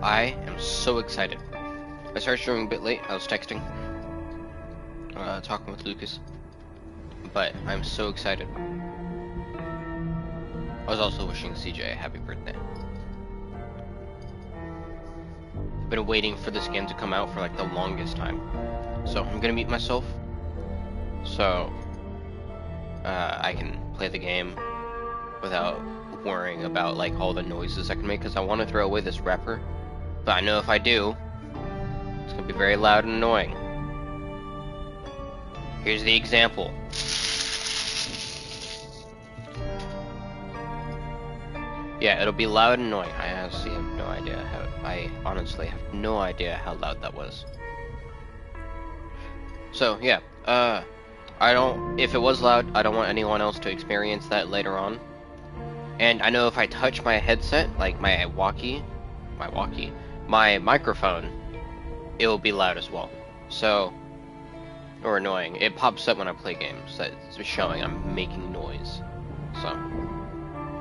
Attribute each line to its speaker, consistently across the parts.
Speaker 1: I am so excited. I started streaming a bit late. I was texting, talking with Lucas, but I'm so excited. I was also wishing CJ a happy birthday. I've been waiting for this game to come out for like the longest time. So I'm gonna mute myself so I can play the game without worrying about like all the noises I can make, because I want to throw away this wrapper, but I know if I do, it's gonna be very loud and annoying. Here's the example. Yeah, it'll be loud and annoying. I honestly have no idea how loud that was. So yeah, if it was loud, I don't want anyone else to experience that later on. And I know if I touch my headset, like my microphone, it will be loud as well. So, or annoying. It pops up when I play games that it's showing I'm making noise. So,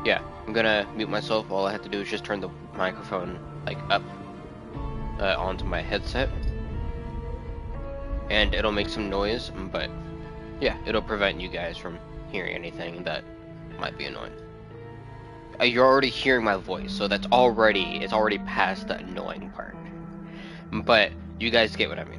Speaker 1: yeah, I'm gonna mute myself. All I have to do is just turn the microphone like up onto my headset, and it'll make some noise. But yeah, it'll prevent you guys from hearing anything that might be annoying. You're already hearing my voice, so it's already past the annoying part. But you guys get what I mean.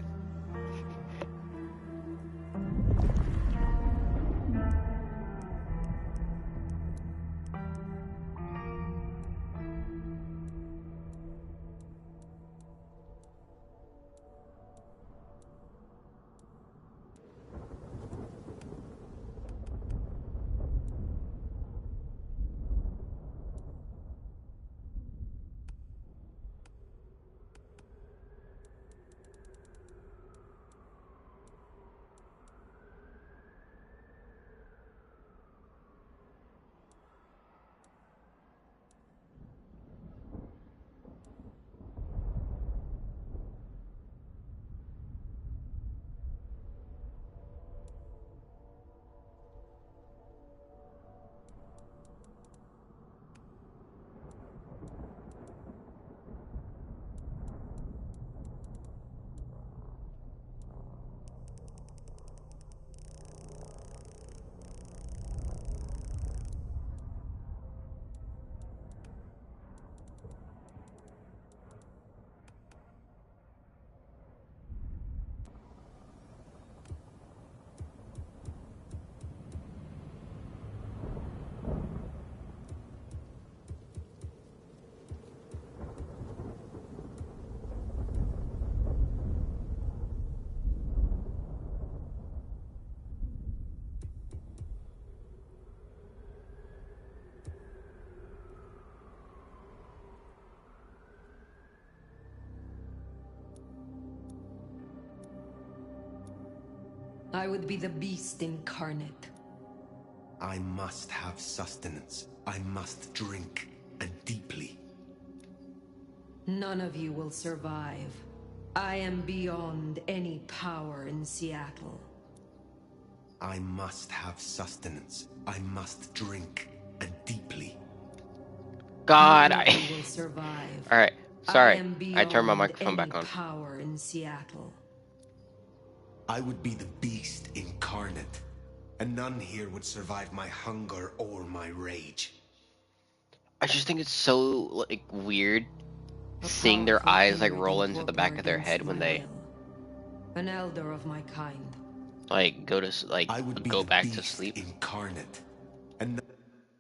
Speaker 2: I would be the beast incarnate.
Speaker 3: I must have sustenance. I must drink, and deeply.
Speaker 2: None of you will survive. I am beyond any power in Seattle.
Speaker 3: I must have sustenance. I must drink, and deeply.
Speaker 1: God,
Speaker 2: None of you will survive.
Speaker 1: Alright, sorry. I turned my
Speaker 2: beyond
Speaker 1: microphone
Speaker 2: any
Speaker 1: back on.
Speaker 2: Power in Seattle.
Speaker 3: I would be the beast incarnate, and none here would survive my hunger or my rage.
Speaker 1: I just think it's so like weird seeing their eyes like roll into the back of their head when they
Speaker 2: an elder of my kind.
Speaker 1: like go back to sleep.
Speaker 3: Incarnate, and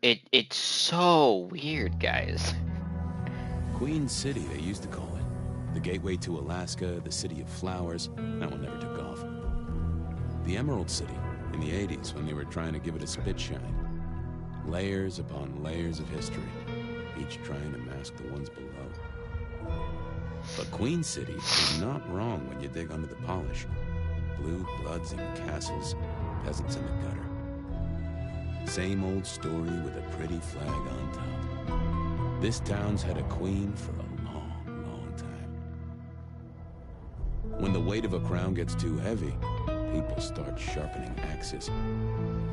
Speaker 1: It's so weird, guys.
Speaker 4: Queen City, they used to call it. The gateway to Alaska, the city of flowers. That one never took off. The Emerald City, in the 80s, when they were trying to give it a spit shine. Layers upon layers of history, each trying to mask the ones below. But Queen City is not wrong when you dig under the polish. Blue bloods and castles, peasants in the gutter. Same old story with a pretty flag on top. This town's had a queen for a long, long time. When the weight of a crown gets too heavy, people start sharpening axes.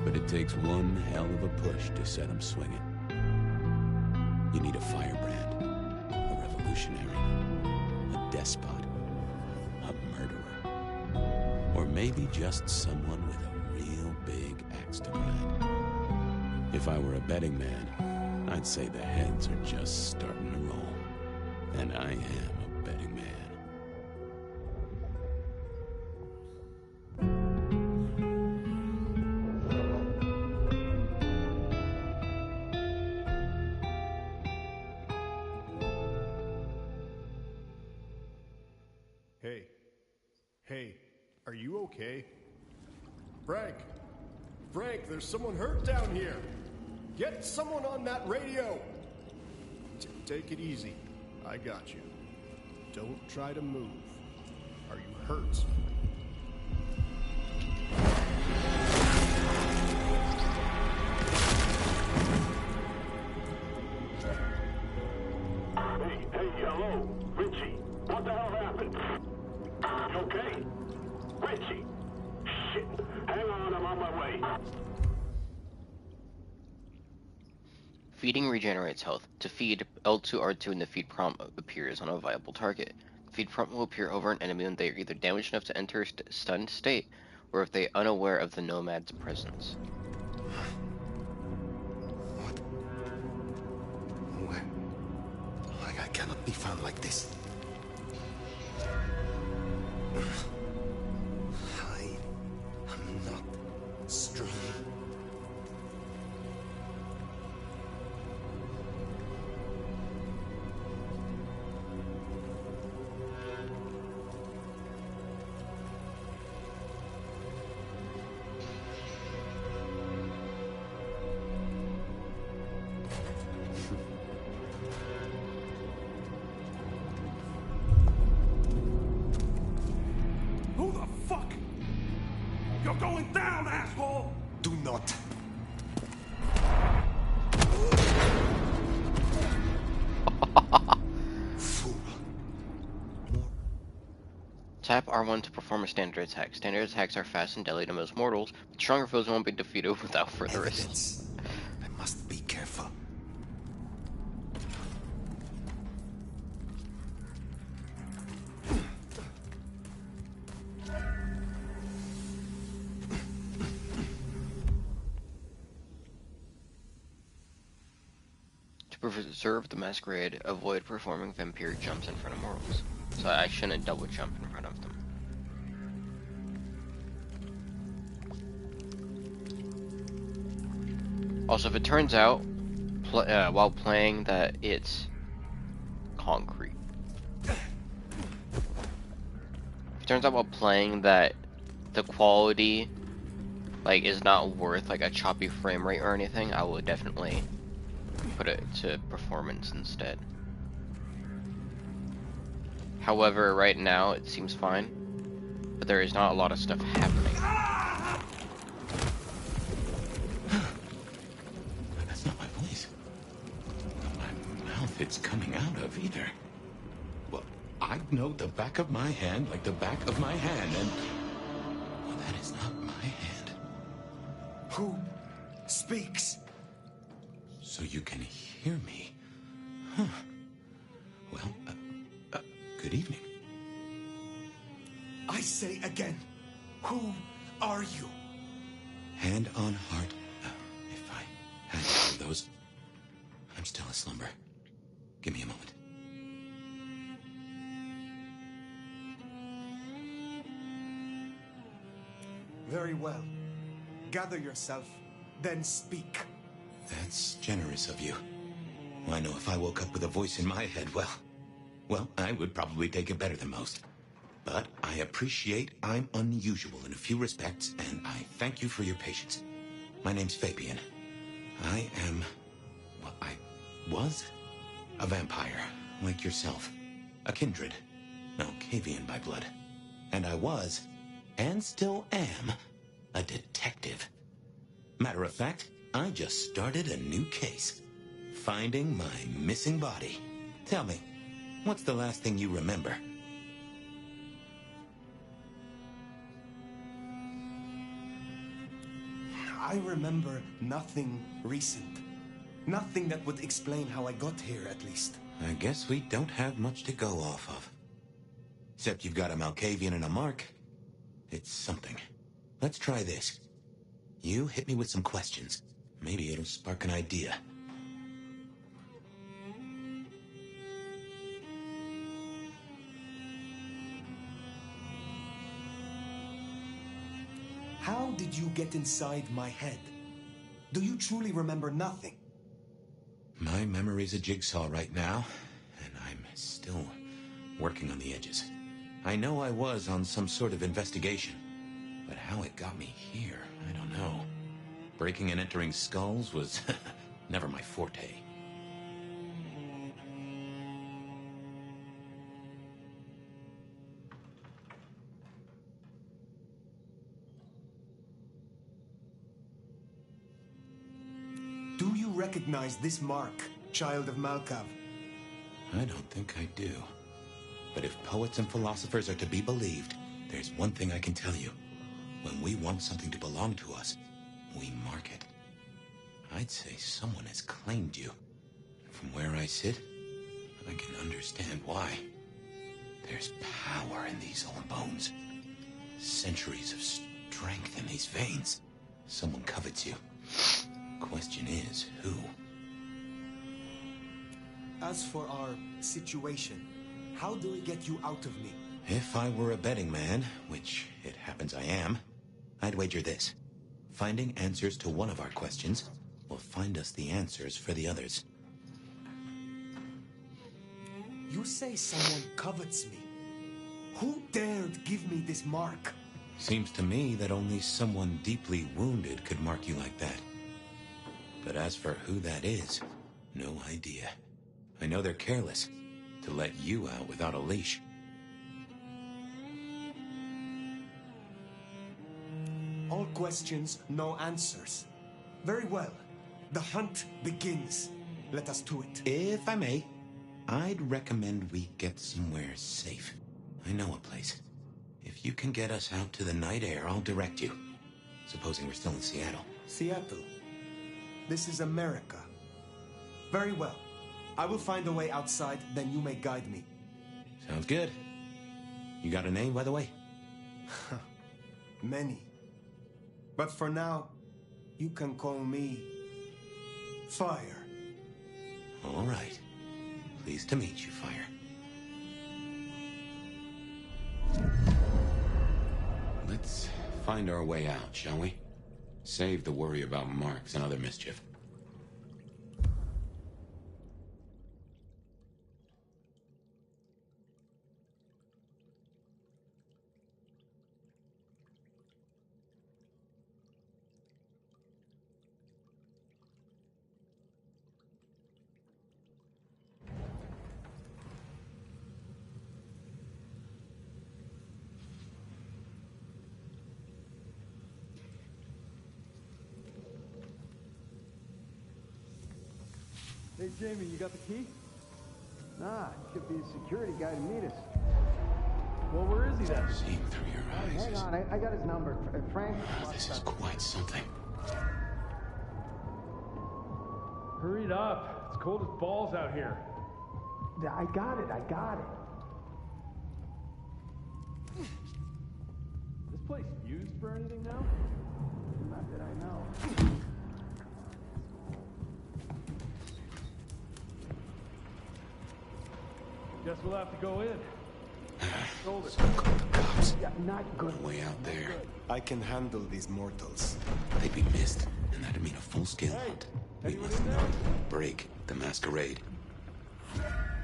Speaker 4: But it takes one hell of a push to set them swinging. You need a firebrand, a revolutionary, despot, a murderer, or maybe just someone with a real big axe to grind. If I were a betting man, I'd say the heads are just starting to roll. And I am a betting man.
Speaker 5: Hey, are you okay? Frank, there's someone hurt down here. Get someone on that radio. Take it easy. I got you. Don't try to move. Are you hurt?
Speaker 6: Hey, hello, Richie. What the hell happened? You okay? Richie! Shit! Hang on, I'm on my way.
Speaker 1: Feeding regenerates health. To feed, L2 R2 in the feed prompt appears on a viable target. The feed prompt will appear over an enemy when they are either damaged enough to enter a stunned state, or if they are unaware of the nomad's presence.
Speaker 3: What? Where? I cannot be found like this. I am not strong.
Speaker 6: Who the fuck? You're going down, asshole!
Speaker 3: Do not. Fool.
Speaker 1: Tap R1 to perform a standard attack. Standard attacks are fast and deadly to most mortals, but stronger foes won't be defeated without further risk.
Speaker 3: Evidence. I must be careful.
Speaker 1: To preserve the Masquerade, avoid performing vampiric jumps in front of mortals. So I shouldn't double jump in front of them. Also, if it turns out, while playing, that it's concrete. If it turns out while playing that the quality, like, is not worth, like, a choppy frame rate or anything, I will definitely put it to performance instead. However, right now it seems fine, but there is not a lot of stuff happening.
Speaker 4: That's not my voice. Not my mouth it's coming out of either. Well, I know the back of my hand like the back of my hand, and... well, that is not my hand.
Speaker 3: Who speaks?
Speaker 4: So you can hear me. Huh. Well, good evening.
Speaker 3: I say again, who are you?
Speaker 4: Hand on heart, if I had one of those. I'm still asleep. Give me a moment.
Speaker 3: Very well. Gather yourself, then speak.
Speaker 4: That's generous of you. I know if I woke up with a voice in my head, well, I would probably take it better than most. But I appreciate I'm unusual in a few respects, and I thank you for your patience. My name's Fabian. I am... well, I was a vampire, like yourself. A kindred. No, Cavian by blood. And I was, and still am, a detective. Matter of fact, I just started a new case. Finding my missing body. Tell me, what's the last thing you remember?
Speaker 3: I remember nothing recent. Nothing that would explain how I got here, at least.
Speaker 4: I guess we don't have much to go off of.
Speaker 3: Except you've got a Malkavian and a mark. It's something. Let's try this. You hit me with some questions. Maybe it'll spark an idea.
Speaker 7: How did you get inside my head? Do you truly remember nothing?
Speaker 3: My memory's a jigsaw right now, and I'm still working on the edges. I know I was on some sort of investigation, but how it got me here, I don't know. Breaking and entering skulls was never my forte.
Speaker 7: Do you recognize this mark, child of Malkav?
Speaker 3: I don't think I do. But if poets and philosophers are to be believed, there's one thing I can tell you. When we want something to belong to us, we mark it. I'd say someone has claimed you. From where I sit, I can understand why. There's power in these old bones. Centuries of strength in these veins. Someone covets you. Question is, who?
Speaker 7: As for our situation, how do we get you out of me?
Speaker 3: If I were a betting man, which it happens I am, I'd wager this. Finding answers to one of our questions will find us the answers for the others.
Speaker 7: You say someone covets me. Who dared give me this mark?
Speaker 3: Seems to me that only someone deeply wounded could mark you like that. But as for who that is, no idea. I know they're careless to let you out without a leash.
Speaker 7: All questions, no answers. Very well. The hunt begins. Let us to it.
Speaker 3: If I may, I'd recommend we get somewhere safe. I know a place. If you can get us out to the night air, I'll direct you. Supposing we're still in Seattle.
Speaker 7: Seattle. This is America. Very well. I will find a way outside, then you may guide me.
Speaker 3: Sounds good. You got a name, by the way?
Speaker 7: Many. But for now, you can call me Fire.
Speaker 3: All right. Pleased to meet you, Fire. Let's find our way out, shall we? Save the worry about marks and other mischief.
Speaker 8: Hey, Jamie, you got the key?
Speaker 9: Nah, it should be a security guy to meet us.
Speaker 8: Well, where is he then?
Speaker 3: Seeing through your eyes
Speaker 9: Hang
Speaker 3: is...
Speaker 9: on, I got his number. Frank?
Speaker 3: This is quite something.
Speaker 8: Hurry it up. It's cold as balls out here.
Speaker 9: I got it.
Speaker 8: This place used for anything now?
Speaker 9: Not that I know.
Speaker 8: Guess we'll have to go in. Shoulder.
Speaker 3: Cops.
Speaker 9: Yeah, not good.
Speaker 3: Way out there.
Speaker 7: I can handle these mortals.
Speaker 3: They'd be missed, and that'd mean a full-scale hunt. We
Speaker 8: anyone
Speaker 3: must
Speaker 8: in there?
Speaker 3: not break the Masquerade.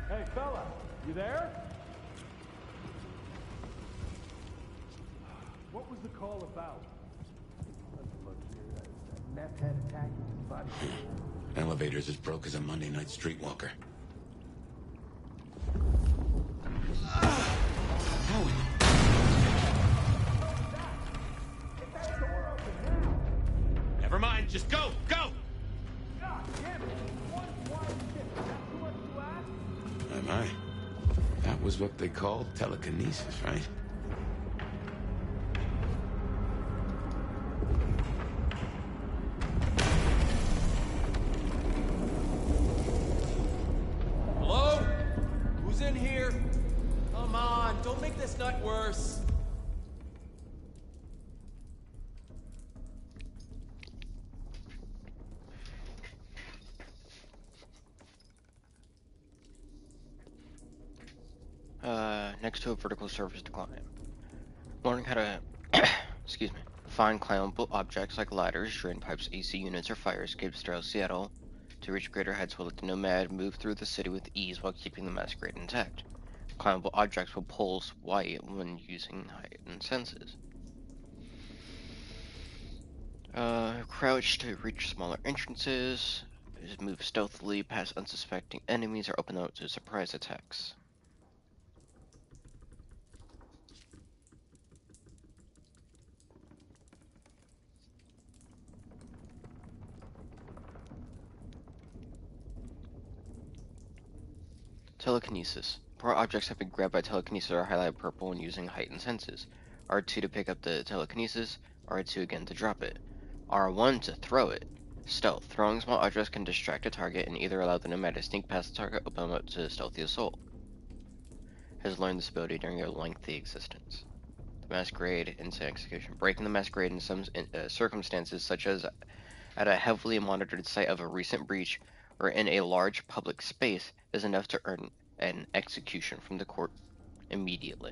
Speaker 8: Hey, fella, you there? What was the call about?
Speaker 9: Let's look here. Meth head attacking his body.
Speaker 3: Elevator's as broke as a Monday night streetwalker. Never mind, just go! Go!
Speaker 8: God damn it! One wide ship. Is that too much to ask?
Speaker 3: Am I? That was what they called telekinesis, right?
Speaker 10: Hello? Who's in here? Come on, don't make this nut worse.
Speaker 1: Next to a vertical surface to climb. Learning how to, excuse me, find climbable objects like ladders, drain pipes, AC units, or fire escapes throughout Seattle. To reach greater heights will let the Nomad move through the city with ease while keeping the Masquerade intact. Climbable objects will pulse white when using heightened senses. Crouch to reach smaller entrances. Move stealthily past unsuspecting enemies or open up to surprise attacks. Telekinesis. Poor objects have been grabbed by telekinesis or highlighted purple when using heightened senses. R2 to pick up the telekinesis, R2 again to drop it. R1 to throw it. Stealth. Throwing small objects can distract a target and either allow the Nomad to sneak past the target or open up to stealthy assault. Has learned this ability during your lengthy existence. The Masquerade instant execution. Breaking the Masquerade in some circumstances, such as at a heavily monitored site of a recent breach or in a large public space, is enough to earn an execution from the court immediately.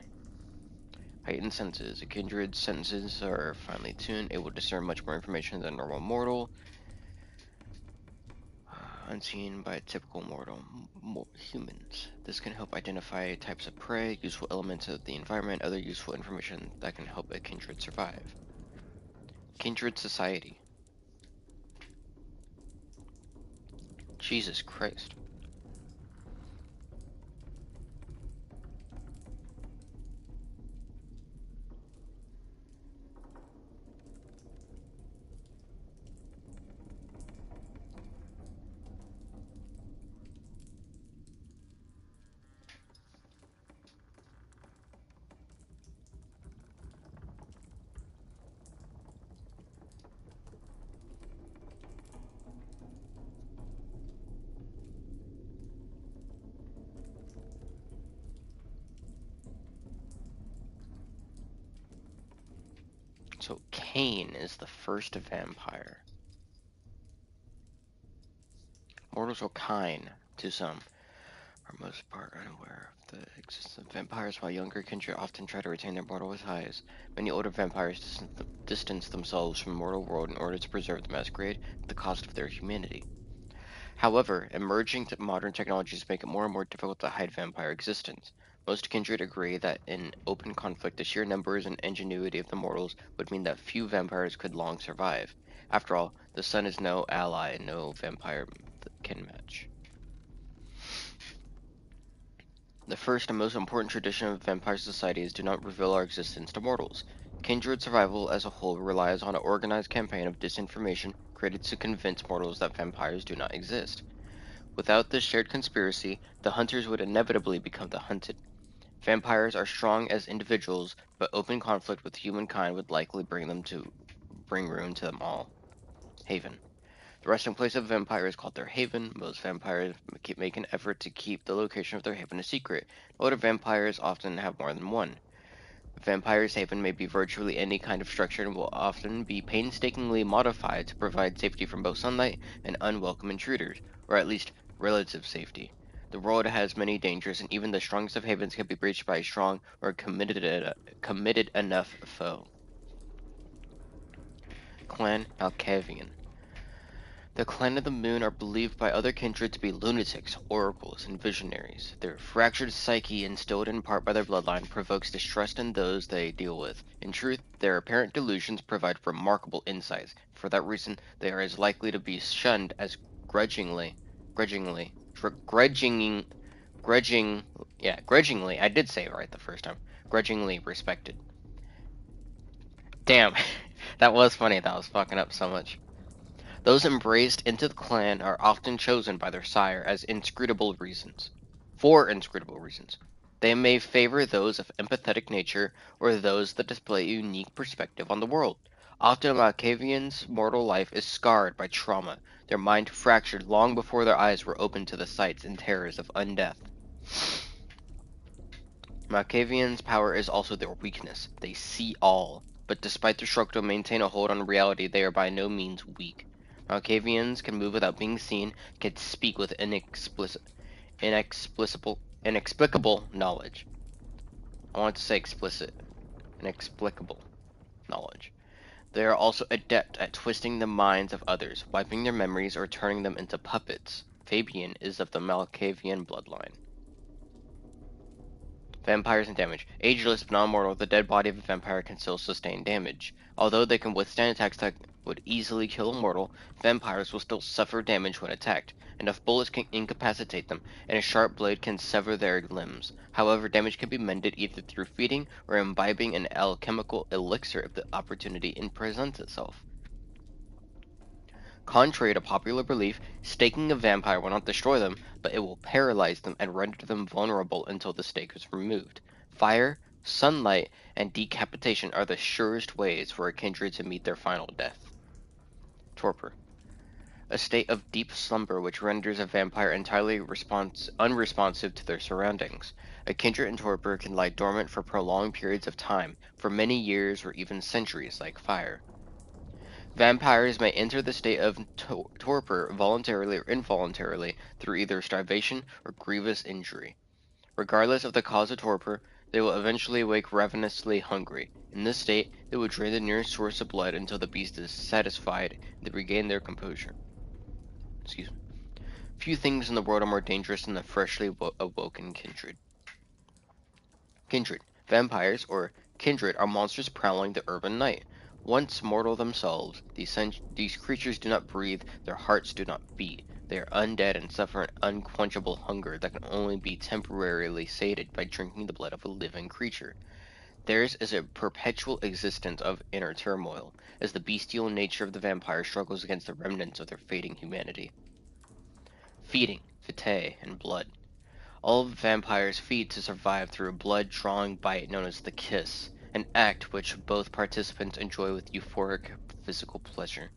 Speaker 1: Heightened senses. A kindred's senses are finely tuned, able to discern much more information than a normal mortal. Unseen by typical mortal humans. This can help identify types of prey, useful elements of the environment, other useful information that can help a kindred survive. Kindred society. Jesus Christ. So Cain is the first vampire. Mortals are kind to some, for most part unaware of the existence of vampires, while younger kindred often try to retain their mortal ties. Many older vampires distance themselves from the mortal world in order to preserve the Masquerade at the cost of their humanity. However, emerging modern technologies make it more and more difficult to hide vampire existence. Most kindred agree that in open conflict, the sheer numbers and ingenuity of the mortals would mean that few vampires could long survive. After all, the sun is no ally and no vampire can match. The first and most important tradition of vampire society is do not reveal our existence to mortals. Kindred survival as a whole relies on an organized campaign of disinformation created to convince mortals that vampires do not exist. Without this shared conspiracy, the hunters would inevitably become the hunted. Vampires are strong as individuals, but open conflict with humankind would likely bring ruin to them all. Haven. The resting place of a vampire is called their haven. Most vampires make an effort to keep the location of their haven a secret. Older vampires often have more than one. A vampire's haven may be virtually any kind of structure and will often be painstakingly modified to provide safety from both sunlight and unwelcome intruders, or at least relative safety. The world has many dangers, and even the strongest of havens can be breached by a strong or committed enough foe. Clan Malkavian. The Clan of the Moon are believed by other kindred to be lunatics, oracles, and visionaries. Their fractured psyche, instilled in part by their bloodline, provokes distrust in those they deal with. In truth, their apparent delusions provide remarkable insights. For that reason, they are as likely to be shunned as grudgingly, I did say it right the first time, grudgingly respected. Damn, that was funny that I was fucking up so much. Those embraced into the clan are often chosen by their sire for inscrutable reasons. They may favor those of empathetic nature or those that display a unique perspective on the world. Often Malkavians' mortal life is scarred by trauma, their mind fractured long before their eyes were opened to the sights and terrors of undeath. Malkavians' power is also their weakness. They see all, but despite their struggle to maintain a hold on reality, they are by no means weak. Malkavians can move without being seen, can speak with inexplicable knowledge. I want to say explicit, inexplicable knowledge. They are also adept at twisting the minds of others, wiping their memories or turning them into puppets. Fabian is of the Malkavian bloodline. Vampires and damage. Ageless but not mortal, the dead body of a vampire can still sustain damage. Although they can withstand attacks that would easily kill a mortal, vampires will still suffer damage when attacked. Enough bullets can incapacitate them, and a sharp blade can sever their limbs. However, damage can be mended either through feeding or imbibing an alchemical elixir if the opportunity presents itself. Contrary to popular belief, staking a vampire will not destroy them, but it will paralyze them and render them vulnerable until the stake is removed. Fire, sunlight, and decapitation are the surest ways for a kindred to meet their final death. Torpor. A state of deep slumber which renders a vampire entirely unresponsive to their surroundings. A kindred in torpor can lie dormant for prolonged periods of time, for many years or even centuries, like fire. Vampires may enter the state of torpor voluntarily or involuntarily through either starvation or grievous injury. Regardless of the cause of torpor, they will eventually wake ravenously hungry. In this state, they will drain the nearest source of blood until the beast is satisfied and they regain their composure. Excuse me. Few things in the world are more dangerous than the freshly awoken kindred. Kindred. Vampires, or kindred, are monsters prowling the urban night. Once mortal themselves, these creatures do not breathe, their hearts do not beat. They are undead and suffer an unquenchable hunger that can only be temporarily sated by drinking the blood of a living creature. Theirs is a perpetual existence of inner turmoil, as the bestial nature of the vampire struggles against the remnants of their fading humanity. Feeding, vitae, and blood. All vampires feed to survive through a blood-drawing bite known as the kiss, an act which both participants enjoy with euphoric physical pleasure.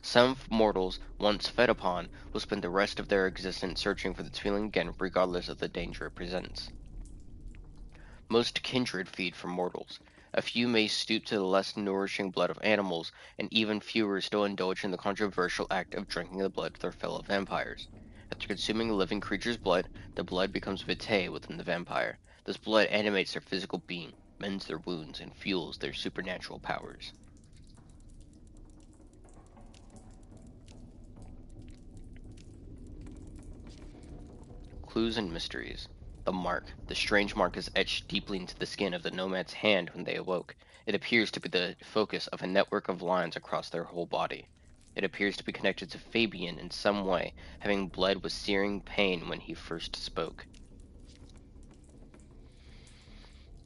Speaker 1: Some mortals, once fed upon, will spend the rest of their existence searching for this feeling again regardless of the danger it presents. Most kindred feed from mortals. A few may stoop to the less nourishing blood of animals, and even fewer still indulge in the controversial act of drinking the blood of their fellow vampires. After consuming a living creature's blood, the blood becomes vitae within the vampire. This blood animates their physical being, mends their wounds, and fuels their supernatural powers. Clues and mysteries. The mark. The strange mark is etched deeply into the skin of the nomad's hand when they awoke. It appears to be the focus of a network of lines across their whole body. It appears to be connected to Fabian in some way, having bled with searing pain when he first spoke.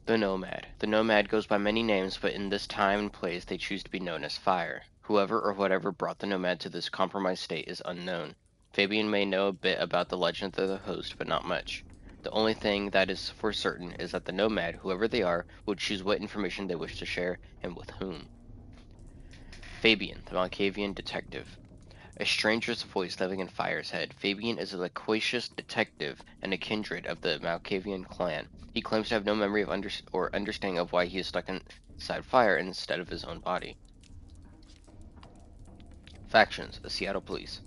Speaker 1: The Nomad. The Nomad goes by many names, but in this time and place they choose to be known as Fire. Whoever or whatever brought the Nomad to this compromised state is unknown. Fabian may know a bit about the legend of the host, but not much. The only thing that is for certain is that the Nomad, whoever they are, will choose what information they wish to share, and with whom. Fabian, the Malkavian detective. A stranger's voice living in Fire's head, Fabian is a loquacious detective and a kindred of the Malkavian clan. He claims to have no memory of understanding of why he is stuck inside Fire instead of his own body. Factions, the Seattle Police.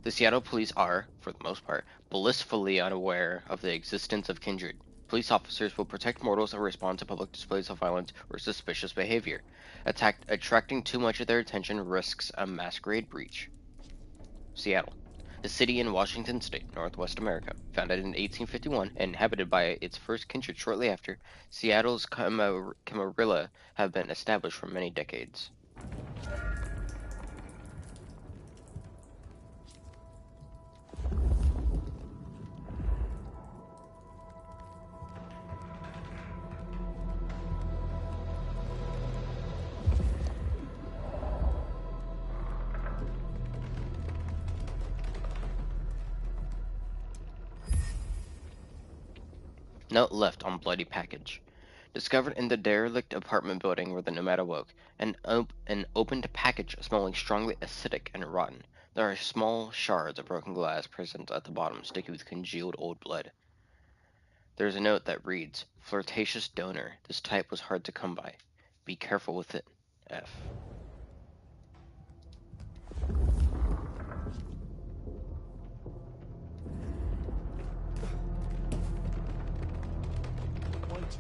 Speaker 1: The Seattle Police are, for the most part, blissfully unaware of the existence of kindred. Police officers will protect mortals and respond to public displays of violence or suspicious behavior. Attracting too much of their attention risks a masquerade breach. Seattle. The city in Washington State, Northwest America. Founded in 1851 and inhabited by its first kindred shortly after, Seattle's Camarilla have been established for many decades. Note left on bloody package. Discovered in the derelict apartment building where the Nomad awoke, an opened package smelling strongly acidic and rotten. There are small shards of broken glass present at the bottom, sticky with congealed old blood. There's a note that reads, "Flirtatious donor. This type was hard to come by. Be careful with it. F."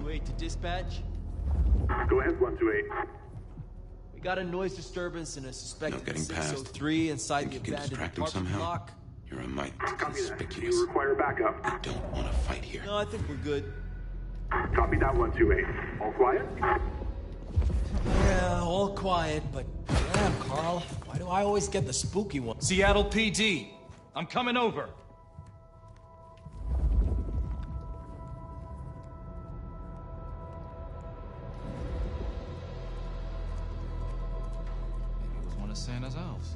Speaker 10: To dispatch.
Speaker 6: Go ahead, 128.
Speaker 10: We got a noise disturbance and a suspected
Speaker 4: getting past.
Speaker 10: 603 inside
Speaker 4: Think
Speaker 10: the
Speaker 4: you can
Speaker 10: abandoned
Speaker 4: distract him
Speaker 10: apartment
Speaker 4: somehow?
Speaker 10: block.
Speaker 4: You're a mite
Speaker 6: Copy that. Do
Speaker 4: conspicuous.
Speaker 6: you require backup?
Speaker 3: I don't want to fight here.
Speaker 10: No, I think we're good.
Speaker 6: Copy that, 128. All quiet?
Speaker 10: Yeah, all quiet, but damn, Carl, why do I always get the spooky one?
Speaker 11: Seattle PD, I'm coming over. Maybe it was one of Santa's elves.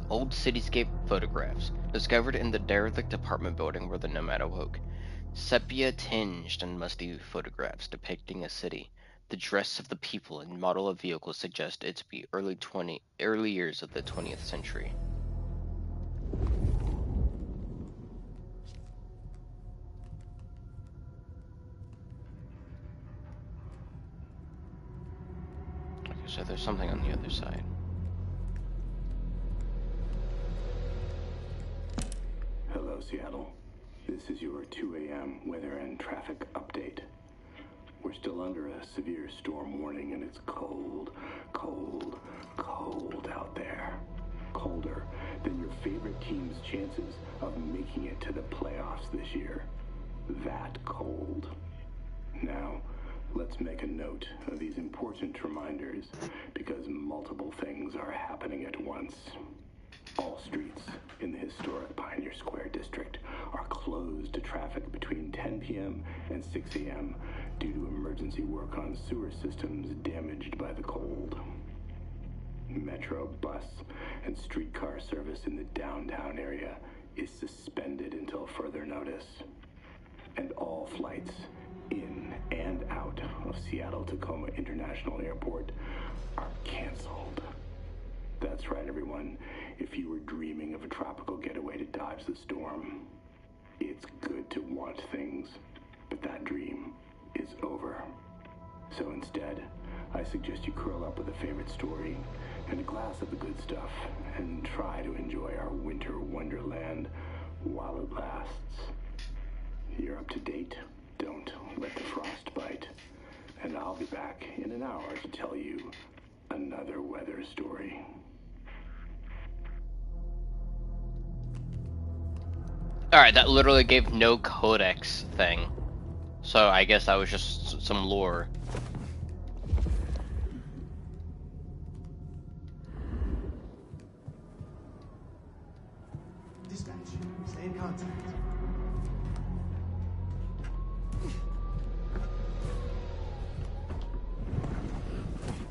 Speaker 1: Old cityscape photographs, discovered in the derelict apartment building where the Nomad awoke. Sepia-tinged and musty photographs depicting a city. The dress of the people and model of vehicles suggest it to be early years of the 20th century. Okay, so there's something on the other side.
Speaker 12: Hello, Seattle. This is your 2 a.m. weather and traffic update. We're still under a severe storm warning, and it's cold, cold, cold out there. Colder than your favorite team's chances of making it to the playoffs this year. That cold. Now, let's make a note of these important reminders, because multiple things are happening at once. All streets in the historic Pioneer Square district are closed to traffic between 10 p.m. and 6 a.m. due to emergency work on sewer systems damaged by the cold. Metro, bus, and streetcar service in the downtown area is suspended until further notice. And all flights in and out of Seattle-Tacoma International Airport are canceled. That's right, everyone. If you were dreaming of a tropical getaway to dodge the storm, it's good to want things, but that dream is over. So instead, I suggest you curl up with a favorite story and a glass of the good stuff and try to enjoy our winter wonderland while it lasts. You're up to date. Don't let the frost bite. And I'll be back in an hour to tell you another weather story.
Speaker 1: Alright, that literally gave no codex thing. So I guess that was just some lore.
Speaker 7: Dispatch, stay in contact.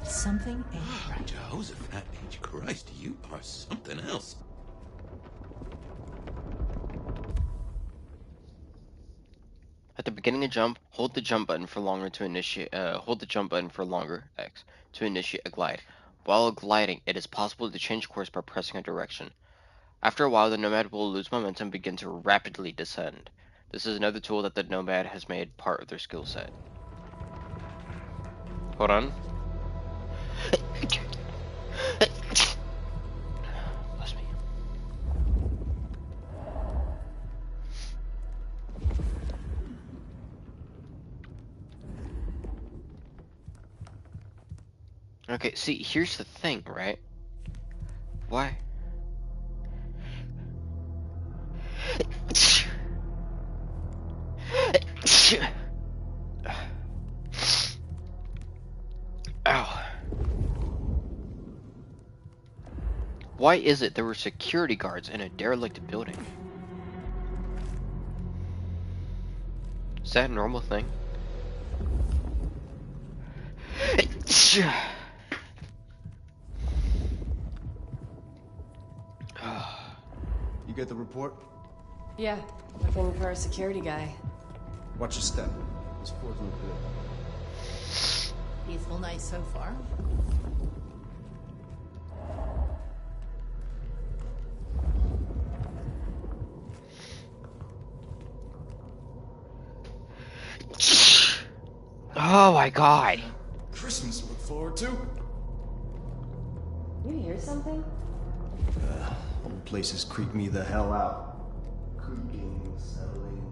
Speaker 2: Something ain't right.
Speaker 3: Jehoshaphat H. Christ, you are something else.
Speaker 1: At the beginning of jump, hold the jump button for longer to initiate. Hold the jump button for longer X to initiate a glide. While gliding, it is possible to change course by pressing a direction. After a while, the Nomad will lose momentum and begin to rapidly descend. This is another tool that the Nomad has made part of their skill set. Hold on. Bless me. Okay, see, here's the thing, right? Why? Ow. Why is it there were security guards in a derelict building? Is that a normal thing?
Speaker 10: You get the report?
Speaker 13: Yeah, looking for a security guy.
Speaker 7: Watch your step.
Speaker 9: This floor's no good.
Speaker 13: Peaceful night so far.
Speaker 1: Oh my god.
Speaker 7: Christmas to look forward to.
Speaker 14: You hear something?
Speaker 7: Old places creep me the hell out. Creaking, settling.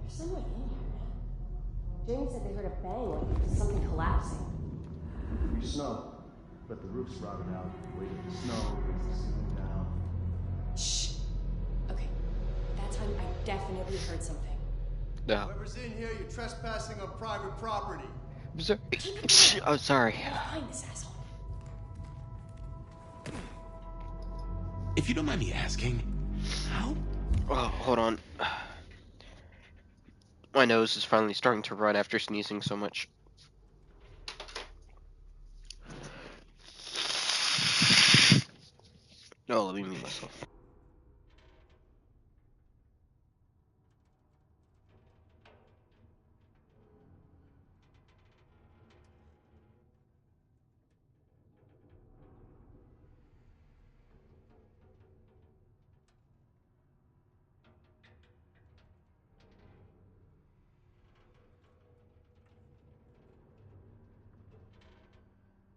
Speaker 14: There's someone in here, man. Jamie said they heard a bang, like something collapsing.
Speaker 9: Free snow. But the roof's rotted out. Weight of the snow brings the ceiling down.
Speaker 14: Shh. Okay. That time I definitely heard something.
Speaker 1: No.
Speaker 5: Whoever's in here, you're trespassing on private property.
Speaker 1: Oh, sorry.
Speaker 14: Behind this asshole.
Speaker 3: If you don't mind me asking, how?
Speaker 1: Oh, hold on. My nose is finally starting to run after sneezing so much. Oh, let me mute myself.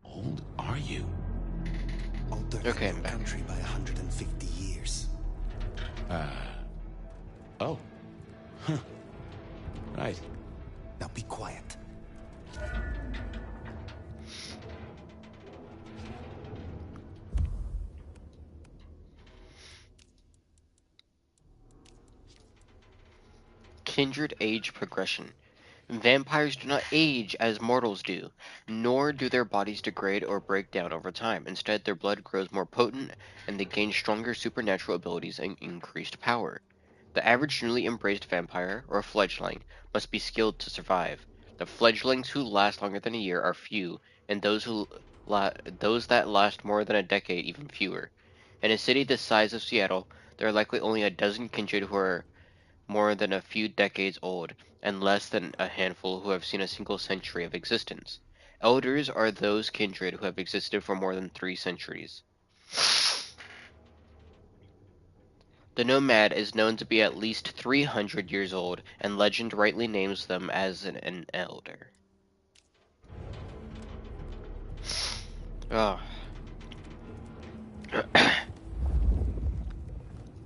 Speaker 3: Old are you?
Speaker 7: Older
Speaker 1: Okay,
Speaker 7: than
Speaker 1: I'm
Speaker 7: the
Speaker 1: back.
Speaker 7: country by 150 years.
Speaker 3: Oh. Huh. Right.
Speaker 7: Now be quiet.
Speaker 1: Kindred age progression. Vampires do not age as mortals do, nor do their bodies degrade or break down over time. Instead, their blood grows more potent, and they gain stronger supernatural abilities and increased power. The average newly embraced vampire, or fledgling, must be skilled to survive. The fledglings who last longer than a year are few, and those that last more than a decade even fewer. In a city the size of Seattle, there are likely only a dozen kindred who are more than a few decades old, and less than a handful who have seen a single century of existence. Elders are those kindred who have existed for more than 3 centuries. The Nomad is known to be at least 300 years old, and legend rightly names them as an elder. Oh.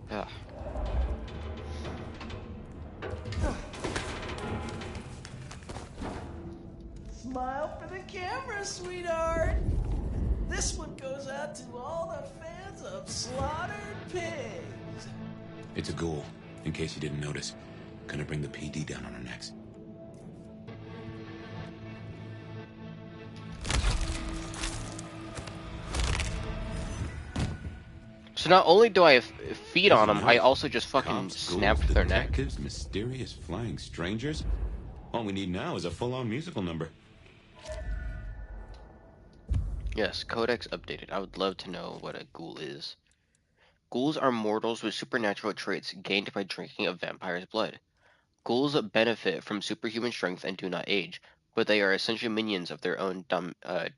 Speaker 1: Oh.
Speaker 10: Smile for the camera, sweetheart. This one goes out to all the fans of Slaughtered Pigs.
Speaker 3: It's a ghoul, in case you didn't notice. Gonna bring the PD down on our necks.
Speaker 1: So not only do I feed on them, I also just fucking
Speaker 3: Cops,
Speaker 1: snapped
Speaker 3: ghouls,
Speaker 1: their neck.
Speaker 3: detectives, mysterious flying strangers. All we need now is a full-on musical number.
Speaker 1: Yes, Codex updated. I would love to know what a ghoul is. Ghouls are mortals with supernatural traits gained by drinking a vampire's blood. Ghouls benefit from superhuman strength and do not age, but they are essentially minions of their own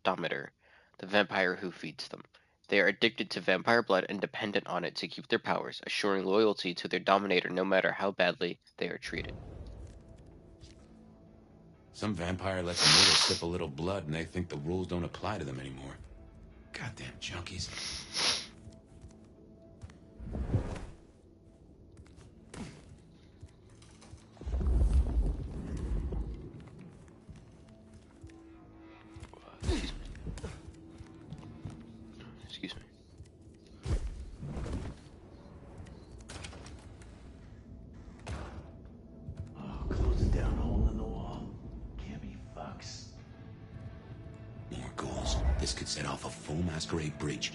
Speaker 1: Dominator, the vampire who feeds them. They are addicted to vampire blood and dependent on it to keep their powers, assuring loyalty to their Dominator no matter how badly they are treated.
Speaker 3: Some vampire lets a mortal sip a little blood and they think the rules don't apply to them anymore. Goddamn junkies.
Speaker 1: Excuse me.
Speaker 9: Oh, close it down, hole in the wall. Can't be fucks.
Speaker 3: More ghouls. This could set off a full Masquerade breach.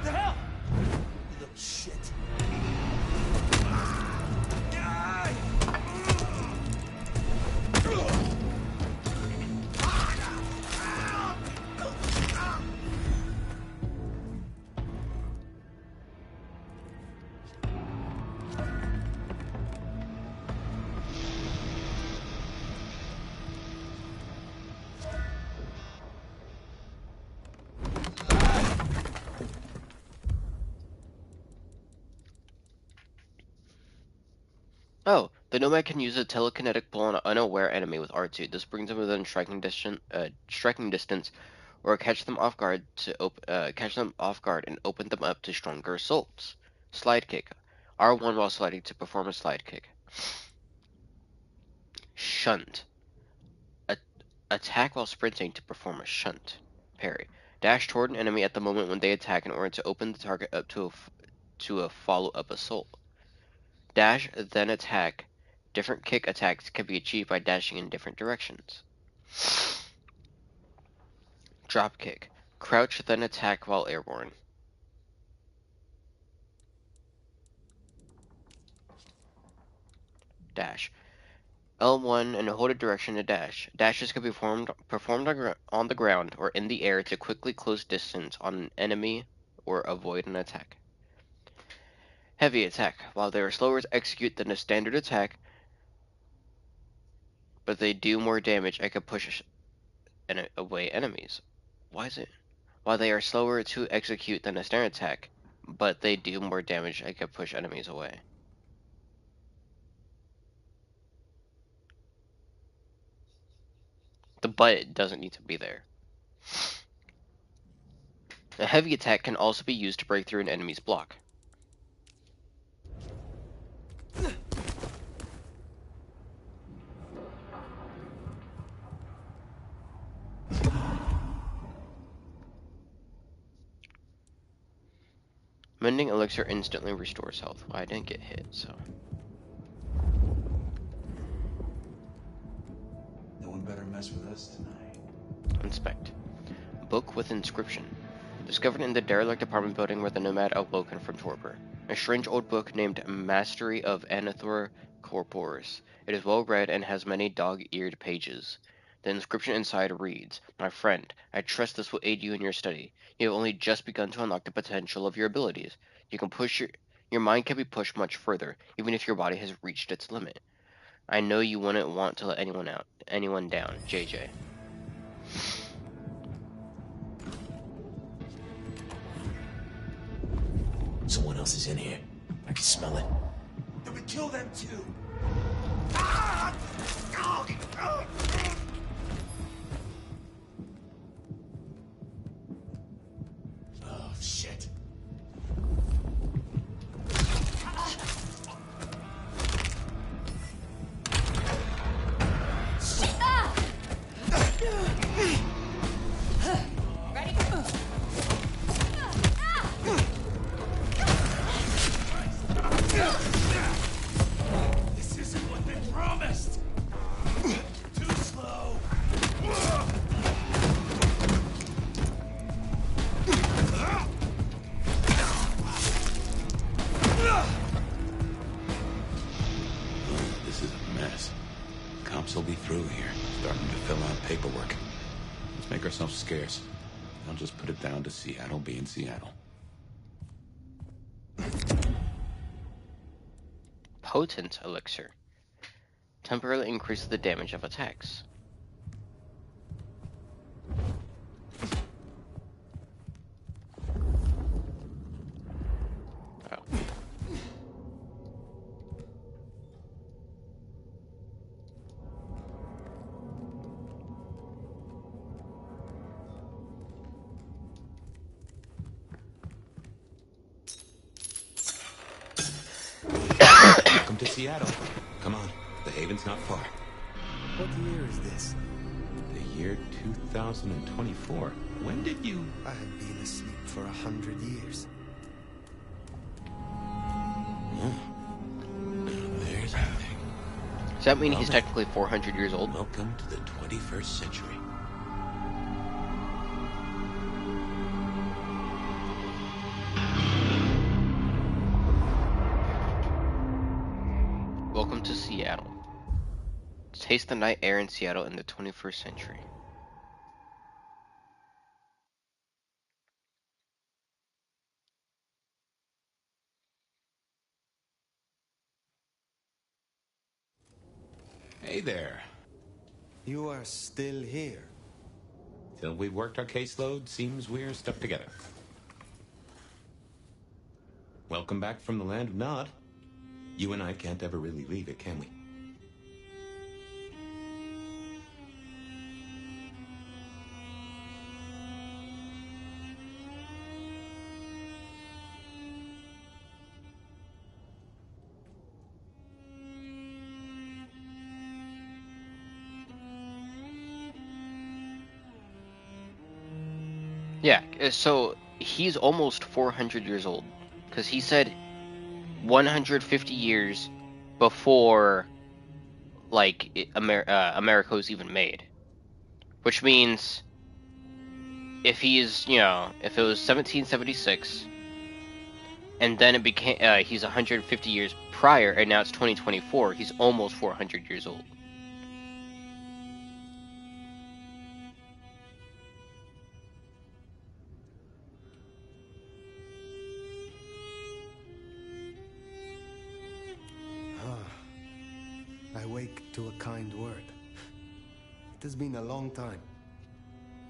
Speaker 10: The hell? You little shit.
Speaker 1: Oh, the Nomad can use a telekinetic pull on an unaware enemy with R2. This brings them within striking distance, or catch them off guard and open them up to stronger assaults. Slide kick. R1 while sliding to perform a slide kick. Shunt. Attack while sprinting to perform a shunt. Parry. Dash toward an enemy at the moment when they attack in order to open the target up to a follow-up assault. Dash, then attack. Different kick attacks can be achieved by dashing in different directions. Drop kick. Crouch, then attack while airborne. Dash. L1 and hold a direction to dash. Dashes can be performed on the ground or in the air to quickly close distance on an enemy or avoid an attack. Heavy attack. While they are slower to execute than a standard attack, but they do more damage and can push away enemies. Why is it? While they are slower to execute than a standard attack, but they do more damage and can push enemies away. The but doesn't need to be there. A heavy attack can also be used to break through an enemy's block. Mending elixir instantly restores health. Well, I didn't get hit, so.
Speaker 3: No one better mess with us tonight.
Speaker 1: Inspect. Book with inscription. Discovered in the derelict apartment building where the Nomad awoken from torpor. A strange old book named Mastery of Anathor Corporis. It is well read and has many dog-eared pages. The inscription inside reads, "My friend, I trust this will aid you in your study. You have only just begun to unlock the potential of your abilities. You can push your mind can be pushed much further, even if your body has reached its limit. I know you wouldn't want to let anyone down, JJ."
Speaker 3: Someone else is in here. I can smell it.
Speaker 7: Then we kill them too.
Speaker 3: Oh, shit.
Speaker 7: This isn't what they promised. Too slow.
Speaker 3: This is a mess. Cops will be through here, starting to fill out paperwork. Let's make ourselves scarce. I'll just put it down to Seattle being Seattle.
Speaker 1: Potent elixir. Temporarily increases the damage of attacks. Oh.
Speaker 3: Welcome to Seattle. Come on, the haven's not far.
Speaker 7: What year is this?
Speaker 3: The year 2024. When did you...
Speaker 7: I have been asleep for 100 years.
Speaker 3: There's nothing.
Speaker 1: Does that mean he's technically 400 years old?
Speaker 3: Welcome to the 21st century.
Speaker 1: Welcome to Seattle. Taste the night air in Seattle in the 21st century.
Speaker 3: Hey there.
Speaker 7: You are still here.
Speaker 3: Till we've worked our caseload, seems we're stuck together. Welcome back from the land of Nod. You and I can't ever really leave it, can we?
Speaker 1: Yeah, so he's almost 400 years old. Because he said 150 years before, like, America was even made. Which means, if he's, if it was 1776, and then it became, he's 150 years prior, and now it's 2024, he's almost 400 years old.
Speaker 7: I wake to a kind word. It has been a long time.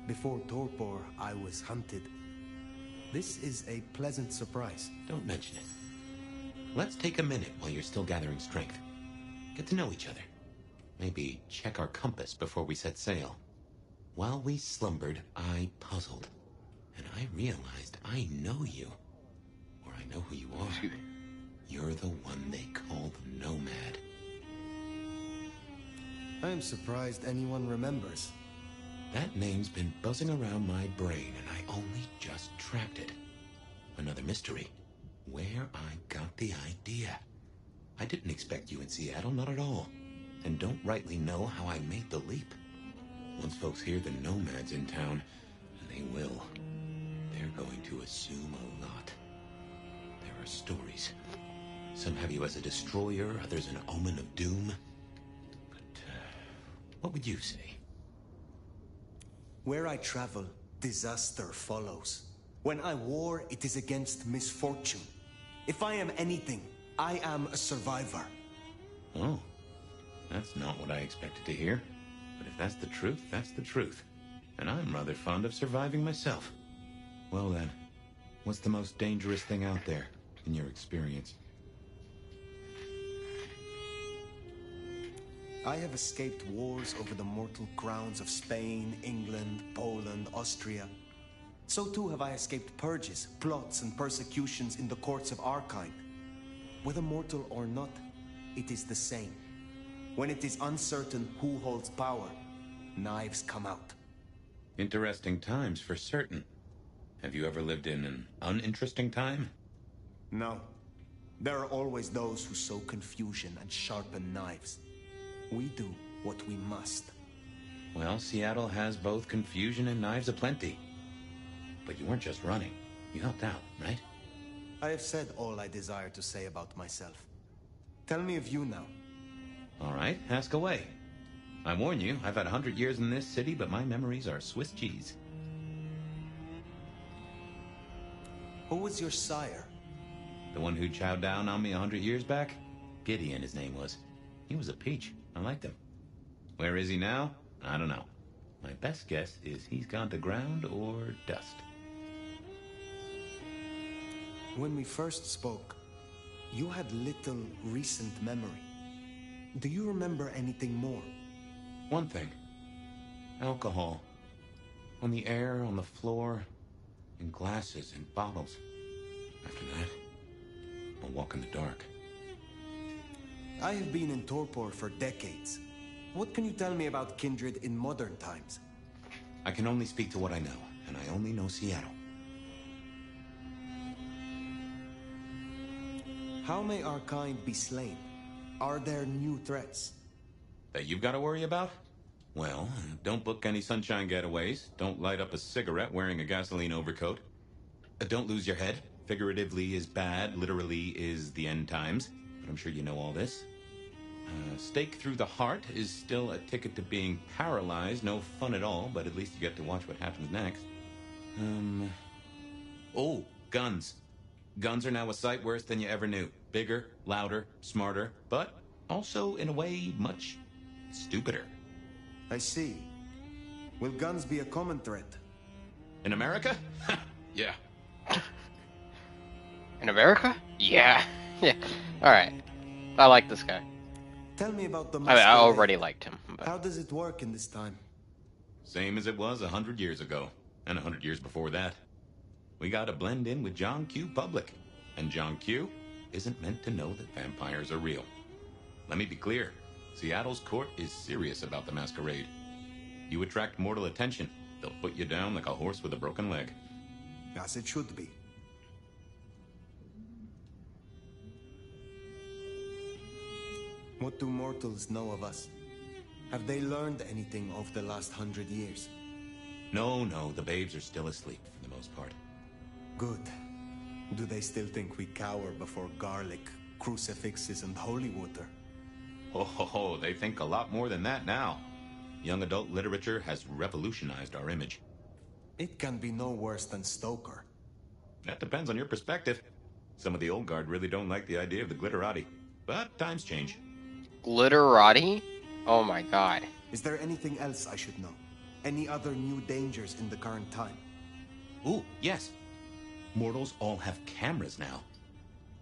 Speaker 7: Before Torpor, I was hunted. This is a pleasant surprise.
Speaker 3: Don't mention it. Let's take a minute while you're still gathering strength. Get to know each other. Maybe check our compass before we set sail. While we slumbered, I puzzled. And I realized I know you. Or I know who you are. You're the one they call the Nomad.
Speaker 7: I am surprised anyone remembers.
Speaker 3: That name's been buzzing around my brain, and I only just tracked it. Another mystery. Where I got the idea. I didn't expect you in Seattle, not at all. And don't rightly know how I made the leap. Once folks hear the Nomad's in town, and they will, they're going to assume a lot. There are stories. Some have you as a destroyer, others an omen of doom. What would you say?
Speaker 7: Where I travel, disaster follows. When I war, it is against misfortune. If I am anything, I am a survivor.
Speaker 3: Oh, that's not what I expected to hear. But if that's the truth, that's the truth. And I'm rather fond of surviving myself. Well then, what's the most dangerous thing out there, in your experience?
Speaker 7: I have escaped wars over the mortal crowns of Spain, England, Poland, Austria. So too have I escaped purges, plots, and persecutions in the courts of our kind. Whether mortal or not, it is the same. When it is uncertain who holds power, knives come out.
Speaker 3: Interesting times for certain. Have you ever lived in an uninteresting time?
Speaker 7: No. There are always those who sow confusion and sharpen knives. We do what we must.
Speaker 3: Well, Seattle has both confusion and knives aplenty. But you weren't just running. You helped out, right?
Speaker 7: I have said all I desire to say about myself. Tell me of you now.
Speaker 3: All right, ask away. I warn you, I've had 100 years in this city, but my memories are Swiss cheese.
Speaker 7: Who was your sire?
Speaker 3: The one who chowed down on me 100 years back? Gideon, his name was. He was a peach. I liked him. Where is he now? I don't know. My best guess is he's gone to ground or dust.
Speaker 7: When we first spoke, you had little recent memory. Do you remember anything more?
Speaker 3: One thing. Alcohol. On the air, on the floor, in glasses and bottles. After that, I'll walk in the dark.
Speaker 7: I have been in Torpor for decades. What can you tell me about Kindred in modern times?
Speaker 3: I can only speak to what I know, and I only know Seattle.
Speaker 7: How may our kind be slain? Are there new threats?
Speaker 3: That you've got to worry about? Well, don't book any sunshine getaways. Don't light up a cigarette wearing a gasoline overcoat. Don't lose your head. Figuratively is bad, literally is the end times. But I'm sure you know all this. Stake through the heart is still a ticket to being paralyzed. No fun at all, but at least you get to watch what happens next. Oh, guns. Guns are now a sight worse than you ever knew. Bigger, louder, smarter, but also, in a way, much stupider.
Speaker 7: I see. Will guns be a common threat?
Speaker 3: In America? Yeah.
Speaker 1: In America? Yeah. Yeah. Alright. I like this guy.
Speaker 7: Tell me about the
Speaker 1: I
Speaker 7: Masquerade.
Speaker 1: already liked him. But...
Speaker 7: How does it work in this time?
Speaker 3: Same as it was 100 years ago, and 100 years before that. We gotta blend in with John Q. Public, and John Q. isn't meant to know that vampires are real. Let me be clear, Seattle's court is serious about the Masquerade. You attract mortal attention, they'll put you down like a horse with a broken leg.
Speaker 7: As it should be. What do mortals know of us? Have they learned anything over the last 100 years?
Speaker 3: No, the babes are still asleep for the most part.
Speaker 7: Good. Do they still think we cower before garlic, crucifixes, and holy water?
Speaker 3: Oh, they think a lot more than that now. Young adult literature has revolutionized our image.
Speaker 7: It can be no worse than Stoker.
Speaker 3: That depends on your perspective. Some of the old guard really don't like the idea of the glitterati, but times change.
Speaker 1: Glitterati? Oh my god.
Speaker 7: Is there anything else I should know? Any other new dangers in the current time?
Speaker 3: Ooh, yes. Mortals all have cameras now.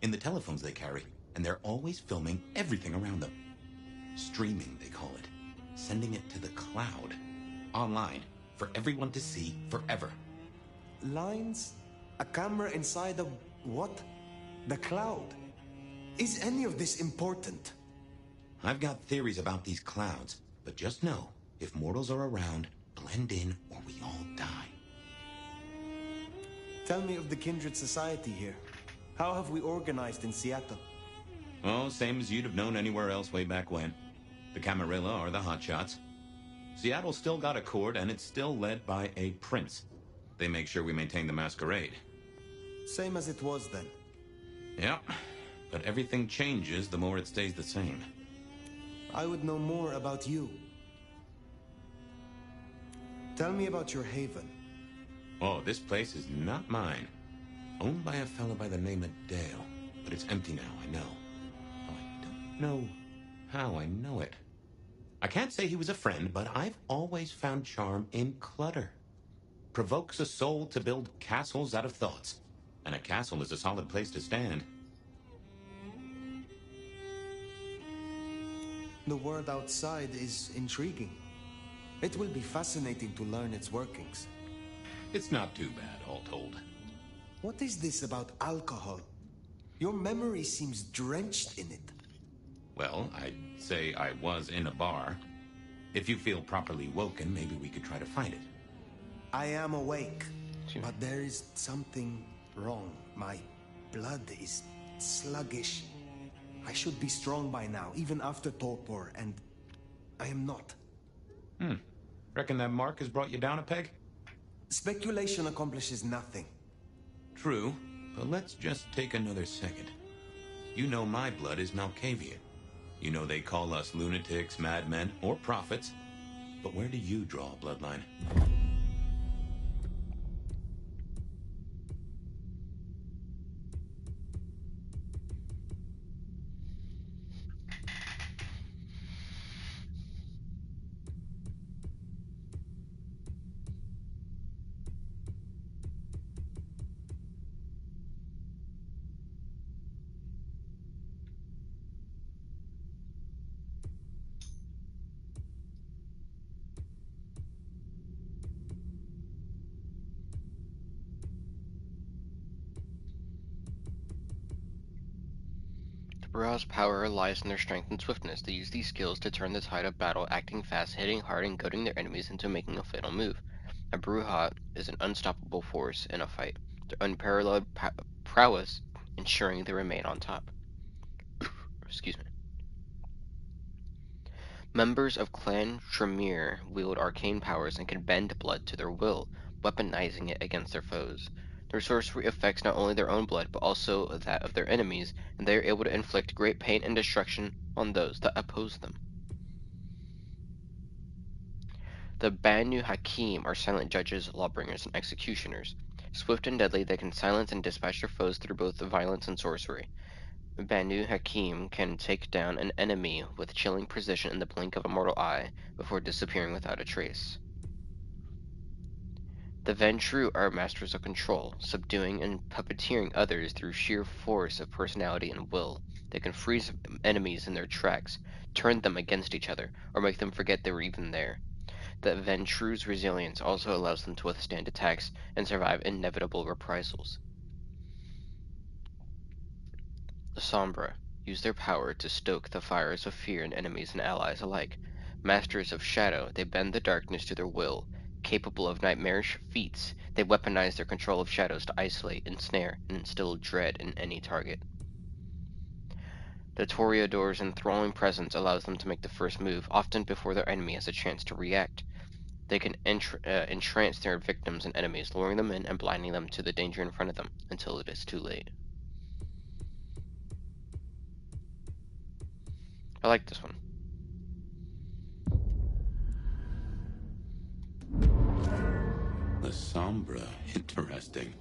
Speaker 3: In the telephones they carry, and they're always filming everything around them. Streaming, they call it. Sending it to the cloud. Online. For everyone to see forever.
Speaker 7: Lines? A camera inside a... what? The cloud? Is any of this important?
Speaker 3: I've got theories about these clouds, but just know, if mortals are around, blend in or we all die.
Speaker 7: Tell me of the Kindred Society here. How have we organized in Seattle?
Speaker 3: Oh, same as you'd have known anywhere else way back when. The Camarilla are the hotshots. Seattle's still got a court, and it's still led by a prince. They make sure we maintain the Masquerade.
Speaker 7: Same as it was then.
Speaker 3: Yep, but everything changes the more it stays the same.
Speaker 7: I would know more about you. Tell me about your haven.
Speaker 3: Oh, this place is not mine. Owned by a fellow by the name of Dale. But it's empty now, I know. Oh, I don't know how I know it. I can't say he was a friend, but I've always found charm in clutter. Provokes a soul to build castles out of thoughts. And a castle is a solid place to stand.
Speaker 7: The world outside is intriguing. It will be fascinating to learn its workings.
Speaker 3: It's not too bad, all told.
Speaker 7: What is this about alcohol? Your memory seems drenched in it.
Speaker 3: Well, I'd say I was in a bar. If you feel properly woken, maybe we could try to find it.
Speaker 7: I am awake, but there is something wrong. My blood is sluggish. I should be strong by now, even after torpor, and I am not.
Speaker 3: Reckon that mark has brought you down a peg?
Speaker 7: Speculation accomplishes nothing.
Speaker 3: True, but let's just take another second. You know my blood is Malkavian. You know they call us lunatics, madmen, or prophets. But where do you draw a bloodline?
Speaker 1: The Brujah's power lies in their strength and swiftness. They use these skills to turn the tide of battle, acting fast, hitting hard, and goading their enemies into making a fatal move. A Brujah is an unstoppable force in a fight, their unparalleled prowess ensuring they remain on top. Excuse me. Members of Clan Tremere wield arcane powers and can bend blood to their will, weaponizing it against their foes. Their sorcery affects not only their own blood, but also that of their enemies, and they are able to inflict great pain and destruction on those that oppose them. The Banu Hakim are silent judges, lawbringers, and executioners. Swift and deadly, they can silence and dispatch their foes through both violence and sorcery. Banu Hakim can take down an enemy with chilling precision in the blink of a mortal eye before disappearing without a trace. The Ventru are masters of control, subduing and puppeteering others through sheer force of personality and will. They can freeze enemies in their tracks, turn them against each other, or make them forget they were even there. The Ventrue's resilience also allows them to withstand attacks and survive inevitable reprisals. The Sombra use their power to stoke the fires of fear in enemies and allies alike. Masters of shadow, they bend the darkness to their will. Capable of nightmarish feats, they weaponize their control of shadows to isolate, ensnare, and instill dread in any target. The Toreador's enthralling presence allows them to make the first move, often before their enemy has a chance to react. They can entrance their victims and enemies, luring them in and blinding them to the danger in front of them until it is too late. I like this one.
Speaker 3: The Sombra. Interesting.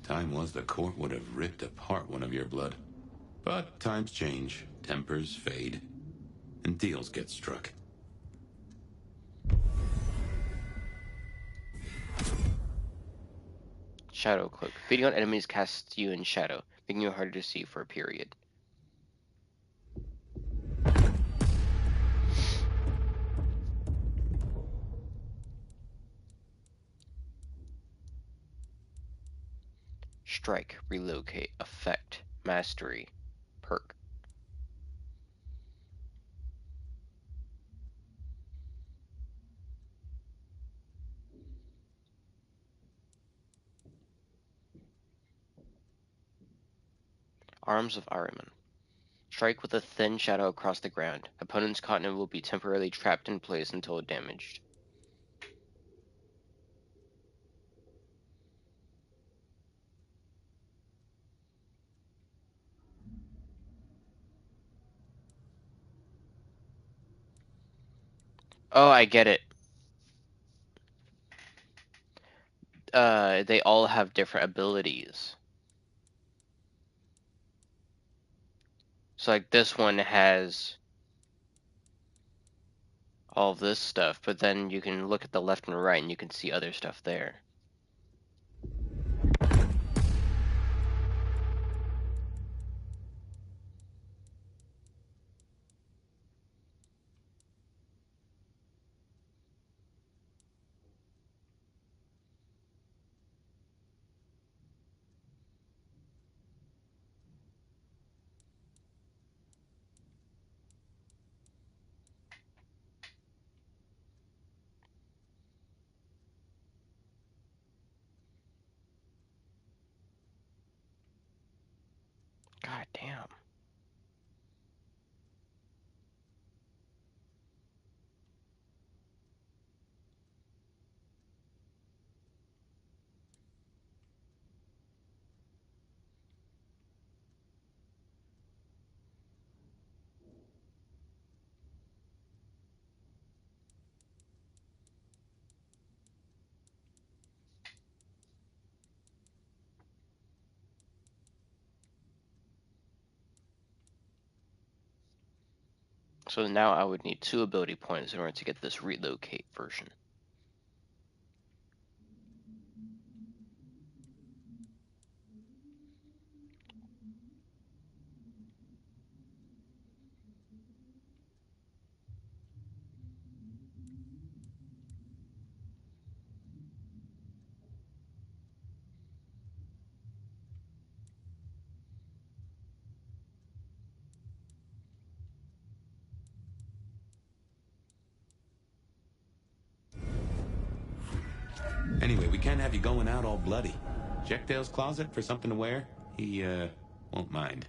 Speaker 3: Time was the court would have ripped apart one of your blood. But times change, tempers fade, and deals get struck.
Speaker 1: Shadow Cloak. Feeding on enemies casts you in shadow, making you harder to see for a period. Strike, relocate, effect, mastery, perk. Arms of Ahriman. Strike with a thin shadow across the ground. Opponents caught in it will be temporarily trapped in place until damaged. Oh, I get it. They all have different abilities. So like this one has all of this stuff, but then you can look at the left and right and you can see other stuff there. God damn. So now I would need 2 ability points in order to get this relocate version.
Speaker 3: Anyway, we can't have you going out all bloody. Check Dale's closet for something to wear. He, won't mind.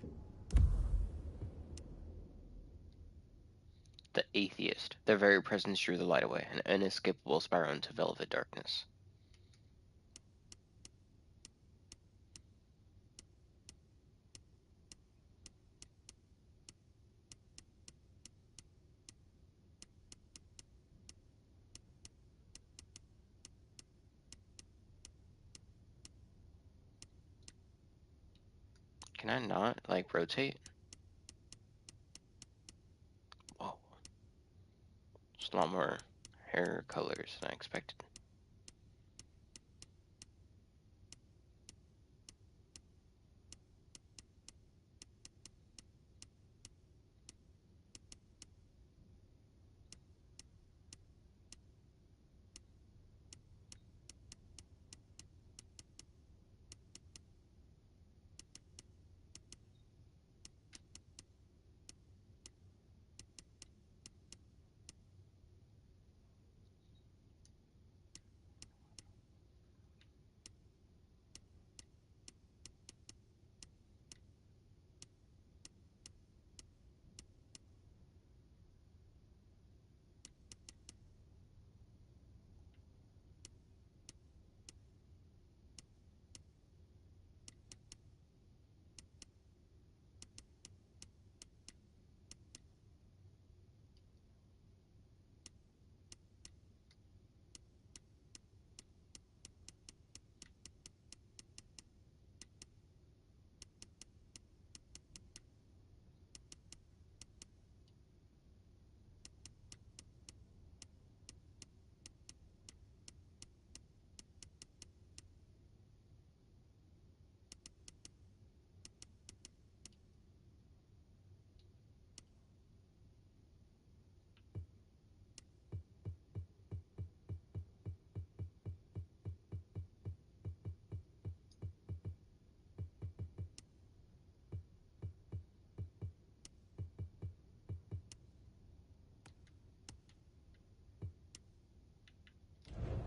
Speaker 1: The Atheist. Their very presence drew the light away, an inescapable spiral into velvet darkness. Can I not, like, rotate? Whoa. It's a lot more hair colors than I expected.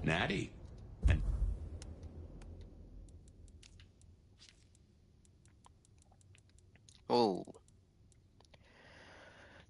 Speaker 3: Natty. And
Speaker 1: Oh.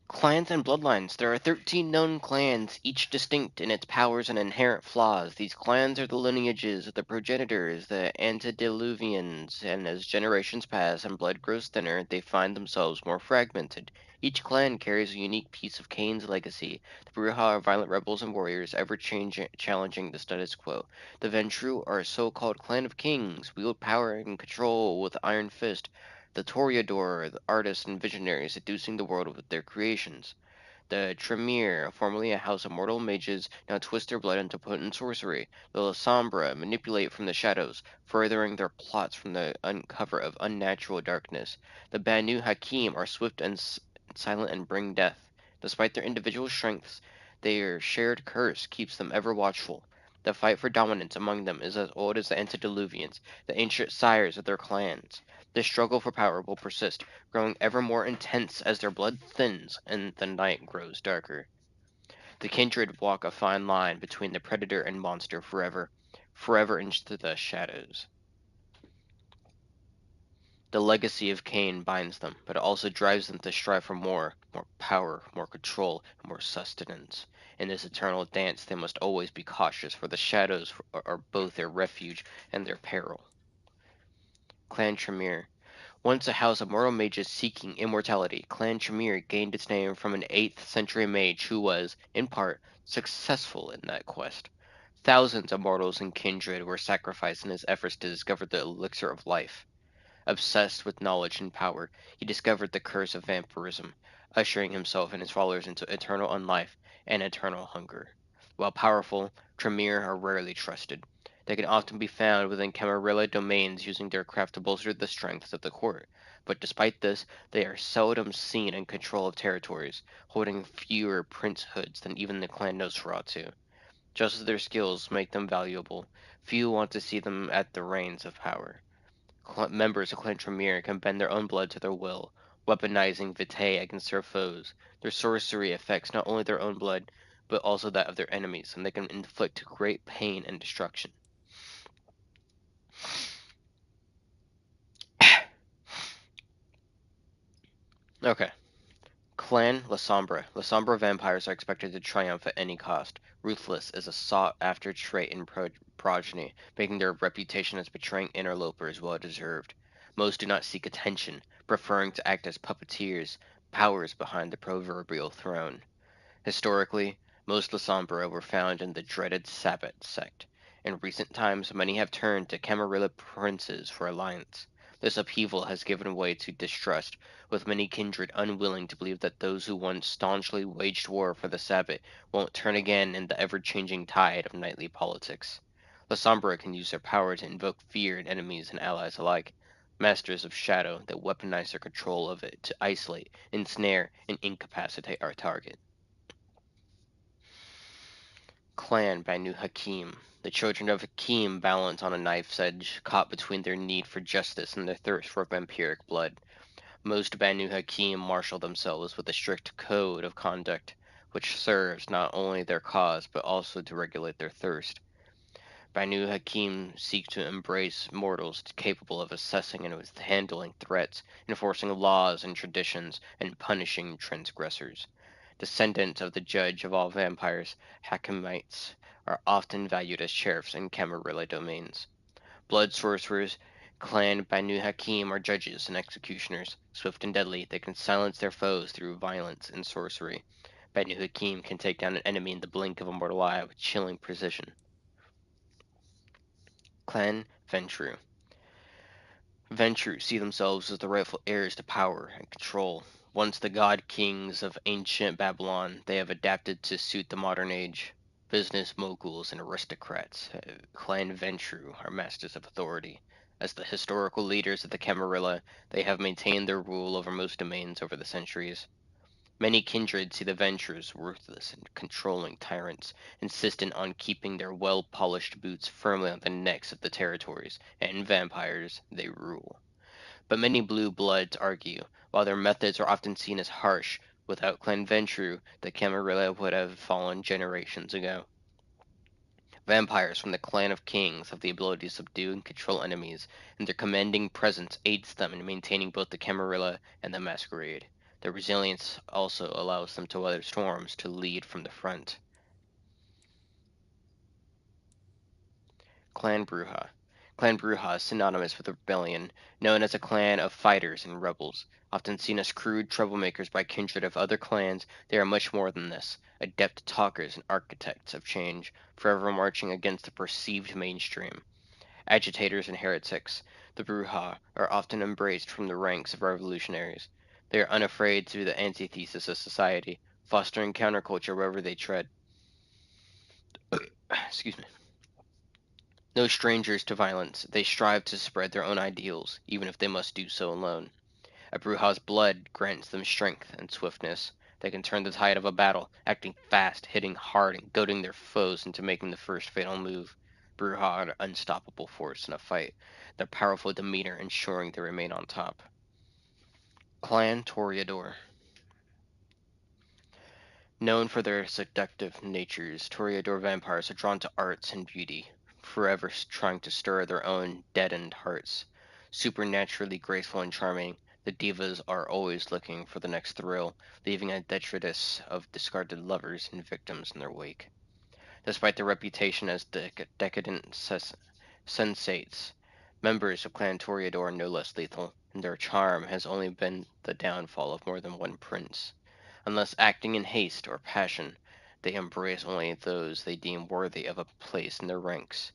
Speaker 1: Clans and bloodlines. There are 13 known clans, each distinct in its powers and inherent flaws. These clans are the lineages of the progenitors, the antediluvians, and as generations pass and blood grows thinner, they find themselves more fragmented. Each clan carries a unique piece of Kane's legacy. The Bruja are violent rebels and warriors, ever challenging the status quo. The Ventrue are a so-called clan of kings, wield power and control with iron fist. The Toreador, the artists and visionaries seducing the world with their creations. The Tremere, formerly a house of mortal mages, now twist their blood into potent sorcery. The Lasombra manipulate from the shadows, furthering their plots from the cover of unnatural darkness. The Banu Hakim are swift and silent and bring death. Despite their individual strengths, their shared curse keeps them ever watchful. The fight for dominance among them is as old as the antediluvians, the ancient sires of their clans. The struggle for power will persist, growing ever more intense as their blood thins and the night grows darker. The kindred walk a fine line between the predator and monster forever, forever into the shadows. The legacy of Cain binds them, but it also drives them to strive for more power, more control, and more sustenance. In this eternal dance, they must always be cautious, for the shadows are both their refuge and their peril. Clan Tremere. Once a house of mortal mages seeking immortality, Clan Tremere gained its name from an 8th century mage who was, in part, successful in that quest. Thousands of mortals and kindred were sacrificed in his efforts to discover the elixir of life. Obsessed with knowledge and power, he discovered the curse of vampirism, ushering himself and his followers into eternal unlife and eternal hunger. While powerful, Tremere are rarely trusted. They can often be found within Camarilla domains using their craft to bolster the strength of the court. But despite this, they are seldom seen in control of territories, holding fewer princehoods than even the clan Nosferatu. Just as their skills make them valuable, few want to see them at the reins of power. Members of Clan Tremere can bend their own blood to their will, weaponizing vitae against their foes. Their sorcery affects not only their own blood, but also that of their enemies, and they can inflict great pain and destruction. Okay. Clan Lasombra. Lasombra vampires are expected to triumph at any cost. Ruthless is a sought-after trait in progeny, making their reputation as betraying interlopers well deserved. Most do not seek attention, preferring to act as puppeteers, powers behind the proverbial throne. Historically, most Lasombra were found in the dreaded Sabbat sect. In recent times, many have turned to Camarilla princes for alliance. This upheaval has given way to distrust, with many kindred unwilling to believe that those who once staunchly waged war for the Sabbat won't turn again in the ever-changing tide of knightly politics. Lasombra can use their power to invoke fear in enemies and allies alike, masters of shadow that weaponize their control of it to isolate, ensnare, and incapacitate our target. Clan Banu Hakim. The children of Hakim balance on a knife's edge, caught between their need for justice and their thirst for vampiric blood. Most Banu Hakim marshal themselves with a strict code of conduct, which serves not only their cause but also to regulate their thirst. Banu Hakim seek to embrace mortals capable of assessing and handling threats, enforcing laws and traditions, and punishing transgressors. Descendants of the judge of all vampires, Hakimites, are often valued as sheriffs in Camarilla domains. Blood sorcerers, Clan Banu Hakim are judges and executioners. Swift and deadly, they can silence their foes through violence and sorcery. Banu Hakim can take down an enemy in the blink of a mortal eye with chilling precision. Clan Ventrue. Ventrue see themselves as the rightful heirs to power and control. Once the god kings of ancient Babylon, they have adapted to suit the modern age. Business moguls and aristocrats, Clan Ventrue are masters of authority. As the historical leaders of the Camarilla, they have maintained their rule over most domains over the centuries. Many kindred see the Ventures ruthless and controlling tyrants, insistent on keeping their well-polished boots firmly on the necks of the territories, and vampires they rule. But many blue bloods argue, while their methods are often seen as harsh, without Clan Ventrue, the Camarilla would have fallen generations ago. Vampires from the Clan of Kings have the ability to subdue and control enemies, and their commanding presence aids them in maintaining both the Camarilla and the Masquerade. Their resilience also allows them to weather storms to lead from the front. Clan Bruja. Clan Bruja is synonymous with rebellion, known as a clan of fighters and rebels. Often seen as crude troublemakers by kindred of other clans, they are much more than this, adept talkers and architects of change, forever marching against the perceived mainstream. Agitators and heretics, the Bruja are often embraced from the ranks of revolutionaries. They are unafraid to be the antithesis of society, fostering counterculture wherever they tread. Excuse me. No strangers to violence, they strive to spread their own ideals, even if they must do so alone. A Bruja's blood grants them strength and swiftness. They can turn the tide of a battle, acting fast, hitting hard, and goading their foes into making the first fatal move. Bruja are an unstoppable force in a fight, their powerful demeanor ensuring they remain on top. Clan Toreador. Known for their seductive natures, Toreador vampires are drawn to arts and beauty, forever trying to stir their own deadened hearts. Supernaturally graceful and charming, the divas are always looking for the next thrill, leaving a detritus of discarded lovers and victims in their wake. Despite their reputation as decadent sensates, members of Clan Toreador are no less lethal, and their charm has only been the downfall of more than one prince. Unless acting in haste or passion, they embrace only those they deem worthy of a place in their ranks.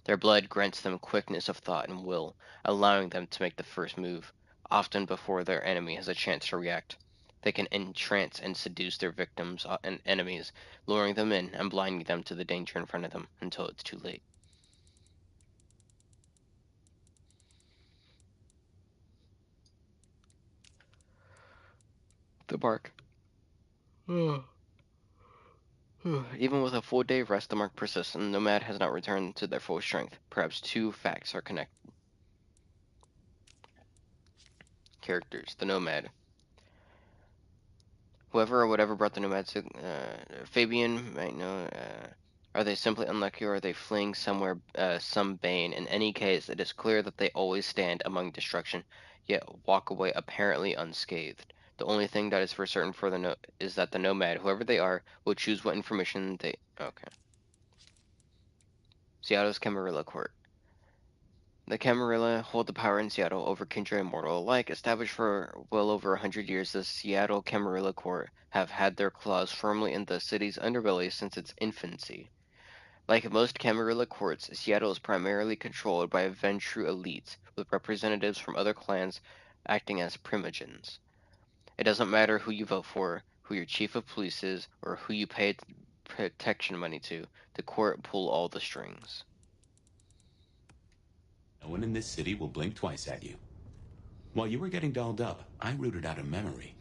Speaker 1: Their blood grants them quickness of thought and will, allowing them to make the first move, often before their enemy has a chance to react. They can entrance and seduce their victims and enemies, luring them in and blinding them to the danger in front of them until it's too late. The bark. Even with a full day of rest, the mark persists, and the nomad has not returned to their full strength. Perhaps two facts are connected. Characters. The nomad. Whoever or whatever brought the nomads to Fabian might know. Are they simply unlucky, or are they fleeing somewhere, some bane? In any case, it is clear that they always stand among destruction, yet walk away apparently unscathed. The only thing that is for certain for is that the nomad, whoever they are, will choose what information they. Okay. Seattle's Camarilla Court. The Camarilla hold the power in Seattle over kindred and mortal alike. Established for well over 100 years, the Seattle Camarilla Court have had their claws firmly in the city's underbelly since its infancy. Like most Camarilla courts, Seattle is primarily controlled by Ventrue elites, with representatives from other clans acting as primogens. It doesn't matter who you vote for, who your chief of police is, or who you pay protection money to, the court pull all the strings.
Speaker 3: No one in this city will blink twice at you. While you were getting dolled up, I rooted out a memory.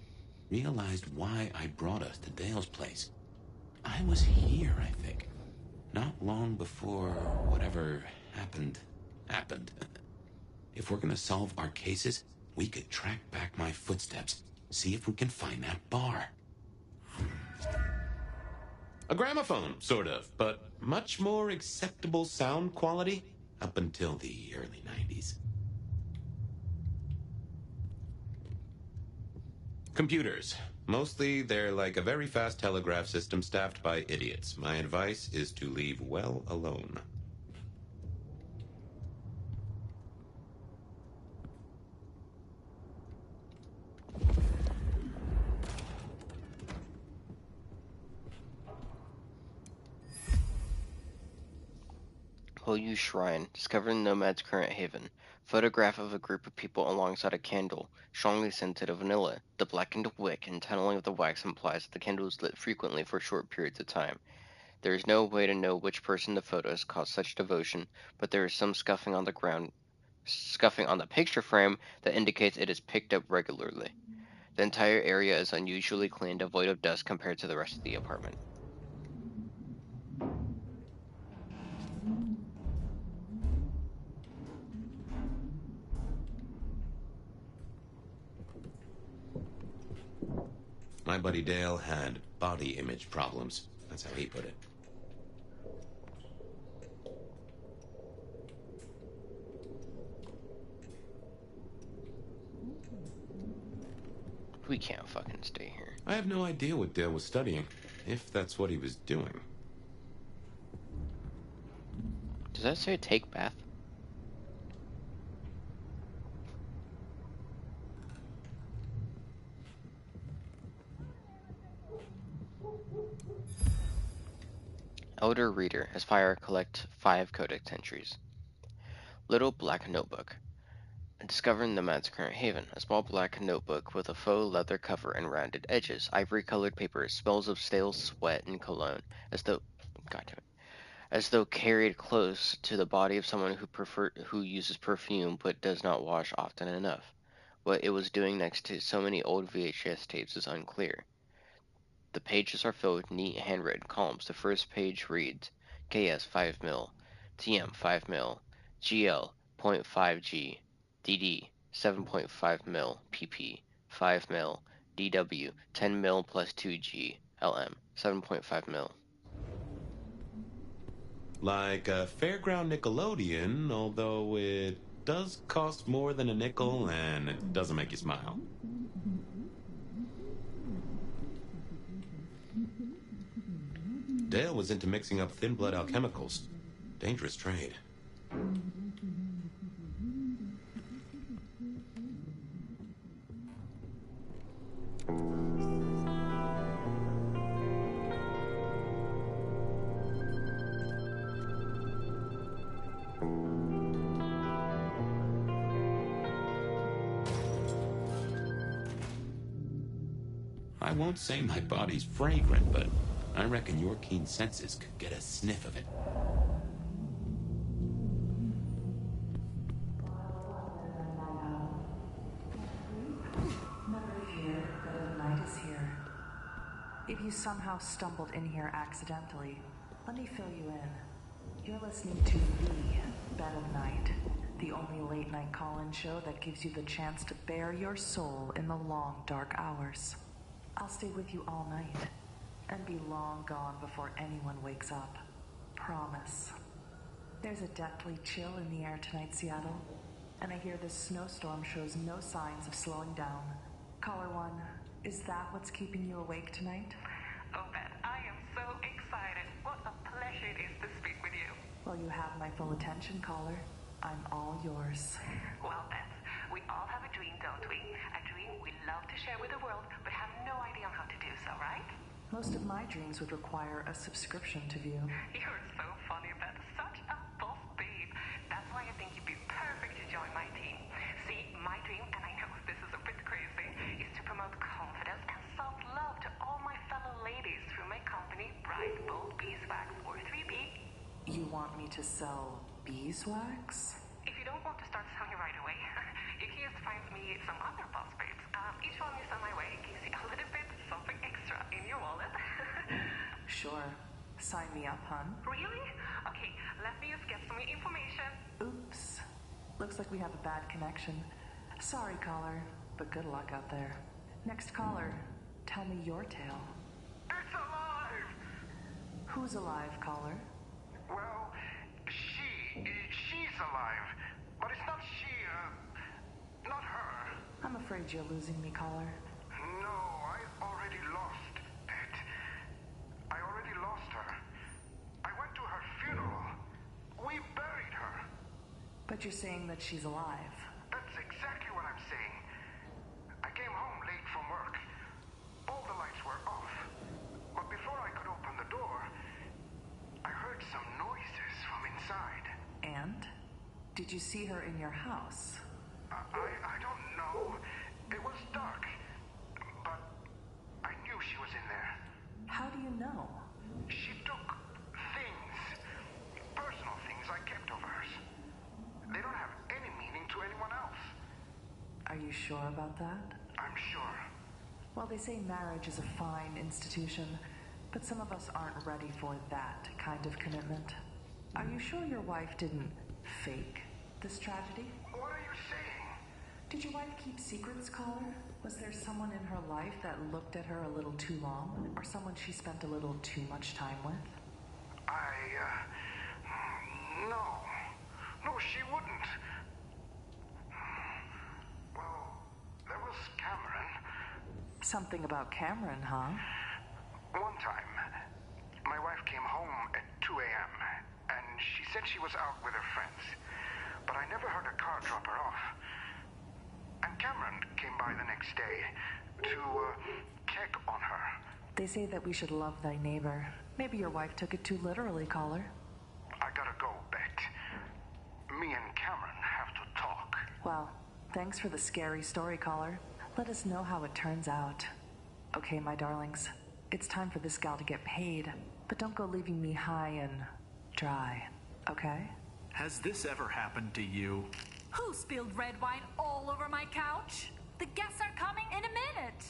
Speaker 3: Realized why I brought us to Dale's place. I was here, I think. Not long before whatever happened. If we're gonna solve our cases, we could track back my footsteps. See if we can find that bar. A gramophone, sort of, but much more acceptable sound quality up until the early 90s. Computers. Mostly, they're like a very fast telegraph system staffed by idiots. My advice is to leave well alone.
Speaker 1: Hoyu Shrine. Discovered in Nomad's current haven. Photograph of a group of people alongside a candle, strongly scented of vanilla. The blackened wick and tunneling of the wax implies that the candle is lit frequently for short periods of time. There is no way to know which person the photo has caused such devotion, but there is some scuffing on the picture frame that indicates it is picked up regularly. The entire area is unusually clean, devoid of dust compared to the rest of the apartment.
Speaker 3: My buddy Dale had body image problems. That's how he put it.
Speaker 1: We can't fucking stay here.
Speaker 4: I have no idea what Dale was studying, if that's what he was doing.
Speaker 1: Does that say take bath? Elder Reader. Aspire collect 5 codex entries. Little Black Notebook. Discovering the man's current haven. A small black notebook with a faux leather cover and rounded edges. Ivory-colored paper. Smells of stale sweat and cologne, as though, God damn it, as though carried close to the body of someone who uses perfume but does not wash often enough. What it was doing next to so many old VHS tapes is unclear. The pages are filled with neat handwritten columns. The first page reads: KS 5 mil, TM 5 mil, GL 0.5 G, DD 7.5 mil, PP 5 mil, DW 10 mil plus 2 G, LM 7.5 mil.
Speaker 4: Like a fairground Nickelodeon, although it does cost more than a nickel and it doesn't make you smile. Dale was into mixing up thin blood alchemicals. Dangerous trade. I won't say my body's fragrant, but I reckon your keen senses could get a sniff of it.
Speaker 13: Never fear, the night is here. If you somehow stumbled in here accidentally, let me fill you in. You're listening to The Bed of Night, the only late-night call-in show that gives you the chance to bare your soul in the long, dark hours. I'll stay with you all night, and be long gone before anyone wakes up. Promise. There's a deathly chill in the air tonight, Seattle, and I hear this snowstorm shows no signs of slowing down. Caller 1, is that what's keeping you awake tonight?
Speaker 15: Oh, Beth, I am so excited. What a pleasure it is to speak with you.
Speaker 13: Well, you have my full attention, caller. I'm all yours.
Speaker 15: Well, Beth, we all have a dream, don't we? A dream we love to share with the world, but have no idea on how to do so, right?
Speaker 13: Most of my dreams would require a subscription to view.
Speaker 15: You're so funny, Beth. Such a boss babe. That's why I think you'd be perfect to join my team. See, my dream, and I know this is a bit crazy, is to promote confidence and self-love to all my fellow ladies through my company, Bright Bold Beeswax, or 3B.
Speaker 13: You want me to sell beeswax?
Speaker 15: If you don't want to start selling right away, you can just find me some other boss babes. Each one you send my way gives you a little bit something extra in your wallet.
Speaker 13: Sure. Sign me up, hon.
Speaker 15: Really? Okay, let me just get some information.
Speaker 13: Oops. Looks like we have a bad connection. Sorry, caller, but good luck out there. Next caller, tell me your tale.
Speaker 6: It's alive!
Speaker 13: Who's alive, caller?
Speaker 6: Well, she's alive. But it's not she, not her.
Speaker 13: I'm afraid you're losing me, caller.
Speaker 6: No, I already lost it. I already lost her. I went to her funeral. We buried her.
Speaker 13: But you're saying that she's alive.
Speaker 6: That's exactly what I'm saying. I came home late from work. All the lights were off. But before I could open the door, I heard some noises from inside.
Speaker 13: And? Did you see her in your house?
Speaker 6: I don't know. It was dark. But I knew she was in there.
Speaker 13: How do you know?
Speaker 6: She took things. Personal things I kept of hers. They don't have any meaning to anyone else.
Speaker 13: Are you sure about that?
Speaker 6: I'm sure.
Speaker 13: Well, they say marriage is a fine institution, but some of us aren't ready for that kind of commitment. Are you sure your wife didn't fake this tragedy?
Speaker 6: What are you saying?
Speaker 13: Did your wife keep secrets, caller? Was there someone in her life that looked at her a little too long, or someone she spent a little too much time with?
Speaker 6: No, she wouldn't. Well, there was Cameron.
Speaker 13: Something about Cameron, huh?
Speaker 6: One time, my wife came home at 2 a.m. and she said she was out with her friends, but I never heard a car drop her off. And Cameron came by the next day to check on her.
Speaker 13: They say that we should love thy neighbor. Maybe your wife took it too literally, caller.
Speaker 6: I gotta go, Bet. Me and Cameron have to talk.
Speaker 13: Well, thanks for the scary story, caller. Let us know how it turns out. Okay, my darlings. It's time for this gal to get paid. But don't go leaving me high and dry, okay?
Speaker 16: Has this ever happened to you?
Speaker 17: Who spilled red wine all over my couch? The guests are coming in a minute.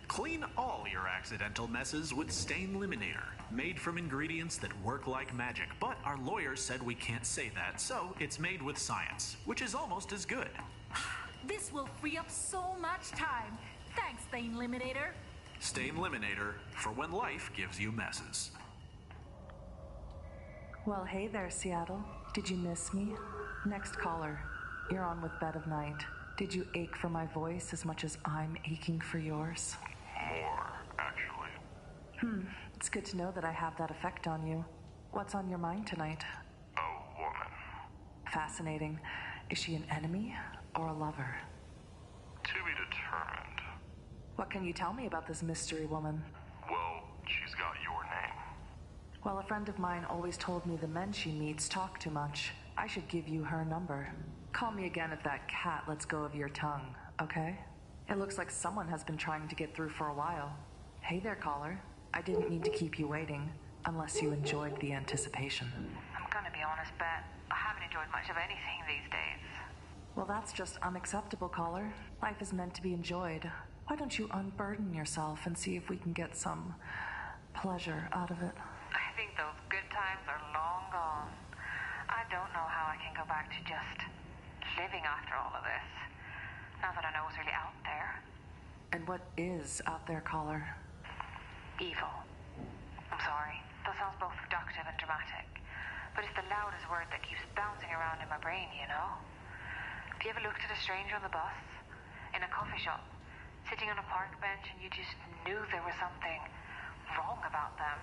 Speaker 16: Clean all your accidental messes with Stain Eliminator, made from ingredients that work like magic. But our lawyers said we can't say that, so it's made with science, which is almost as good.
Speaker 17: This will free up so much time. Thanks, Stain Eliminator.
Speaker 16: Stain Eliminator, for when life gives you messes.
Speaker 13: Well, hey there, Seattle. Did you miss me? Next caller. You're on with Bed of Night. Did you ache for my voice as much as I'm aching for yours?
Speaker 6: More, actually.
Speaker 13: It's good to know that I have that effect on you. What's on your mind tonight?
Speaker 6: A woman.
Speaker 13: Fascinating. Is she an enemy or a lover?
Speaker 6: To be determined.
Speaker 13: What can you tell me about this mystery woman?
Speaker 6: Well, she's got your name.
Speaker 13: Well, a friend of mine always told me the men she meets talk too much. I should give you her number. Call me again if that cat lets go of your tongue, okay? It looks like someone has been trying to get through for a while. Hey there, caller. I didn't mean to keep you waiting, unless you enjoyed the anticipation.
Speaker 15: I'm gonna be honest, Bet. I haven't enjoyed much of anything these days.
Speaker 13: Well, that's just unacceptable, caller. Life is meant to be enjoyed. Why don't you unburden yourself and see if we can get some pleasure out of it?
Speaker 15: I think those good times are long gone. I don't know how I can go back to just living after all of this, now that I know what's really out there.
Speaker 13: And what is out there, caller?
Speaker 15: Evil. I'm sorry, that sounds both reductive and dramatic, but it's the loudest word that keeps bouncing around in my brain, you know? Have you ever looked at a stranger on the bus, in a coffee shop, sitting on a park bench, and you just knew there was something wrong about them?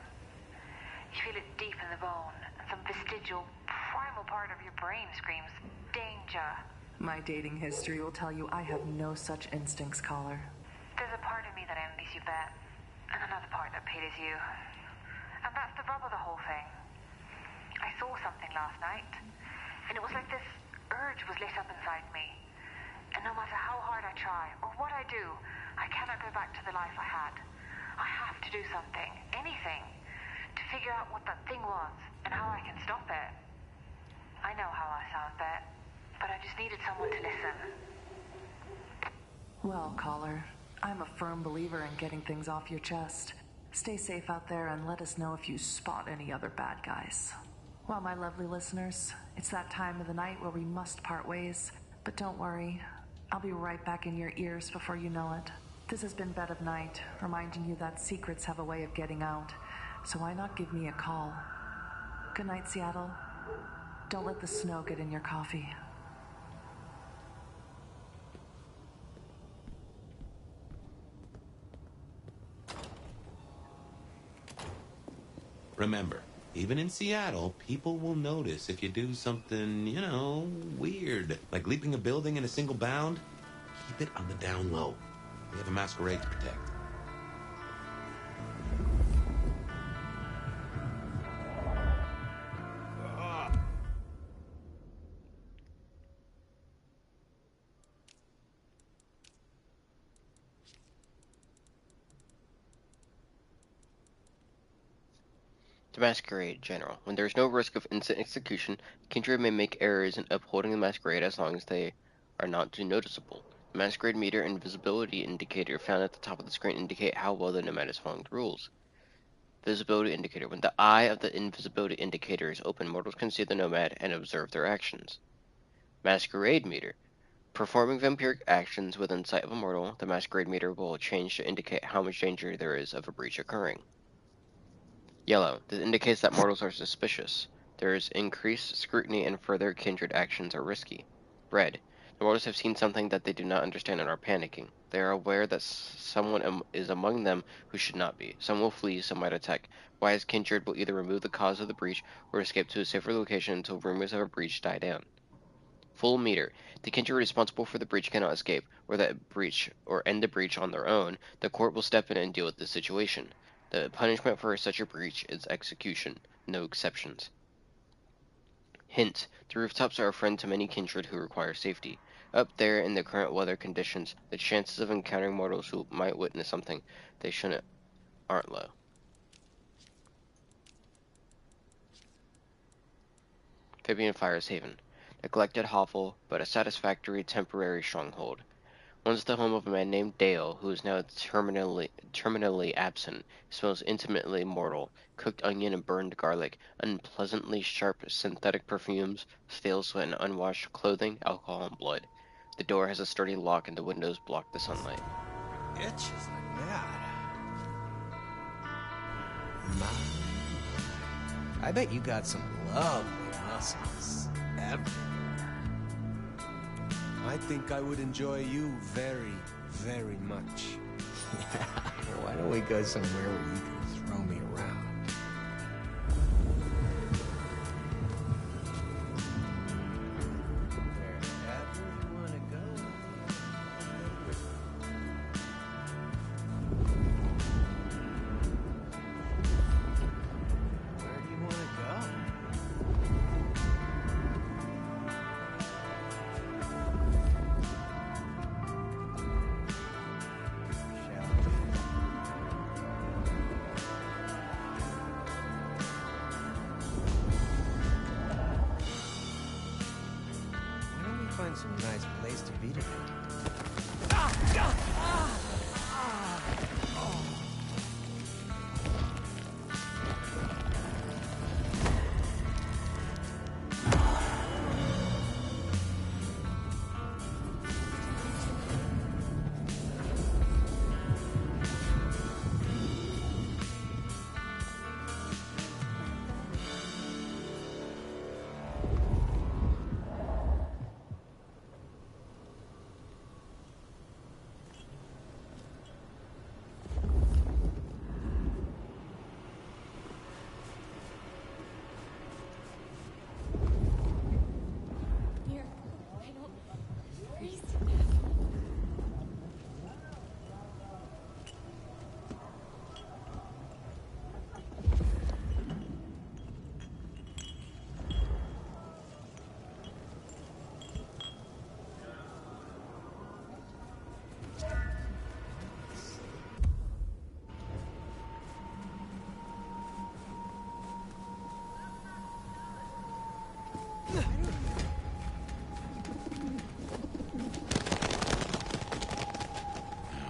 Speaker 15: You feel it deep in the bone, and some vestigial, primal part of your brain screams, danger.
Speaker 13: My dating history will tell you I have no such instincts, caller.
Speaker 15: There's a part of me that envies you, Bet, and another part that pities you. And that's the rub of the whole thing. I saw something last night, and it was like this urge was lit up inside me. And no matter how hard I try, or what I do, I cannot go back to the life I had. I have to do something, anything, to figure out what that thing was, and how I can stop it. I know how I sound, Bet, but I just needed someone to listen.
Speaker 13: Well, caller, I'm a firm believer in getting things off your chest. Stay safe out there and let us know if you spot any other bad guys. Well, my lovely listeners, it's that time of the night where we must part ways. But don't worry, I'll be right back in your ears before you know it. This has been Bed of Night, reminding you that secrets have a way of getting out. So why not give me a call? Good night, Seattle. Don't let the snow get in your coffee.
Speaker 3: Remember, even in Seattle, people will notice if you do something, you know, weird. Like leaping a building in a single bound. Keep it on the down low. We have a masquerade to protect.
Speaker 1: The Masquerade, General. When there is no risk of instant execution, Kindred may make errors in upholding the Masquerade as long as they are not too noticeable. The Masquerade meter and visibility indicator found at the top of the screen indicate how well the nomad is following the rules. Visibility indicator. When the eye of the invisibility indicator is open, mortals can see the nomad and observe their actions. Masquerade meter. Performing vampiric actions within sight of a mortal, the Masquerade meter will change to indicate how much danger there is of a breach occurring. Yellow. This indicates that mortals are suspicious. There is increased scrutiny and further kindred actions are risky. Red. The mortals have seen something that they do not understand and are panicking. They are aware that someone is among them who should not be. Some will flee, some might attack. Wise Kindred will either remove the cause of the breach or escape to a safer location until rumors of a breach die down. Full meter. The Kindred responsible for the breach cannot escape, or end the breach on their own. The court will step in and deal with the situation. The punishment for such a breach is execution. No exceptions. Hint: the rooftops are a friend to many Kindred who require safety. Up there, in the current weather conditions, the chances of encountering mortals who might witness something they shouldn't aren't low. Fabian Fire's Haven. Neglected hovel, but a satisfactory temporary stronghold. Once the home of a man named Dale, who is now terminally absent. It smells intimately mortal. Cooked onion and burned garlic, unpleasantly sharp synthetic perfumes, stale sweat and unwashed clothing, alcohol and blood. The door has a sturdy lock and the windows block the sunlight.
Speaker 7: Itches like mad. I bet you got some lovely muscles everywhere. I think I would enjoy you very, very much. Yeah, why don't we go somewhere where you can throw me around? Find some nice place to be today.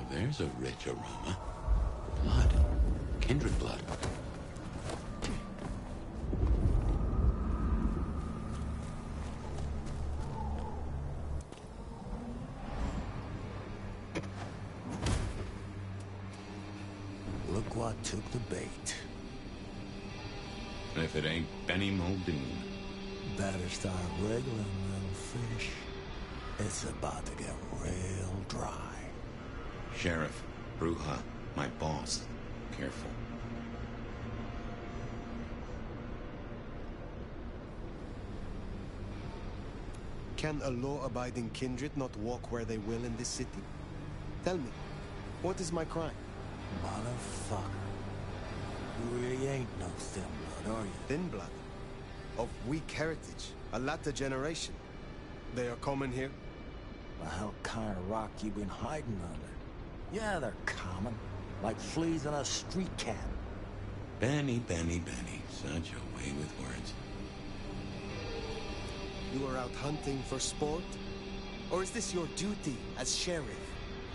Speaker 3: There's a rich aroma. Blood. Kindred blood.
Speaker 7: Look what took the bait.
Speaker 3: If it ain't Benny Muldoon.
Speaker 7: Better start wriggling, little fish. It's about to get real dry.
Speaker 3: Sheriff, Bruja, my boss. Careful.
Speaker 7: Can a law-abiding kindred not walk where they will in this city? Tell me, what is my crime? Motherfucker. You really ain't no thin blood, are you? Thin blood? Of weak heritage, a latter generation. They are common here? The hell kind of rock you been hiding under? Yeah, they're common. Like fleas in a street cat.
Speaker 3: Benny. Such a way with words.
Speaker 7: You are out hunting for sport? Or is this your duty as sheriff?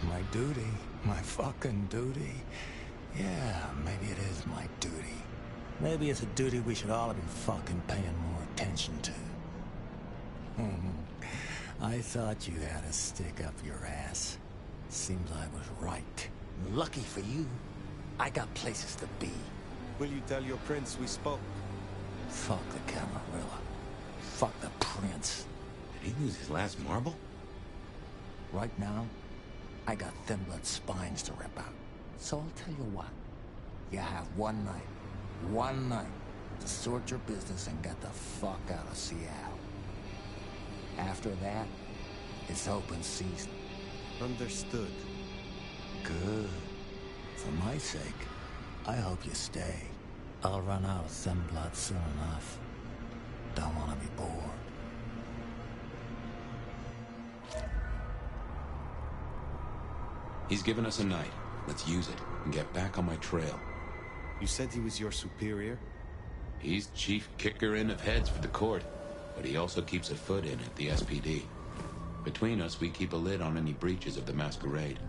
Speaker 7: My duty? My fucking duty? Yeah, maybe it is my duty. Maybe it's a duty we should all have been fucking paying more attention to. I thought you had a stick up your ass. Seems I was right. Lucky for you, I got places to be. Will you tell your prince we spoke? Fuck the Camarilla. Fuck the prince.
Speaker 3: Did he lose his last marble?
Speaker 18: Right now, I got thin blood spines to rip out. So I'll tell you what. You have one night, to sort your business and get the fuck out of Seattle. After that, it's open season.
Speaker 7: Understood.
Speaker 18: Good. For my sake, I hope you stay. I'll run out of thin blood soon enough. Don't want to be bored.
Speaker 4: He's given us a night. Let's use it and get back on my trail.
Speaker 7: You said he was your superior?
Speaker 4: He's chief kicker-in of heads for the court, but he also keeps a foot in at the SPD. Between us, we keep a lid on any breaches of the Masquerade.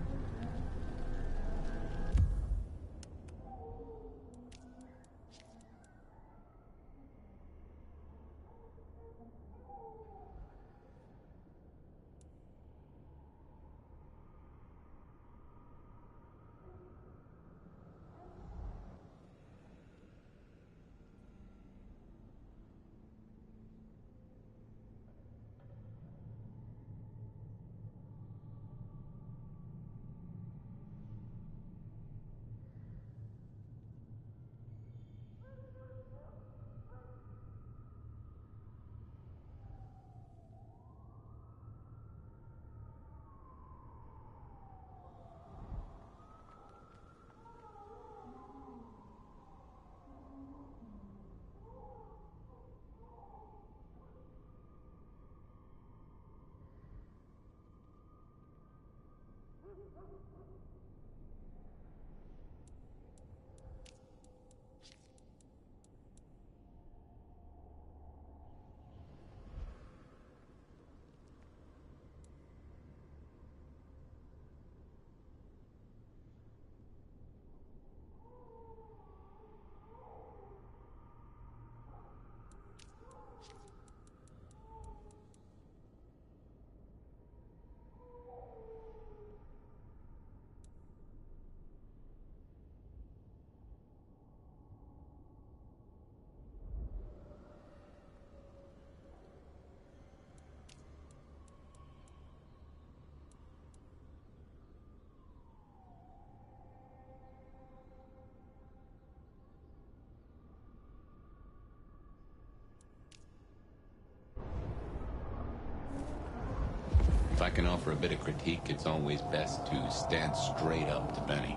Speaker 4: If I can offer a bit of critique, it's always best to stand straight up to Benny.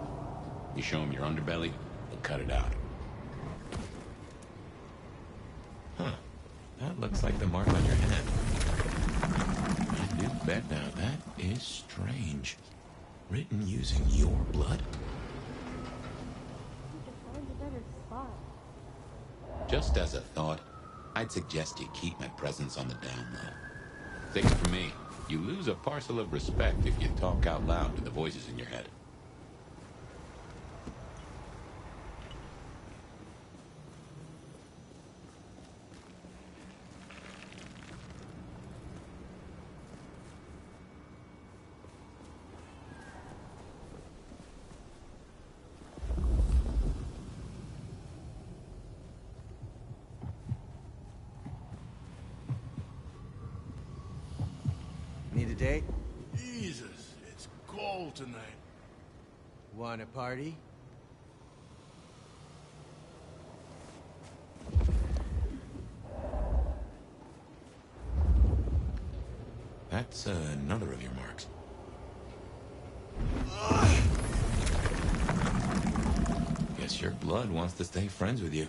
Speaker 4: You show him your underbelly, he'll cut it out.
Speaker 3: Huh. That looks like the mark on your hand. I do bet now that is strange. Written using your blood?
Speaker 4: Just as a thought, I'd suggest you keep my presence on the down low. Take it from me, you lose a parcel of respect if you talk out loud to the voices in your head.
Speaker 7: Need a date?
Speaker 19: Jesus, it's cold tonight.
Speaker 7: Want a party?
Speaker 3: That's another of your marks. Guess your blood wants to stay friends with you.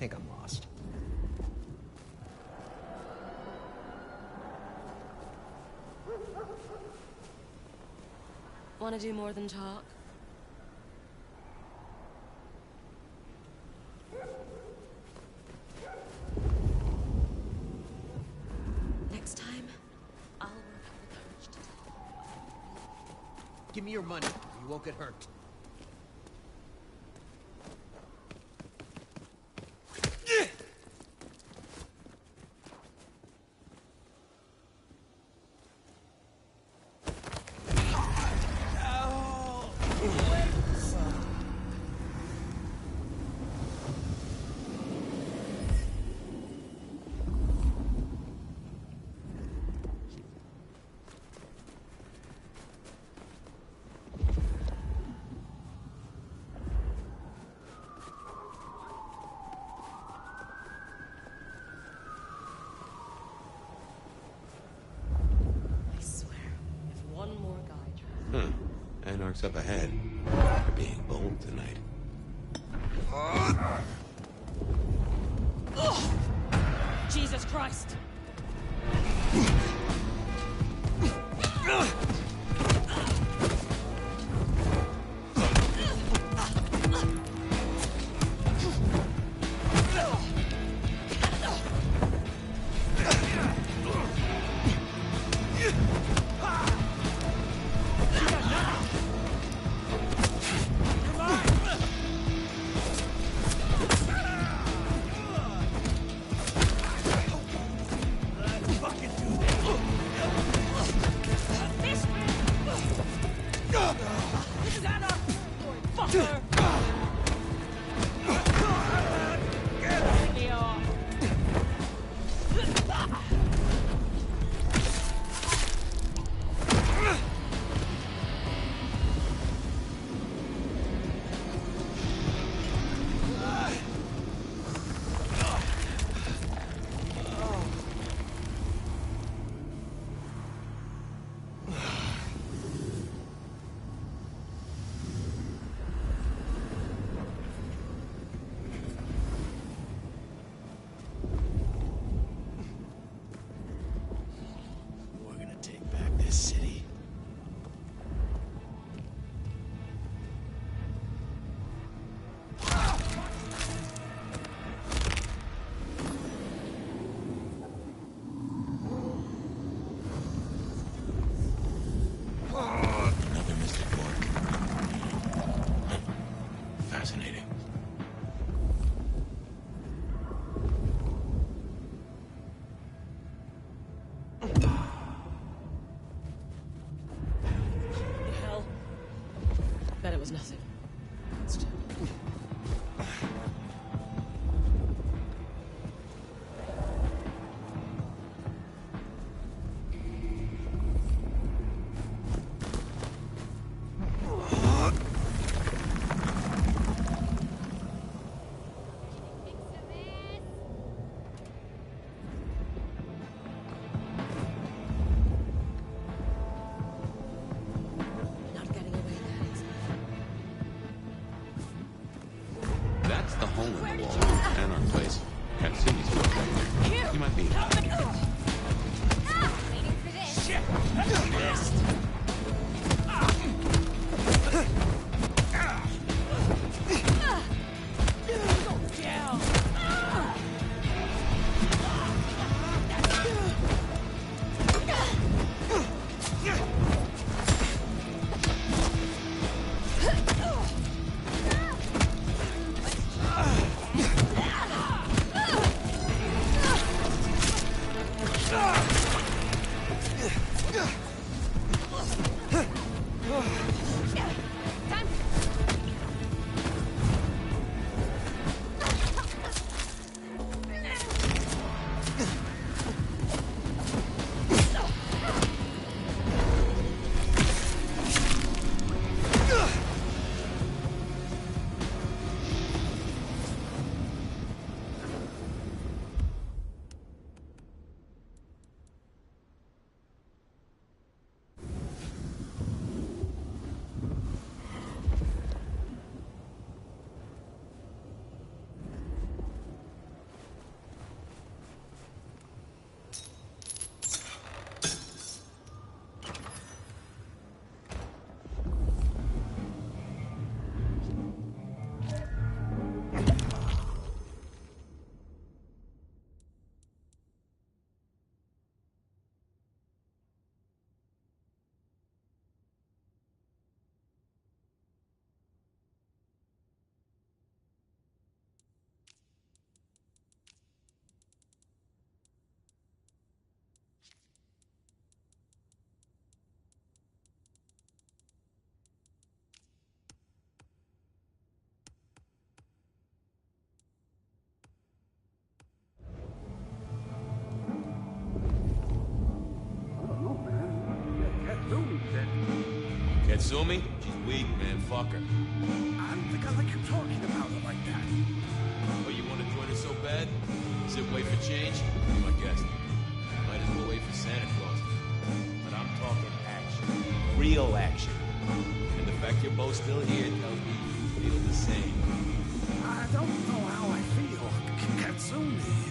Speaker 20: think I'm lost.
Speaker 2: Want to do more than talk? Next time, I'll work up the courage to tell you.
Speaker 20: Give me your money, or you won't get hurt.
Speaker 3: Anarch's up ahead. They're being bold tonight.
Speaker 2: Jesus Christ! Bet it was nothing. Still.
Speaker 4: That's the hole in the wall and our place. Katsumi's still back there. You might be.
Speaker 17: Waiting for this.
Speaker 20: Shit! That's a missed! Go down!
Speaker 4: can't sue me? She's weak, man. Fuck her.
Speaker 19: I don't think I like you talking about her like that.
Speaker 4: Oh, you want to join us so bad? Sit, wait for change? Be my guest. Might as well wait for Santa Claus. But I'm talking action. Real action. And the fact you're both still here tells me you feel the same.
Speaker 19: I don't know how I feel. Katsumi.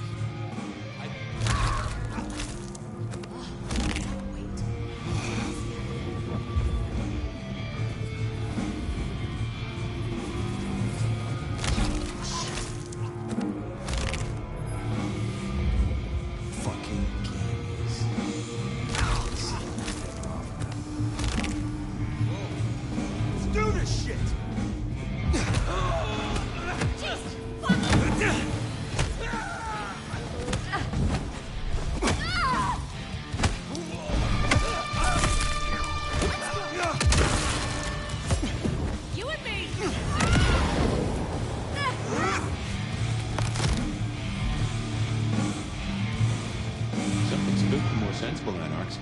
Speaker 4: Sensible anarchs.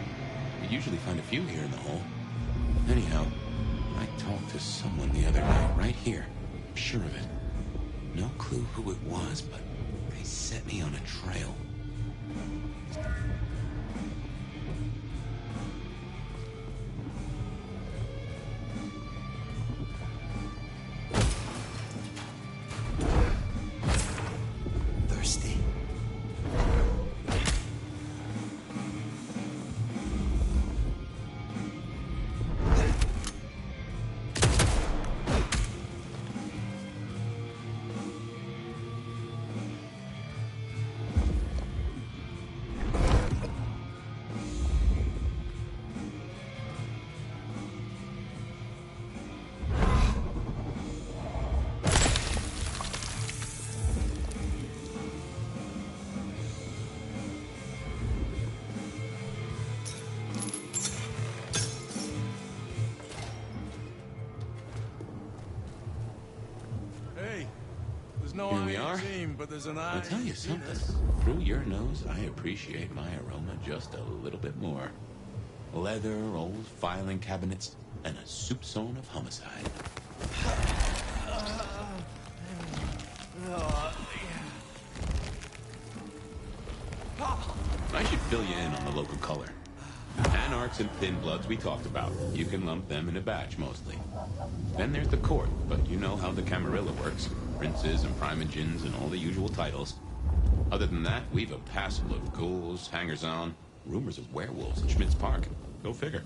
Speaker 4: You'd usually find a few here in the hole. Anyhow, I talked to someone the other night, right here. I'm sure of it. No clue who it was, but they set me on a trail.
Speaker 7: Thirsty?
Speaker 19: No,
Speaker 4: Here we are.
Speaker 19: team, but there's an
Speaker 4: I'll tell you something. Through your nose, I appreciate my aroma just a little bit more. Leather, old filing cabinets, and a soup zone of homicide. I should fill you in on the local color. Anarchs and Thin Bloods we talked about. You can lump them in a batch, mostly. Then there's the court, but you know how the Camarilla works. Princes and primogens and all the usual titles. Other than that, we've a passel of ghouls, hangers-on, rumors of werewolves in Schmidt's Park. Go figure.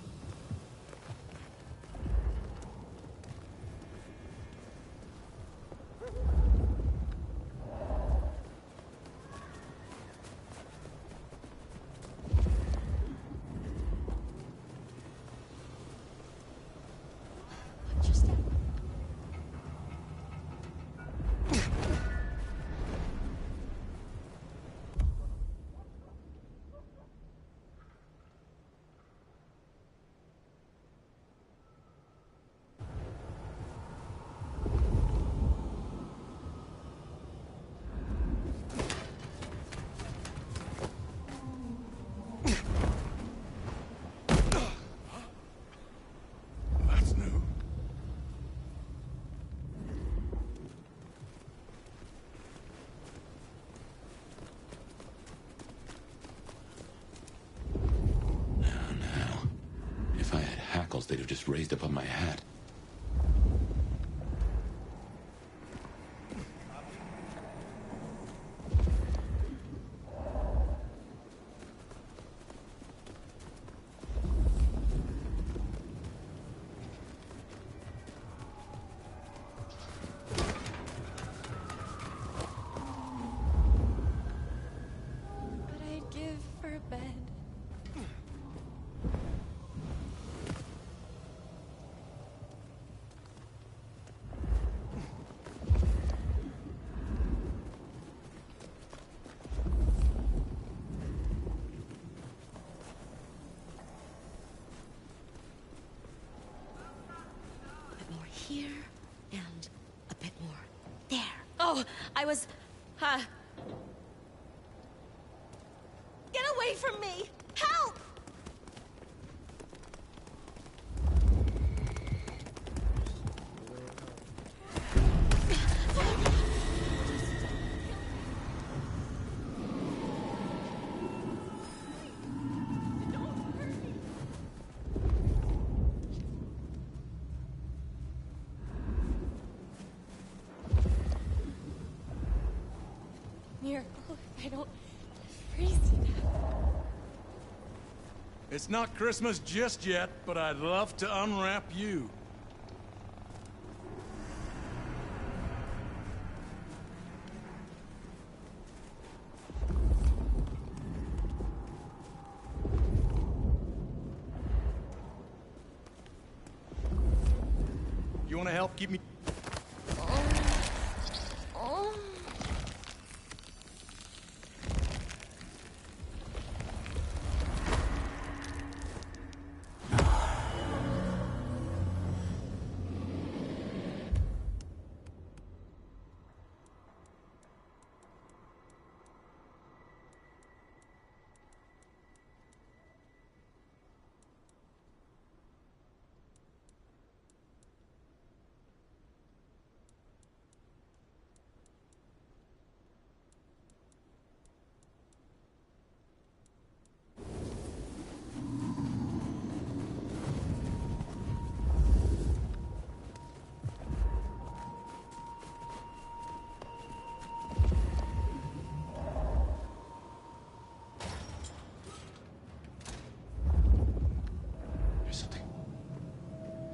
Speaker 4: They'd have just raised up on my hat.
Speaker 14: Here, and a bit more. There. Oh, I was... Get away from me! Help! I don't freeze you now.
Speaker 19: It's not Christmas just yet, but I'd love to unwrap you. You want to help keep me...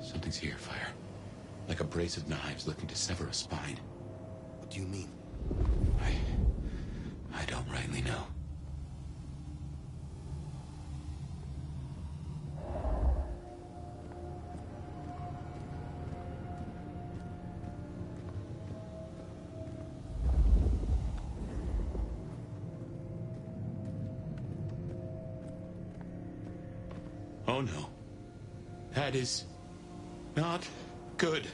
Speaker 3: Something's here, Fire. Like a brace of knives looking to sever a spine.
Speaker 7: What do you mean?
Speaker 3: I don't rightly know. Oh no. That is not good.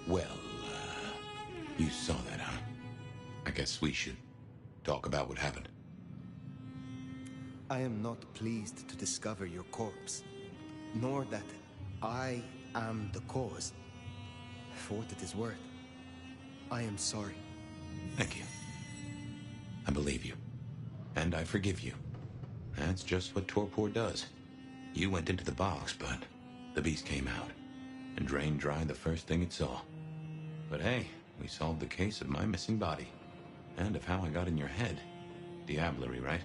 Speaker 3: Well, you saw that, huh? I guess we should talk about what happened.
Speaker 7: I am not pleased to discover your corpse, nor that I am the cause. For what it is worth, I am sorry.
Speaker 3: Thank you. I believe you. And I forgive you. That's just what Torpor does. You went into the box, but the beast came out and drained dry the first thing it saw. But hey, we solved the case of my missing body. And of how I got in your head. Diablerie, right?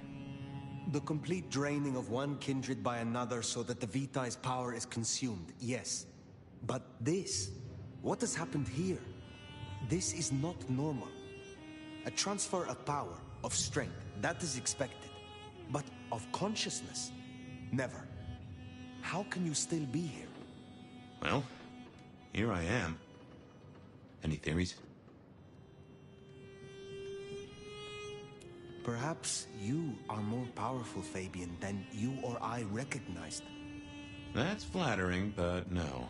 Speaker 7: The complete draining of one kindred by another so that the Vitae's power is consumed, yes. But this, what has happened here? This is not normal. A transfer of power, of strength, that is expected. But of consciousness, never. How can you still be here?
Speaker 3: Well, here I am. Any theories?
Speaker 7: Perhaps you are more powerful, Fabian, than you or I recognized.
Speaker 3: That's flattering, but no.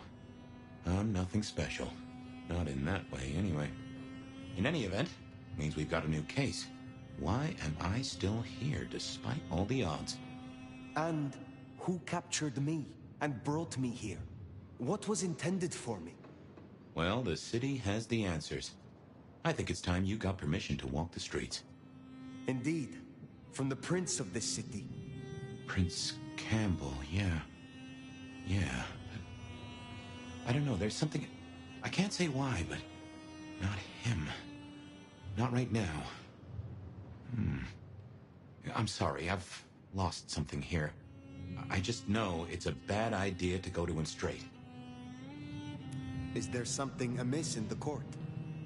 Speaker 3: I'm nothing special. Not in that way, anyway. In any event, means we've got a new case. Why am I still here, despite all the odds?
Speaker 7: And who captured me and brought me here? What was intended for me?
Speaker 3: Well, the city has the answers. I think it's time you got permission to walk the streets.
Speaker 7: Indeed. From the prince of this city.
Speaker 3: Prince Campbell, yeah. Yeah, but... I don't know, there's something... I can't say why, but... Not him. Not right now. I'm sorry, I've lost something here. I just know it's a bad idea to go to him straight.
Speaker 7: Is there something amiss in the court?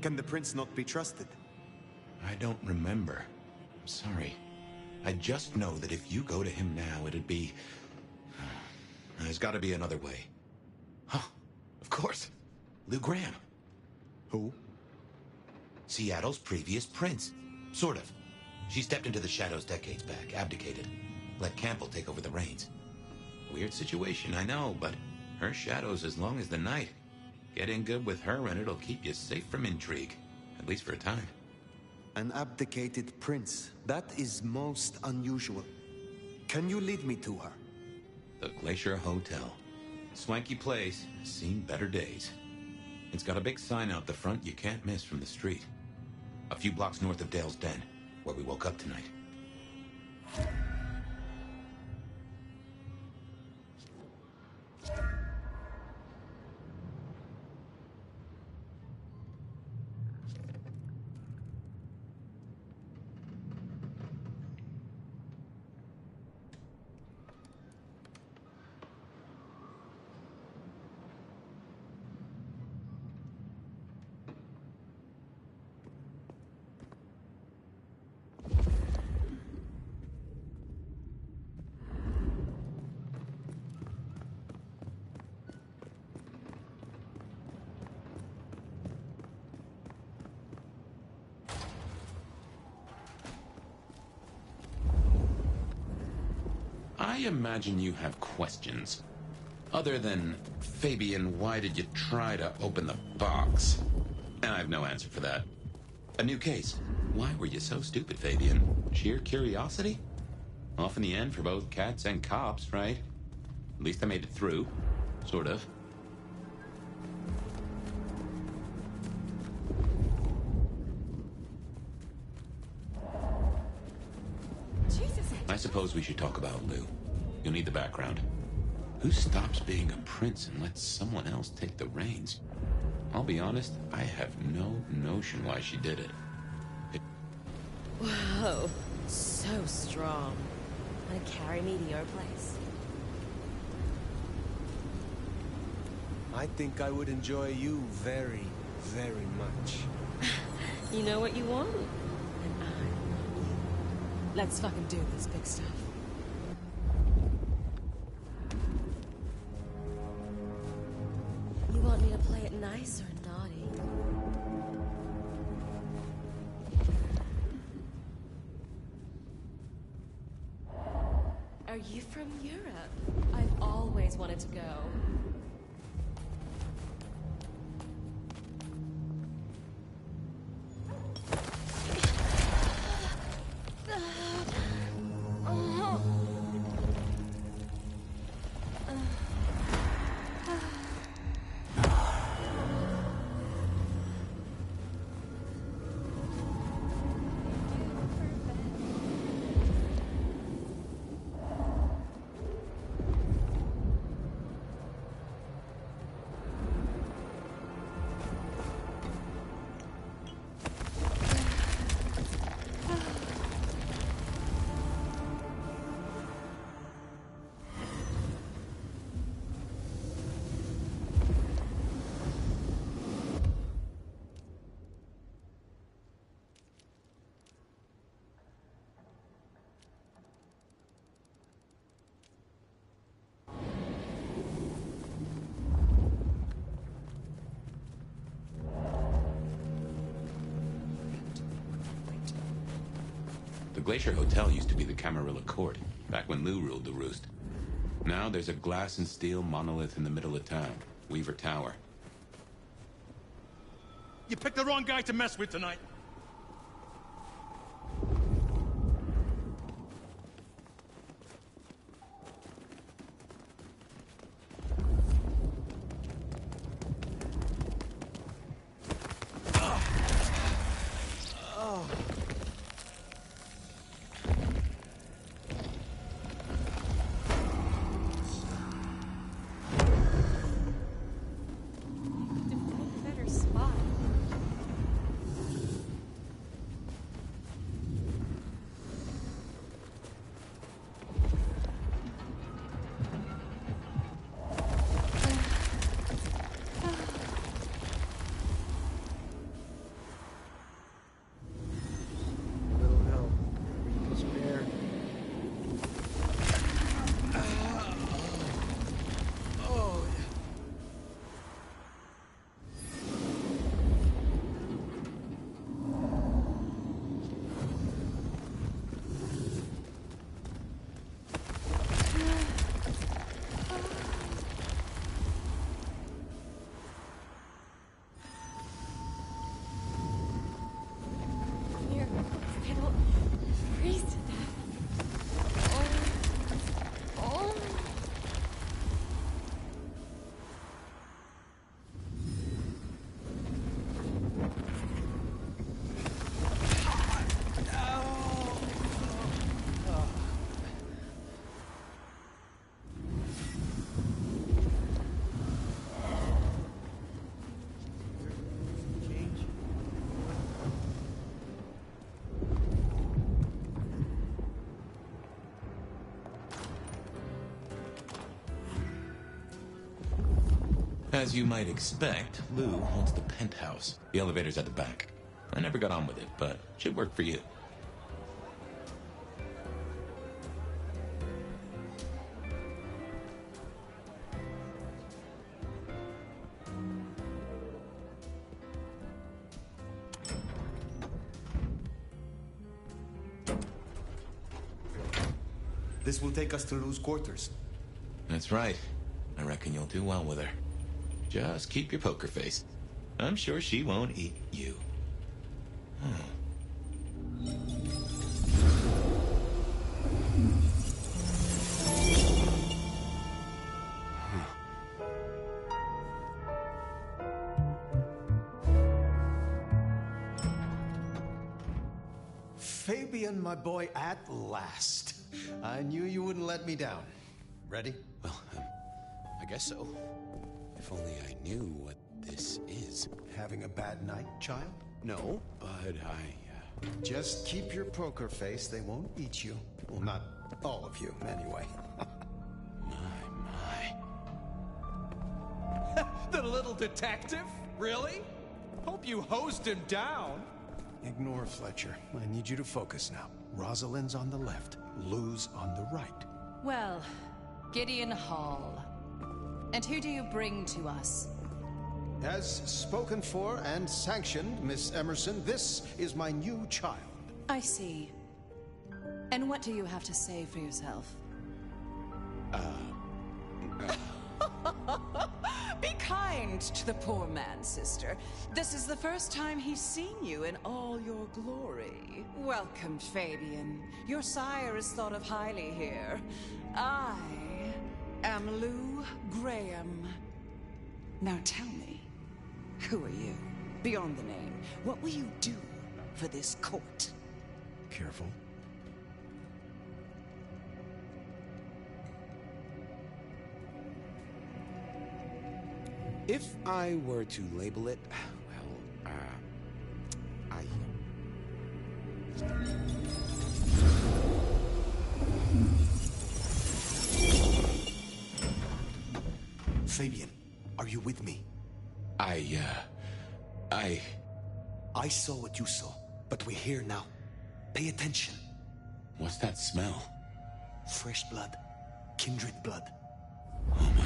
Speaker 7: Can the prince not be trusted?
Speaker 3: I don't remember. I'm sorry. I just know that if you go to him now, it'd be... There's gotta be another way. Huh, of course. Lou Graham.
Speaker 7: Who?
Speaker 3: Seattle's previous prince. Sort of. She stepped into the shadows decades back, abdicated. Let Campbell take over the reins. Weird situation, I know, but Her shadow's as long as the night. Get in good with her and it'll keep you safe from intrigue. At least for a time.
Speaker 7: An abdicated prince. That is most unusual. Can you lead me to her?
Speaker 3: The Glacier Hotel. Swanky place. Seen better days. It's got a big sign out the front you can't miss from the street. A few blocks north of Dale's Den, where we woke up tonight.
Speaker 4: I imagine you have questions. Other than, Fabian, why did you try to open the box? And I have no answer for that. A new case. Why were you so stupid, Fabian? Sheer curiosity? Off in the end for both cats and cops, right? At least I made it through. Sort of. I suppose we should talk about Lou. You'll need the background. Who stops being a prince and lets someone else take the reins? I'll be honest, I have no notion why she did it.
Speaker 14: Whoa, so strong. Wanna carry me to your place?
Speaker 7: I think I would enjoy you very, very much.
Speaker 14: You know what you want? And I want you. Let's fucking do this big stuff. You want me to play it nice or naughty? Are you from Europe? I've always wanted to go.
Speaker 4: The Glacier Hotel used to be the Camarilla Court, back when Lou ruled the roost. Now there's a glass and steel monolith in the middle of town, Weaver Tower.
Speaker 19: You picked the wrong guy to mess with tonight.
Speaker 3: As you might expect, Lou owns the penthouse. The elevator's at the back. I never got on with it, but should work for you.
Speaker 7: This will take us to Lou's quarters.
Speaker 3: That's right. I reckon you'll do well with her. Just keep your poker face. I'm sure she won't eat you.
Speaker 7: Fabian, my boy, at last. I knew you wouldn't let me down. Ready?
Speaker 4: Well, I guess so. If only I knew what this is.
Speaker 7: Having a bad night, child?
Speaker 4: No, but
Speaker 7: Just keep your poker face. They won't eat you. Well, not all of you, anyway.
Speaker 20: The little detective? Really? Hope you hosed him down.
Speaker 7: Ignore Fletcher. I need you to focus now. Rosalind's on the left, Lou's on the right.
Speaker 21: Well, Gideon Hall. And who do you bring to us?
Speaker 7: As spoken for and sanctioned, Miss Emerson, this is my new child.
Speaker 21: I see. And what do you have to say for yourself? Be kind to the poor man, sister. This is the first time he's seen you in all your glory. Welcome, Fabian. Your sire is thought of highly here. I am Lou Graham. Now tell me, who are you? Beyond the name, what will you do for this court?
Speaker 7: Careful.
Speaker 4: if I were to label it, well,
Speaker 7: Fabian, are you with me? I saw what you saw, but we're here now. Pay attention.
Speaker 3: What's that smell?
Speaker 7: Fresh blood. Kindred blood.
Speaker 3: Oh my.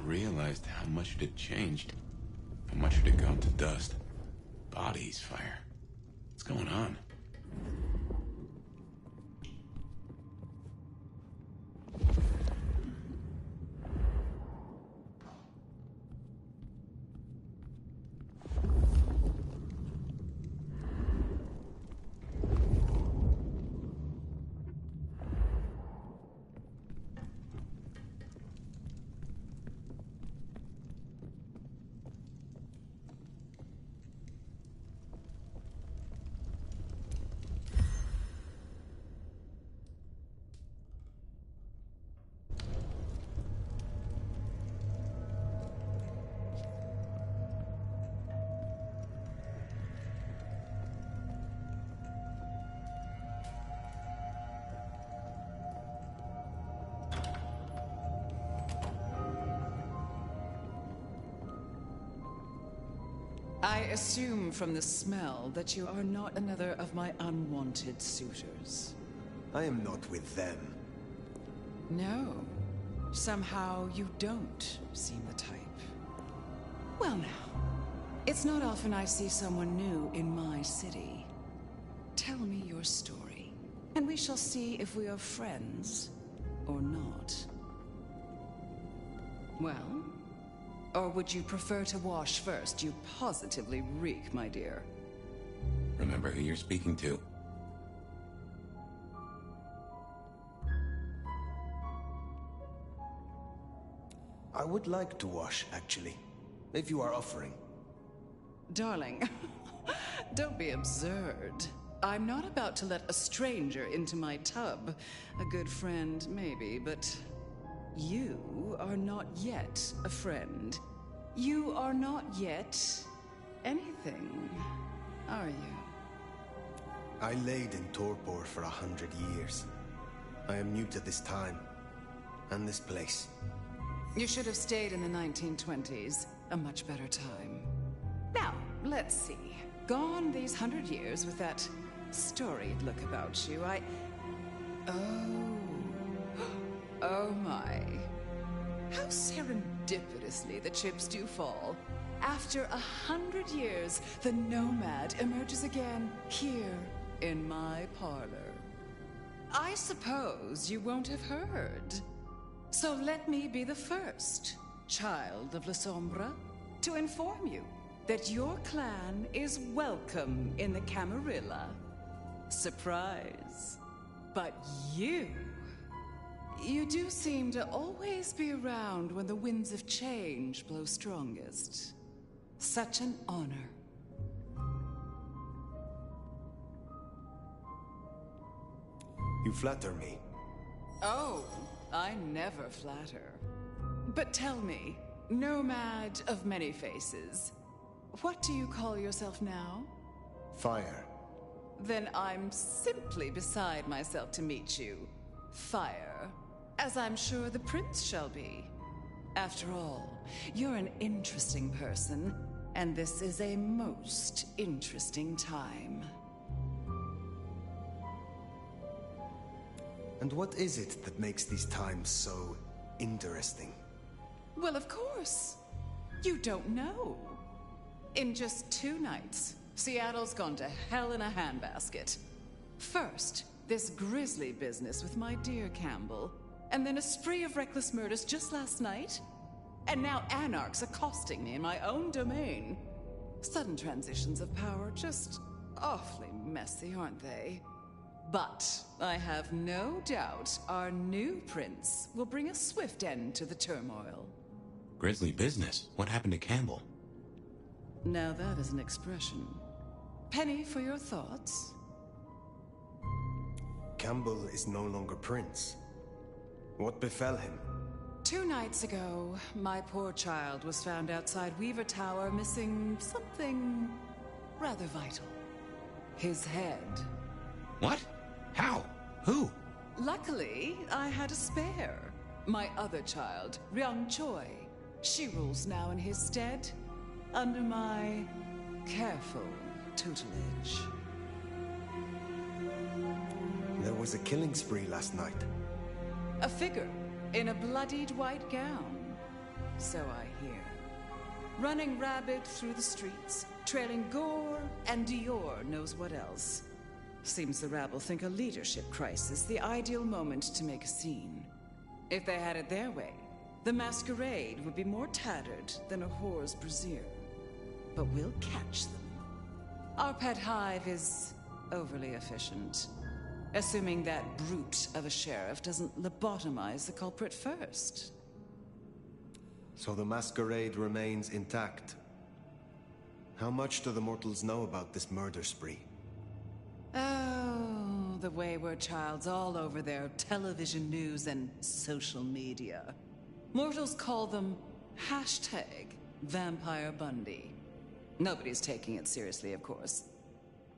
Speaker 3: Realized how much it had changed, how much it had gone to dust. Bodies, fire. What's going on?
Speaker 21: I assume from the smell that you are not another of my unwanted suitors.
Speaker 7: I am not with them.
Speaker 21: No. Somehow you don't seem the type. Well now, it's not often I see someone new in my city. Tell me your story, and we shall see if we are friends or not. Well? Or would you prefer to wash first? You positively reek, my dear.
Speaker 3: Remember who you're speaking to.
Speaker 7: I would like to wash, actually, if you are offering.
Speaker 21: Darling, don't be absurd. I'm not about to let a stranger into my tub. A good friend, maybe, but you are not yet a friend. You are not yet anything, are you?
Speaker 7: I laid in torpor for 100 years. I am new to this time, and this place.
Speaker 21: You should have stayed in the 1920s. A much better time. Now, let's see. Gone these 100 years with that storied look about you, Oh my. How serendipitously the chips do fall. After 100 years, the nomad emerges again here in my parlor. I suppose you won't have heard. So let me be the first, child of La Sombra, to inform you that your clan is welcome in the Camarilla. Surprise. But you do seem to always be around when the winds of change blow strongest. Such an honor.
Speaker 7: You flatter me.
Speaker 21: Oh, I never flatter. But tell me, nomad of many faces, what do you call yourself now?
Speaker 7: Fire.
Speaker 21: Then I'm simply beside myself to meet you. Fire. As I'm sure the prince shall be. After all, you're an interesting person, and this is a most interesting time.
Speaker 7: And what is it that makes these times so interesting?
Speaker 21: Well, of course. You don't know. In just 2 nights, Seattle's gone to hell in a handbasket. First, this grisly business with my dear Campbell, and then a spree of reckless murders just last night. And now anarchs accosting me in my own domain. Sudden transitions of power, just awfully messy, aren't they? But I have no doubt our new prince will bring a swift end to the turmoil.
Speaker 3: Grisly business? What happened to Campbell?
Speaker 21: Now that is an expression. Penny, for your thoughts?
Speaker 7: Campbell is no longer prince. What befell him?
Speaker 21: 2 nights ago, my poor child was found outside Weaver Tower missing something rather vital. His head.
Speaker 3: What? How? Who?
Speaker 21: Luckily, I had a spare. My other child, Ryung Choi. She rules now in his stead, under my careful tutelage.
Speaker 7: There was a killing spree last night.
Speaker 21: A figure in a bloodied white gown. So I hear. Running rabid through the streets, trailing gore and Dior knows what else. Seems the rabble think a leadership crisis the ideal moment to make a scene. If they had it their way, the Masquerade would be more tattered than a whore's brassiere. But we'll catch them. Our pet hive is overly efficient. Assuming that brute of a sheriff doesn't lobotomize the culprit first.
Speaker 7: So the Masquerade remains intact. How much do the mortals know about this murder spree?
Speaker 21: Oh, the wayward child's all over their television news and social media. Mortals call them #Vampire Bundy. Nobody's taking it seriously, of course.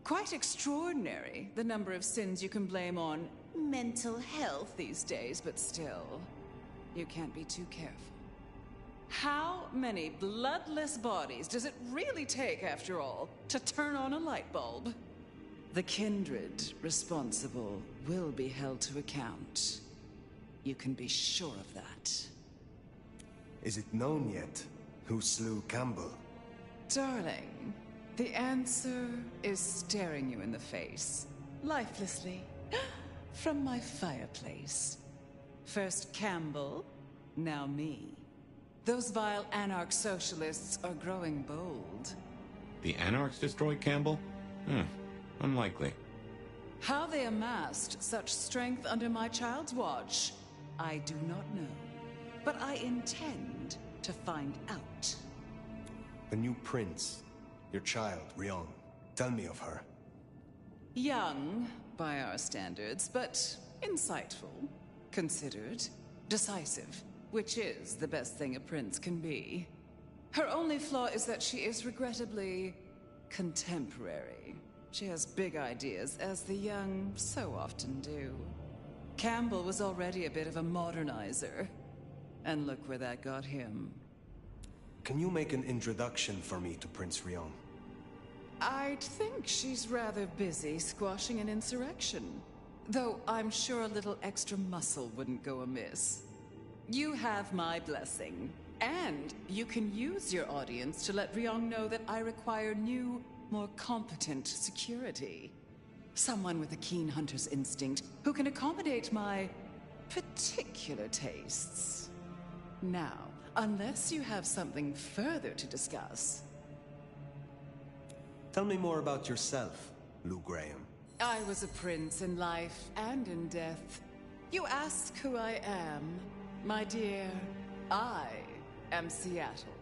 Speaker 21: Quite extraordinary, the number of sins you can blame on mental health these days, but still, you can't be too careful. How many bloodless bodies does it really take, after all, to turn on a light bulb? The kindred responsible will be held to account. You can be sure of that.
Speaker 7: Is it known yet who slew Campbell?
Speaker 21: Darling, the answer is staring you in the face, lifelessly, from my fireplace. First Campbell, now me. Those vile anarch socialists are growing bold.
Speaker 3: The Anarchs destroyed Campbell? Unlikely.
Speaker 21: How they amassed such strength under my child's watch, I do not know. But I intend to find out.
Speaker 7: The new prince, your child, Ryong. Tell me of her.
Speaker 21: Young, by our standards, but insightful, considered, decisive, which is the best thing a prince can be. Her only flaw is that she is regrettably contemporary. She has big ideas, as the young so often do. Campbell was already a bit of a modernizer. And look where that got him.
Speaker 7: Can you make an introduction for me to Prince Ryong?
Speaker 21: I'd think she's rather busy squashing an insurrection. Though I'm sure a little extra muscle wouldn't go amiss. You have my blessing. And you can use your audience to let Ryong know that I require new, more competent security. Someone with a keen hunter's instinct who can accommodate my particular tastes. Now, unless you have something further to discuss.
Speaker 7: Tell me more about yourself, Lou Graham.
Speaker 21: I was a prince in life and in death. You ask who I am. My dear, I am Seattle.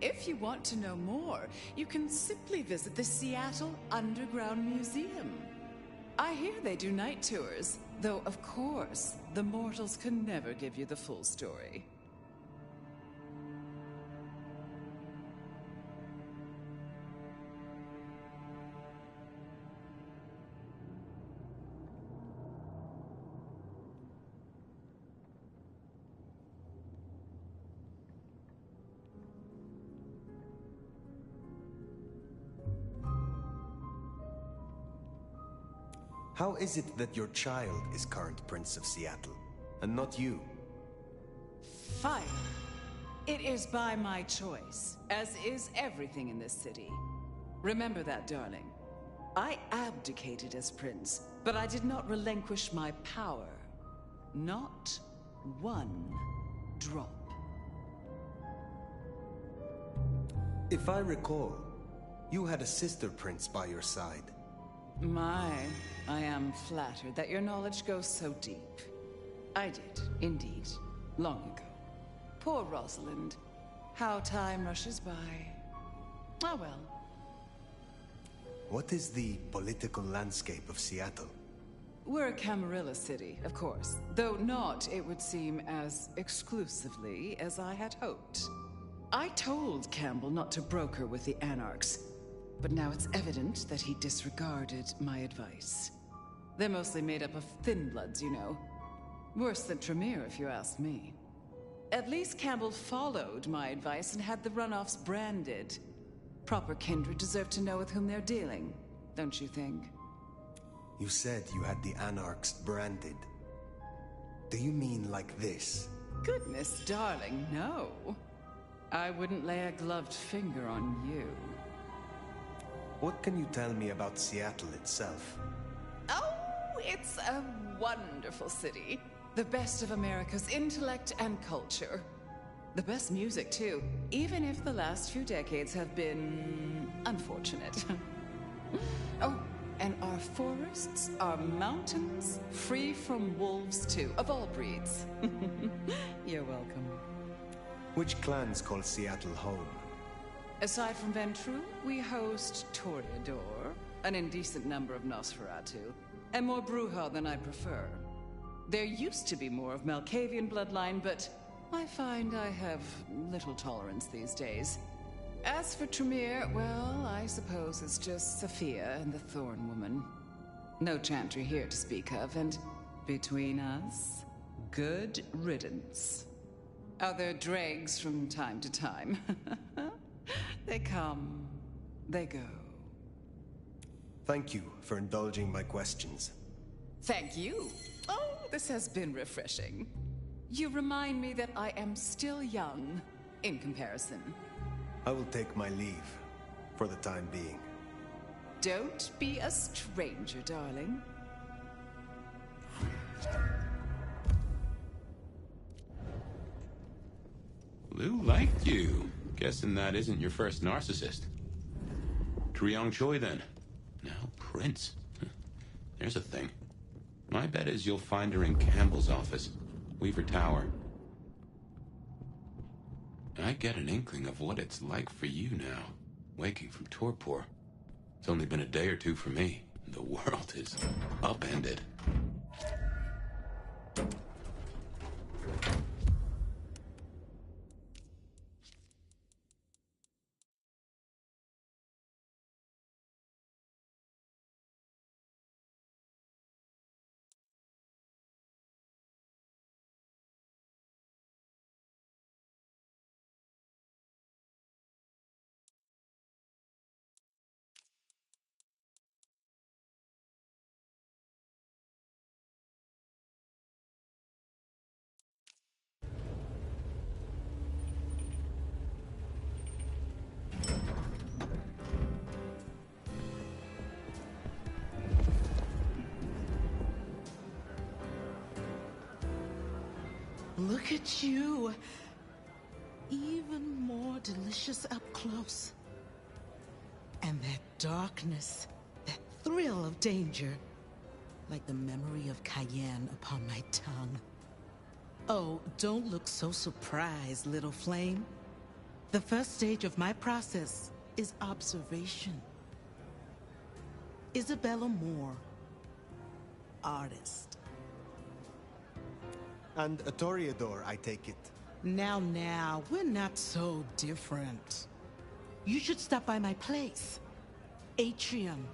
Speaker 21: If you want to know more, you can simply visit the Seattle Underground Museum. I hear they do night tours, though of course, the mortals can never give you the full story.
Speaker 7: How is it that your child is current Prince of Seattle, and not you?
Speaker 21: Fire. It is by my choice, as is everything in this city. Remember that, darling. I abdicated as prince, but I did not relinquish my power. Not one drop.
Speaker 7: If I recall, you had a sister prince by your side.
Speaker 21: I am flattered that your knowledge goes so deep. I did, indeed, long ago. Poor Rosalind. How time rushes by. Ah, well.
Speaker 7: What is the political landscape of Seattle?
Speaker 21: We're a Camarilla city, of course, though not, it would seem, as exclusively as I had hoped. I told Campbell not to broker with the Anarchs, but now it's evident that he disregarded my advice. They're mostly made up of thin bloods, you know. Worse than Tremere, if you ask me. At least Campbell followed my advice and had the runoffs branded. Proper kindred deserve to know with whom they're dealing, don't you think?
Speaker 7: You said you had the Anarchs branded. Do you mean like this?
Speaker 21: Goodness, darling, no. I wouldn't lay a gloved finger on you.
Speaker 7: What can you tell me about Seattle itself?
Speaker 21: Oh, it's a wonderful city. The best of America's intellect and culture. The best music, too, even if the last few decades have been unfortunate. Oh, and our forests, our mountains, free from wolves, too, of all breeds. You're welcome.
Speaker 7: Which clans call Seattle home?
Speaker 21: Aside from Ventru, we host Toreador, an indecent number of Nosferatu, and more Bruja than I prefer. There used to be more of Malkavian bloodline, but I find I have little tolerance these days. As for Tremere, well, I suppose it's just Sophia and the Thorn Woman. No Chantry here to speak of, and between us, good riddance. Other dregs from time to time. They come, they go.
Speaker 7: Thank you for indulging my questions.
Speaker 21: Thank you. Oh, this has been refreshing. You remind me that I am still young in comparison.
Speaker 7: I will take my leave for the time being.
Speaker 21: Don't be a stranger, darling.
Speaker 3: Lou liked you. Guessing that isn't your first narcissist. Triong Choi, then. Now Prince. There's a thing. My bet is you'll find her in Campbell's office, Weaver Tower. I get an inkling of what it's like for you now, waking from torpor. It's only been a day or two for me. The world is upended.
Speaker 10: Look at you. Even more delicious up close. And that darkness, that thrill of danger, like the memory of Cayenne upon my tongue. Oh, don't look so surprised, little flame. The first stage of my process is observation. Isabella Moore, artist.
Speaker 7: And a Toreador, I take it.
Speaker 10: Now, we're not so different. You should stop by my place. Atrium.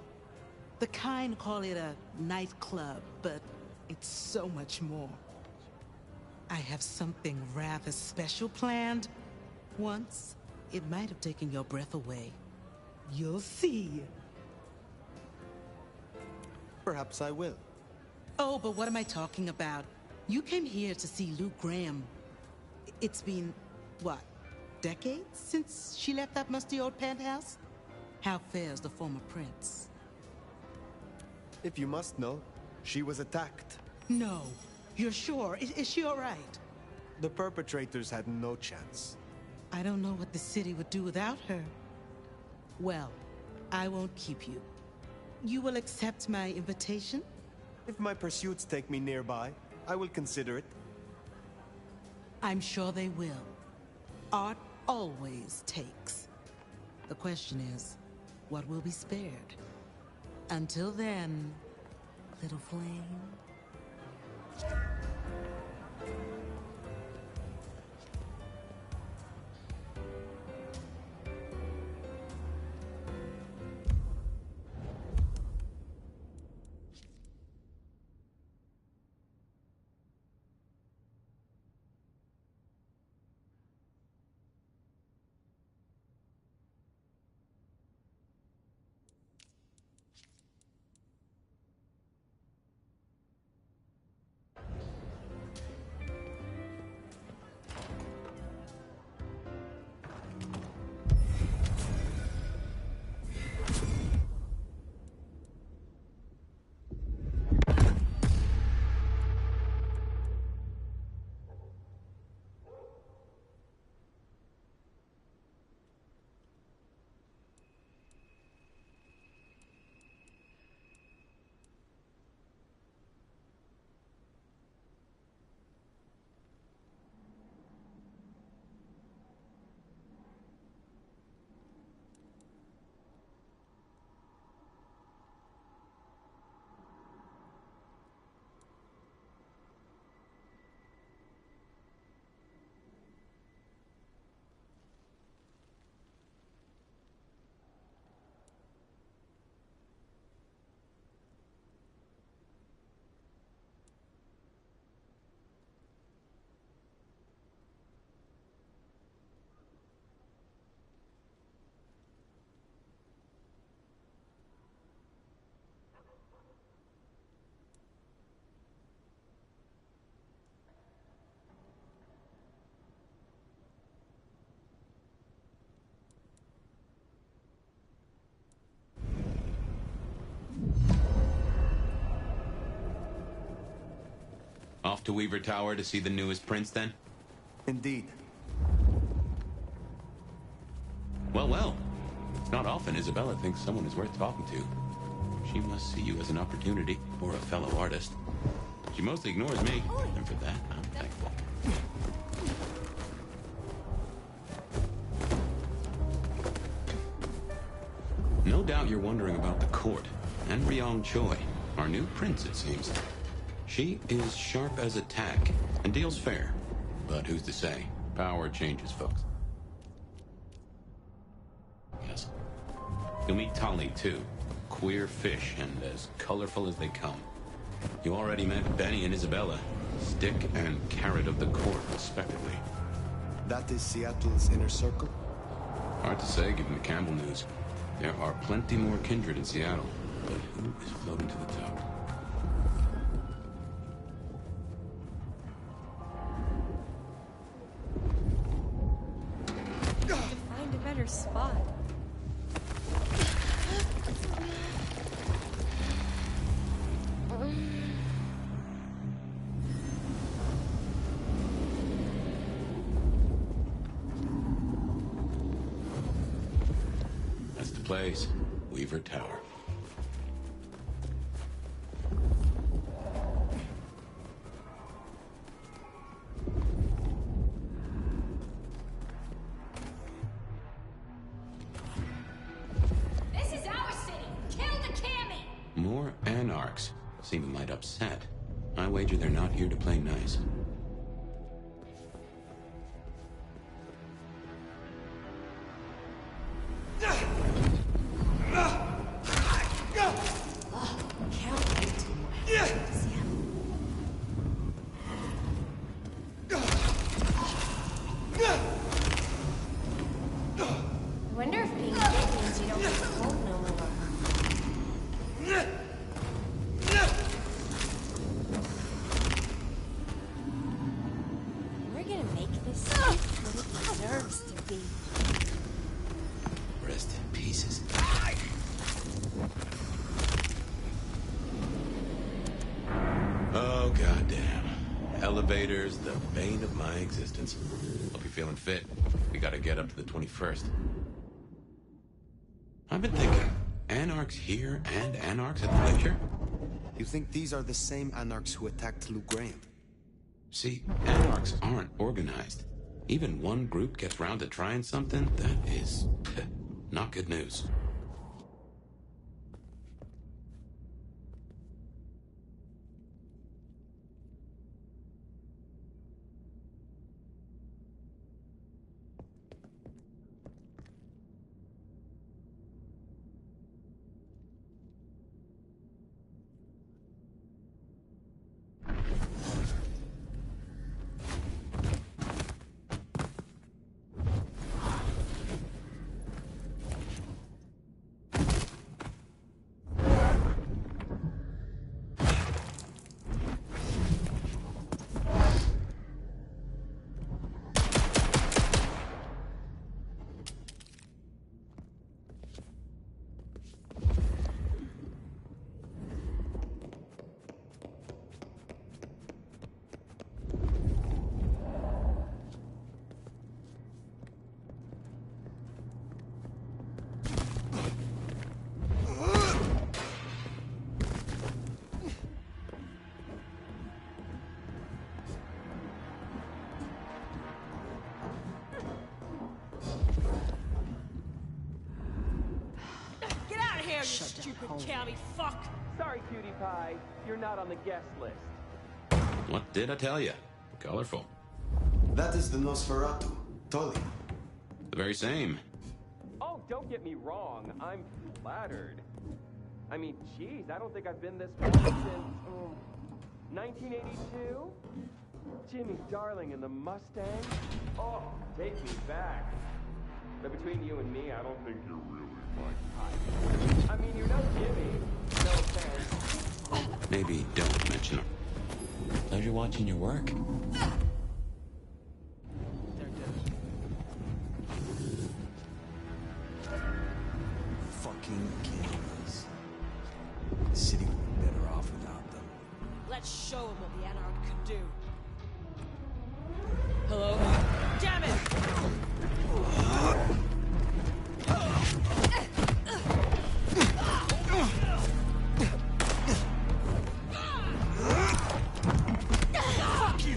Speaker 10: The kind call it a nightclub, but it's so much more. I have something rather special planned. Once, it might have taken your breath away. You'll see.
Speaker 7: Perhaps I will.
Speaker 10: Oh, but what am I talking about? You came here to see Luke Graham. It's been, what, decades since she left that musty old penthouse? How fares the former prince?
Speaker 7: If you must know, she was attacked.
Speaker 10: No. You're sure? Is she all right?
Speaker 7: The perpetrators had no chance.
Speaker 10: I don't know what the city would do without her. Well, I won't keep you. You will accept my invitation?
Speaker 7: If my pursuits take me nearby, I will consider it.
Speaker 10: I'm sure they will. Art always takes. The question is, what will be spared? Until then, little flame.
Speaker 3: Off to Weaver Tower to see the newest prince, then?
Speaker 7: Indeed.
Speaker 3: Well, well. It's not often Isabella thinks someone is worth talking to. She must see you as an opportunity, or a fellow artist. She mostly ignores me, and for that, I'm thankful. No doubt you're wondering about the court, and Ryong Choi, our new prince, it seems. She is sharp as a tack, and deals fair. But who's to say? Power changes, folks. Yes. You'll meet Tali, too. Queer fish, and as colorful as they come. You already met Benny and Isabella. Stick and carrot of the court, respectively.
Speaker 7: That is Seattle's inner circle?
Speaker 3: Hard to say, given the Campbell news. There are plenty more kindred in Seattle, but who is floating to the top?
Speaker 14: Find a better spot.
Speaker 3: That's the place. Weaver Tower.
Speaker 17: This is our city! Kill the Cammy!
Speaker 3: More anarchs. Seem a mite upset. I wager they're not here to play nice.
Speaker 14: I wonder if being big means you don't get cold no more. We're gonna make this city what it deserves to be.
Speaker 3: Rest in pieces. Oh, goddamn. Elevators, the bane of my existence. Hope you're feeling fit. We gotta get up to the 21st. I've been thinking, anarchs here and anarchs at the lecture?
Speaker 7: You think these are the same anarchs who attacked Lou Graham?
Speaker 3: See, anarchs aren't organized. Even one group gets round to trying something, that is not good news.
Speaker 8: Get out of here, you stupid cammy fuck!
Speaker 22: Sorry, cutie pie. You're not on the guest list.
Speaker 3: What did I tell you? Colorful.
Speaker 7: That is the Nosferatu, Tully.
Speaker 3: The very same.
Speaker 22: Oh, don't get me wrong. I'm flattered. I mean, geez, I don't think I've been this far since 1982. Jimmy Darling and the Mustang. Oh, take me back. But between you and me, I don't think you're really my type. I mean, you're no Jimmy. No offense.
Speaker 3: Maybe don't mention him. Pleasure watching your work.
Speaker 7: Fucking cameras. The city would be better off without them.
Speaker 8: Let's Let's show him what the Anarch can do. Hello? Damn it! Fuck you!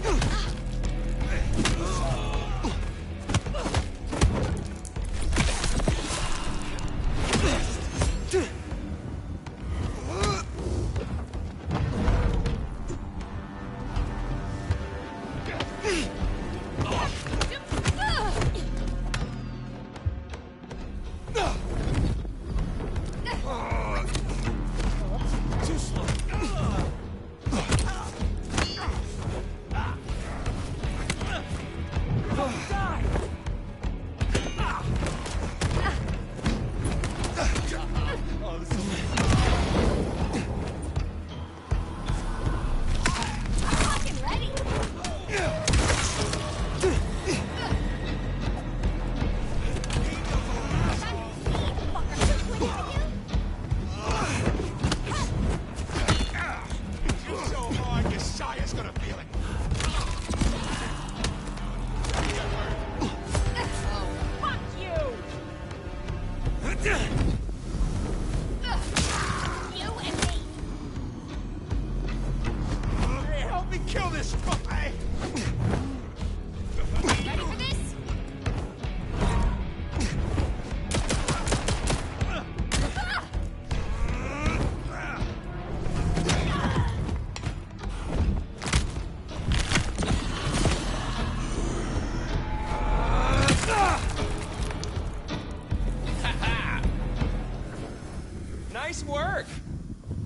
Speaker 22: Nice work!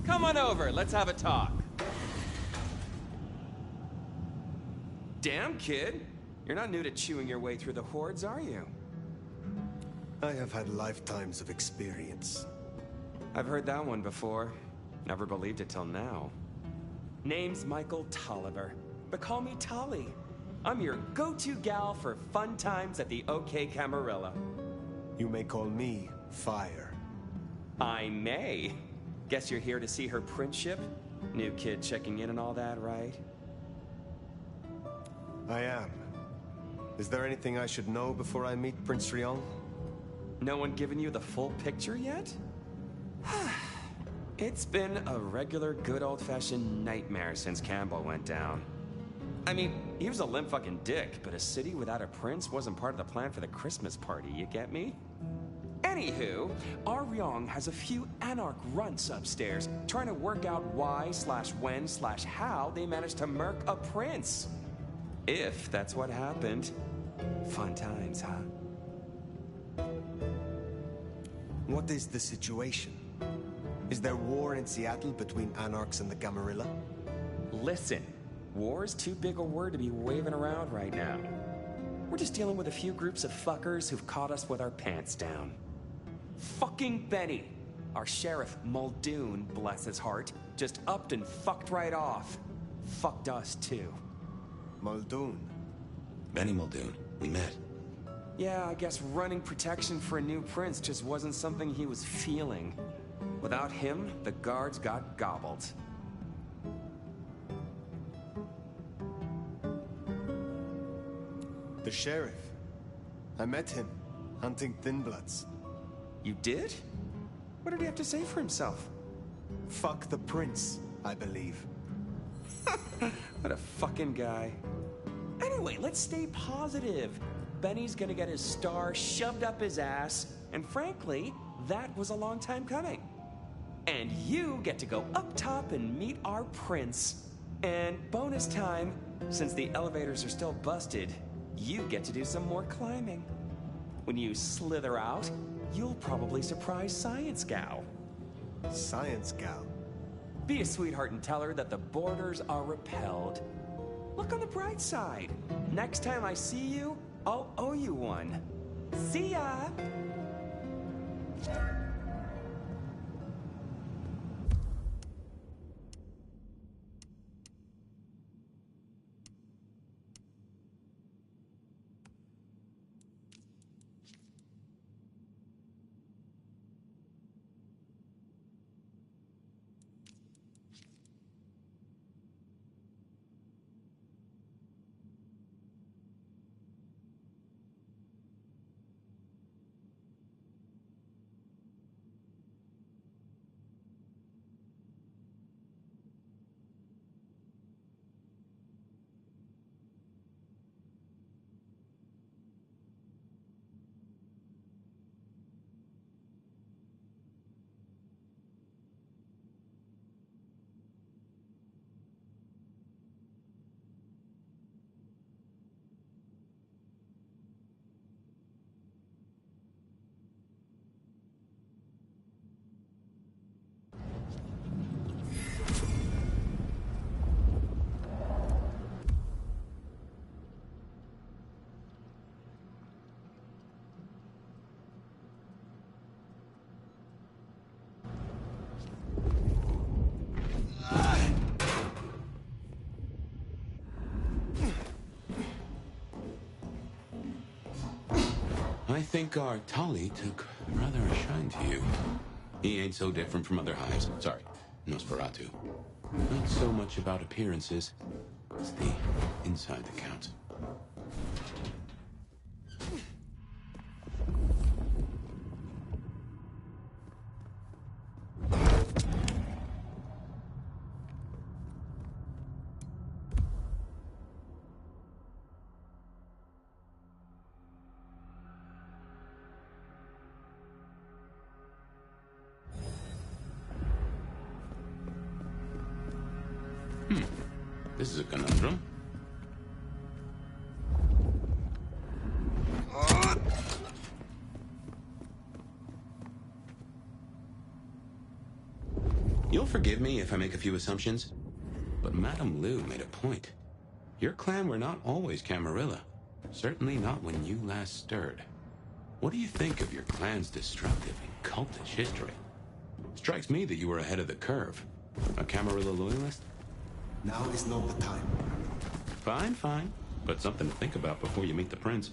Speaker 22: Come on over, let's have a talk. Damn, kid. You're not new to chewing your way through the hordes, are you?
Speaker 7: I have had lifetimes of experience.
Speaker 22: I've heard that one before. Never believed it till now. Name's Michael Tolliver, but call me Tolly. I'm your go-to gal for fun times at the OK Camarilla.
Speaker 7: You may call me Fire.
Speaker 22: I may. Guess you're here to see her princeship? New kid checking in and all that, right?
Speaker 7: I am. Is there anything I should know before I meet Prince Rion?
Speaker 22: No one given you the full picture yet? It's been a regular good old-fashioned nightmare since Campbell went down. I mean, he was a limp fucking dick, but a city without a prince wasn't part of the plan for the Christmas party, you get me? Anywho, our Ryong has a few Anarch runts upstairs, trying to work out why/when/how they managed to murk a prince. If that's what happened. Fun times, huh?
Speaker 7: What is the situation? Is there war in Seattle between Anarchs and the Gamarilla?
Speaker 22: Listen, war's too big a word to be waving around right now. We're just dealing with a few groups of fuckers who've caught us with our pants down. Fucking Benny, our sheriff Muldoon, bless his heart, just upped and fucked right off. Fucked us too.
Speaker 7: Muldoon?
Speaker 3: Benny Muldoon, we met.
Speaker 22: Yeah, I guess running protection for a new prince just wasn't something he was feeling. Without him, the guards got gobbled.
Speaker 7: The sheriff. I met him, hunting Thin Bloods.
Speaker 22: You did? What did he have to say for himself?
Speaker 7: Fuck the prince, I believe.
Speaker 22: What a fucking guy. Anyway, let's stay positive. Benny's gonna get his star shoved up his ass, and frankly, that was a long time coming. And you get to go up top and meet our prince. And bonus time, since the elevators are still busted, you get to do some more climbing. When you slither out, you'll probably surprise Science Gal.
Speaker 7: Science Gal?
Speaker 22: Be a sweetheart and tell her that the borders are repelled. Look on the bright side. Next time I see you, I'll owe you one. See ya!
Speaker 4: I think our Tali took rather a shine to you. He ain't so different from other hives. Sorry, Nosferatu. Not so much about appearances. It's the inside that counts. This is a conundrum. You'll forgive me if I make a few assumptions, but Madame Liu made a point. Your clan were not always Camarilla. Certainly not when you last stirred. What do you think of your clan's destructive and cultish history? Strikes me that you were ahead of the curve. A Camarilla loyalist?
Speaker 7: Now is not the time.
Speaker 4: Fine, fine. But something to think about before you meet the prince.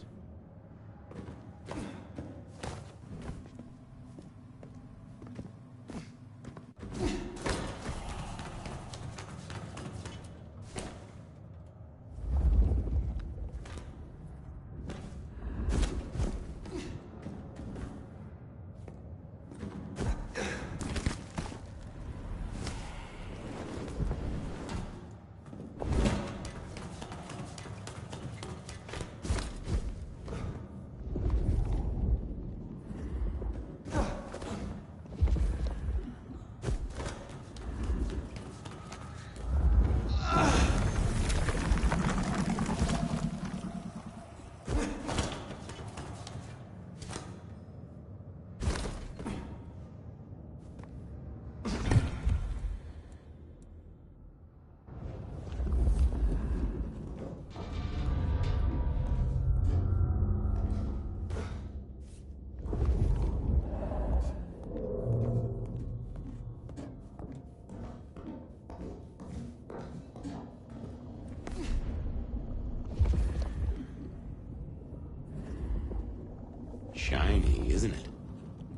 Speaker 4: Shiny, isn't it?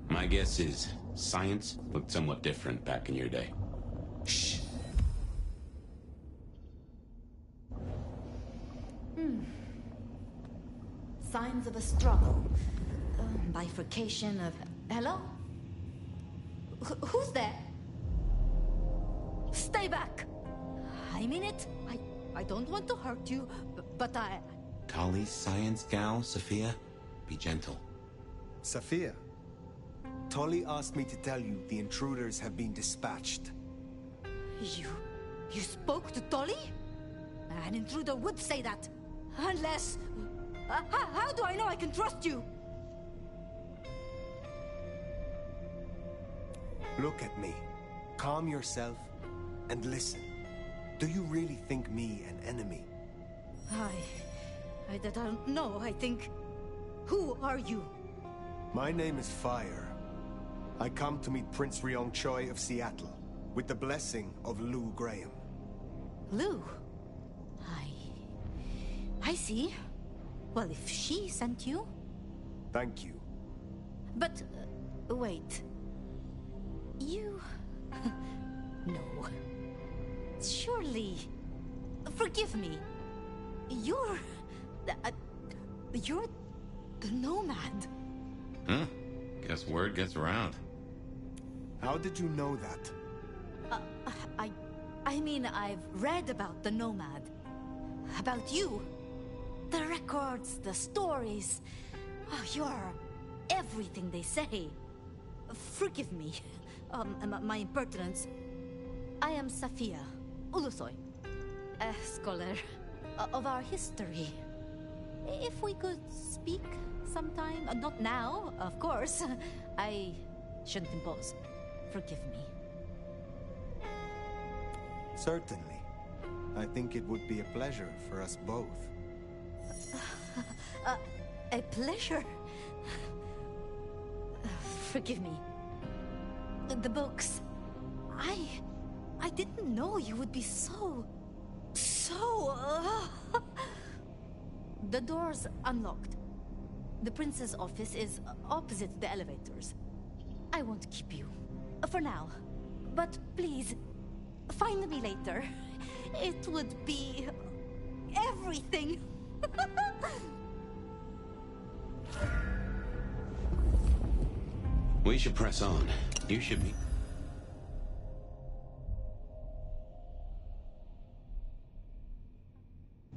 Speaker 4: My guess is science looked somewhat different back in your day. Shh.
Speaker 11: Signs of a struggle. Bifurcation of... Hello? Who's there? Stay back! I mean it. I don't want to hurt you, but I...
Speaker 3: Tali's science gal, Sophia? Be gentle.
Speaker 7: Sophia, Tolly asked me to tell you the intruders have been dispatched.
Speaker 11: You spoke to Tolly? An intruder would say that. Unless... how do I know I can trust you?
Speaker 7: Look at me. Calm yourself and listen. Do you really think me an enemy?
Speaker 11: I don't know. I think... Who are you?
Speaker 7: My name is Fire. I come to meet Prince Ryong Choi of Seattle, with the blessing of Lou Graham.
Speaker 11: Lou? I see. Well, if she sent you...
Speaker 7: Thank you.
Speaker 11: But, wait. You... No. Surely... Forgive me. You're the Nomad.
Speaker 4: Huh? Guess word gets around.
Speaker 7: How did you know that?
Speaker 11: I mean, I've read about the Nomad. About you. The records, the stories. Oh, you're everything they say. Forgive me. My impertinence. I am Safia Ulusoy, a scholar of our history. If we could speak sometime, not now, of course. I shouldn't impose. Forgive me.
Speaker 7: Certainly. I think it would be a pleasure for us both.
Speaker 11: A pleasure? Forgive me. The books. I didn't know you would be so... The door's unlocked. The prince's office is opposite the elevators. I won't keep you. For now. But please, find me later. It would be... everything.
Speaker 4: We should press on. You should be...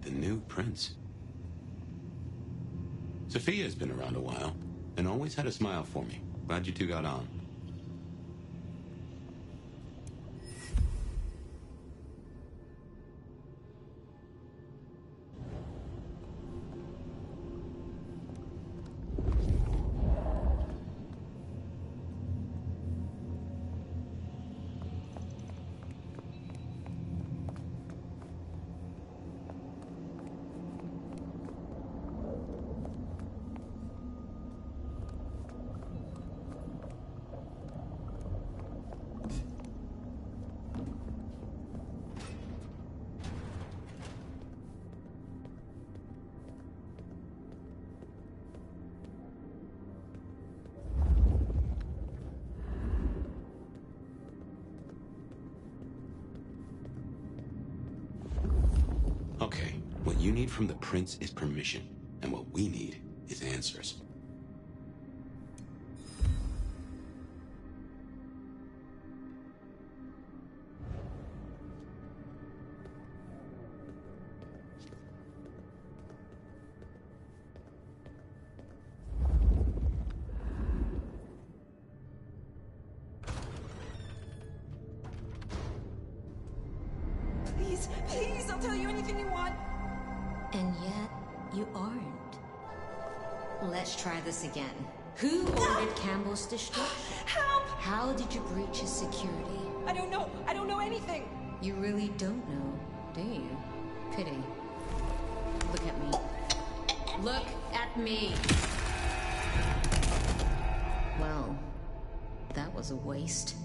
Speaker 4: The new prince. Sophia's been around a while, and always had a smile for me. Glad you two got on. Okay, what you need from the prince is permission, and what we need is answers.
Speaker 8: Please, please, I'll tell you anything you want.
Speaker 2: And yet, you aren't. Let's try this again. Who ordered Campbell's destruction?
Speaker 8: Help!
Speaker 2: How did you breach his security?
Speaker 8: I don't know. I don't know anything.
Speaker 2: You really don't know, do you? Pity. Look at me. Look at me! Well, that was a waste.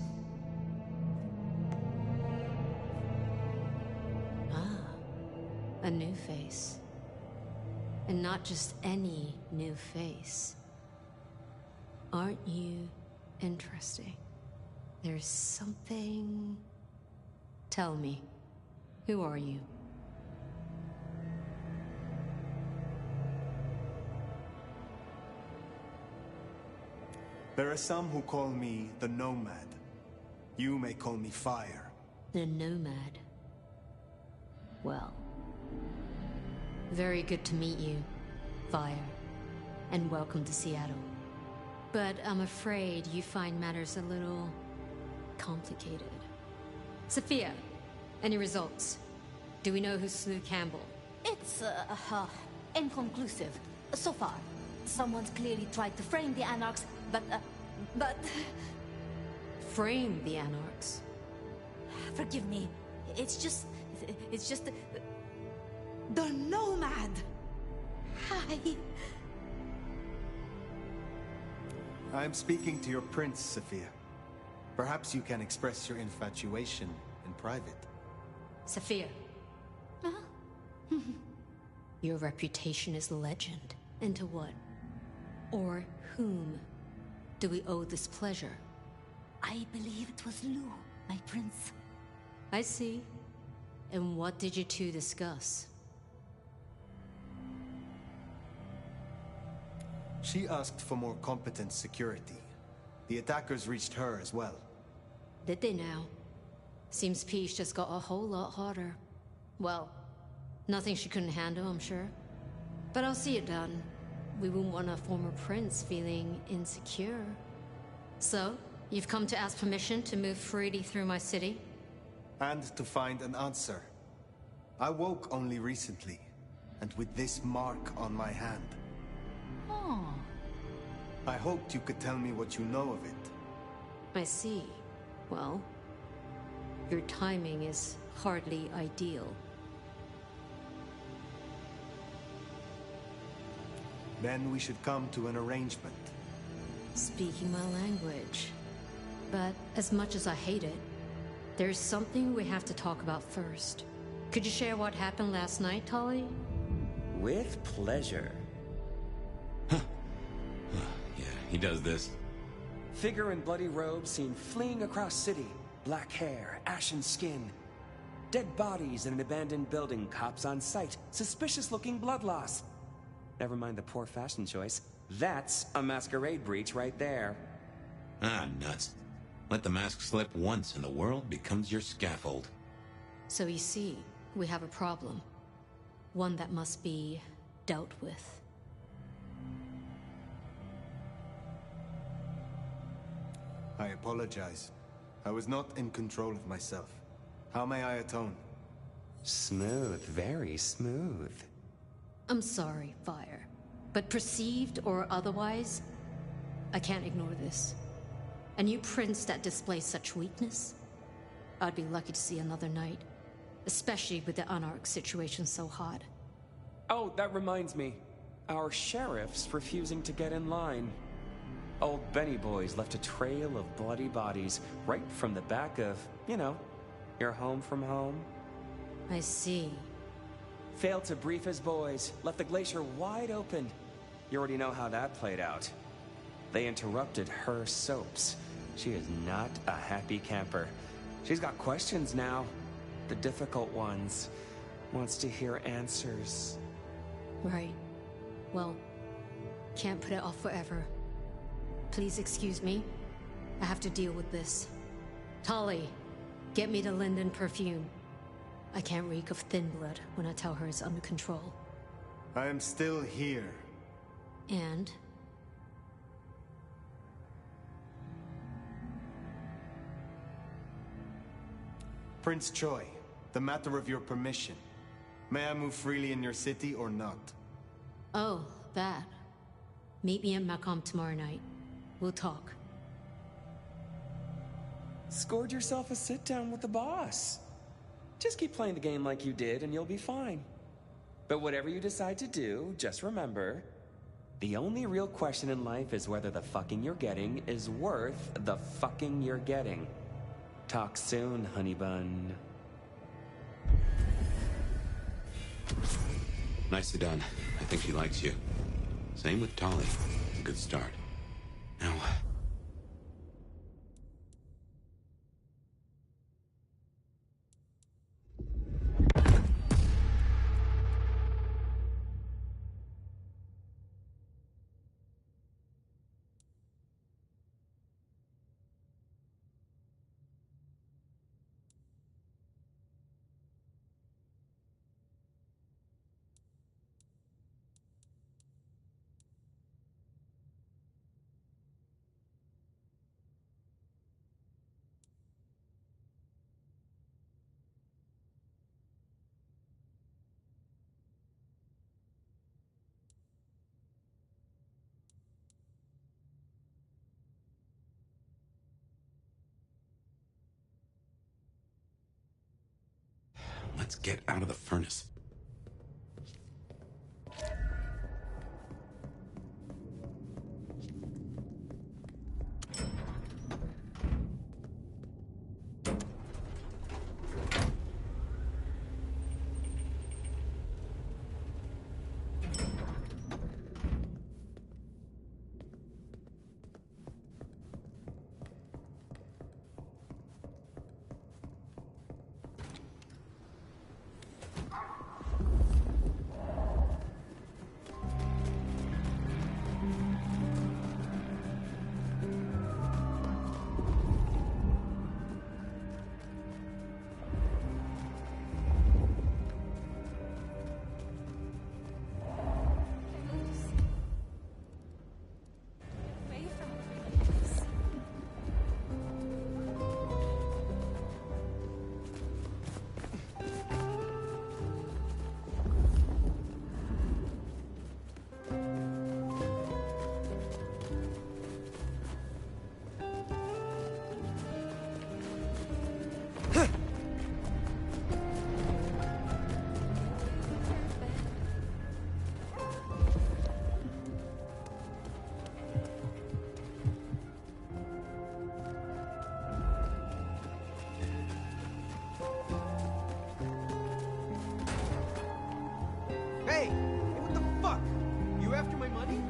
Speaker 2: A new face. And not just any new face. Aren't you interesting? There's something... Tell me, who are you?
Speaker 7: There are some who call me the Nomad. You may call me Fire.
Speaker 2: The Nomad. Well... very good to meet you, Fire. And welcome to Seattle. But I'm afraid you find matters a little... complicated. Sophia, any results? Do we know who slew Campbell?
Speaker 11: It's, inconclusive. So far. Someone's clearly tried to frame the Anarchs, but...
Speaker 2: Frame the Anarchs?
Speaker 11: Forgive me. It's just... The Nomad! Hi.
Speaker 7: I'm speaking to your prince, Sophia. Perhaps you can express your infatuation in private.
Speaker 2: Sophia. Your reputation is legend. And to what? Or whom do we owe this pleasure?
Speaker 11: I believe it was Lou, my prince.
Speaker 2: I see. And what did you two discuss?
Speaker 7: She asked for more competent security. The attackers reached her as well.
Speaker 2: Did they now? Seems peace just got a whole lot harder. Well, nothing she couldn't handle, I'm sure. But I'll see it done. We wouldn't want a former prince feeling insecure. So, you've come to ask permission to move freely through my city?
Speaker 7: And to find an answer. I woke only recently, and with this mark on my hand.
Speaker 2: Oh.
Speaker 7: I hoped you could tell me what you know of it.
Speaker 2: I see. Well, your timing is hardly ideal.
Speaker 7: Then we should come to an arrangement.
Speaker 2: Speaking my language. But as much as I hate it, there's something we have to talk about first. Could you share what happened last night, Tolly?
Speaker 5: With pleasure.
Speaker 4: he does this.
Speaker 5: Figure in bloody robes seen fleeing across city. Black hair, ashen skin. Dead bodies in an abandoned building, cops on site. Suspicious-looking blood loss. Never mind the poor fashion choice. That's a masquerade breach right there.
Speaker 3: Ah, nuts. Let the mask slip once and the world becomes your scaffold.
Speaker 2: So you see, we have a problem. One that must be dealt with.
Speaker 7: I apologize. I was not in control of myself. How may I atone?
Speaker 5: Smooth, very smooth.
Speaker 2: I'm sorry, Fire. But perceived or otherwise, I can't ignore this. A new prince that displays such weakness? I'd be lucky to see another night. Especially with the Anarch situation so hot.
Speaker 5: Oh, that reminds me. Our sheriff's refusing to get in line. Old Benny Boys left a trail of bloody bodies right from the back of, you know, your home from home.
Speaker 2: I see.
Speaker 5: Failed to brief his boys, left the glacier wide open. You already know how that played out. They interrupted her soaps. She is not a happy camper. She's got questions now. The difficult ones. Wants to hear answers.
Speaker 2: Right. Well, can't put it off forever. Please excuse me. I have to deal with this. Tali, get me the Linden perfume. I can't reek of thin blood when I tell her it's under control.
Speaker 7: I am still here.
Speaker 2: And?
Speaker 7: Prince Choi, the matter of your permission. May I move freely in your city or not?
Speaker 2: Oh, that. Meet me at Macomb tomorrow night. We'll talk.
Speaker 5: Scored yourself a sit-down with the boss. Just keep playing the game like you did and you'll be fine. But whatever you decide to do, just remember, the only real question in life is whether the fucking you're getting is worth the fucking you're getting. Talk soon, honey bun.
Speaker 3: Nicely done. I think she likes you. Same with Tali. A good start. Now... Let's get out of the furnace.
Speaker 22: Hey, what the fuck? You after my money?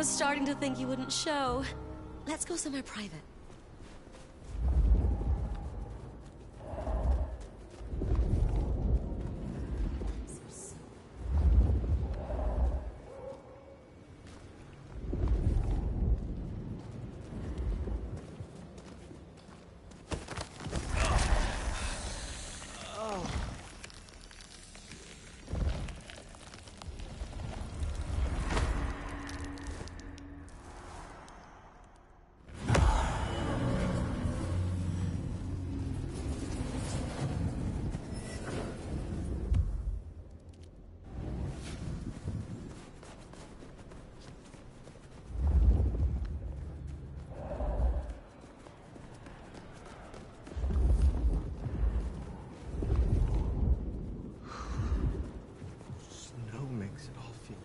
Speaker 2: was starting to think you wouldn't show. Let's go somewhere private.
Speaker 7: Snow makes it all feel...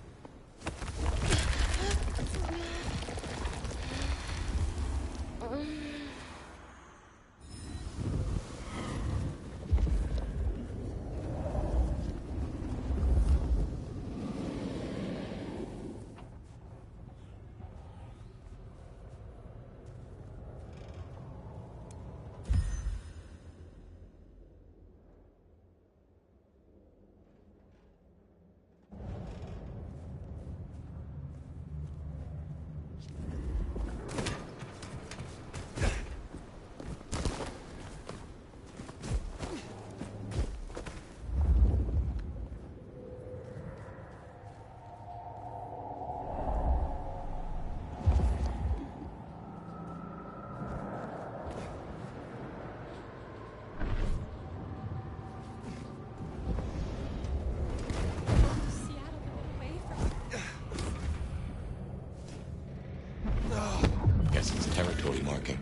Speaker 3: Guess it's territory marking.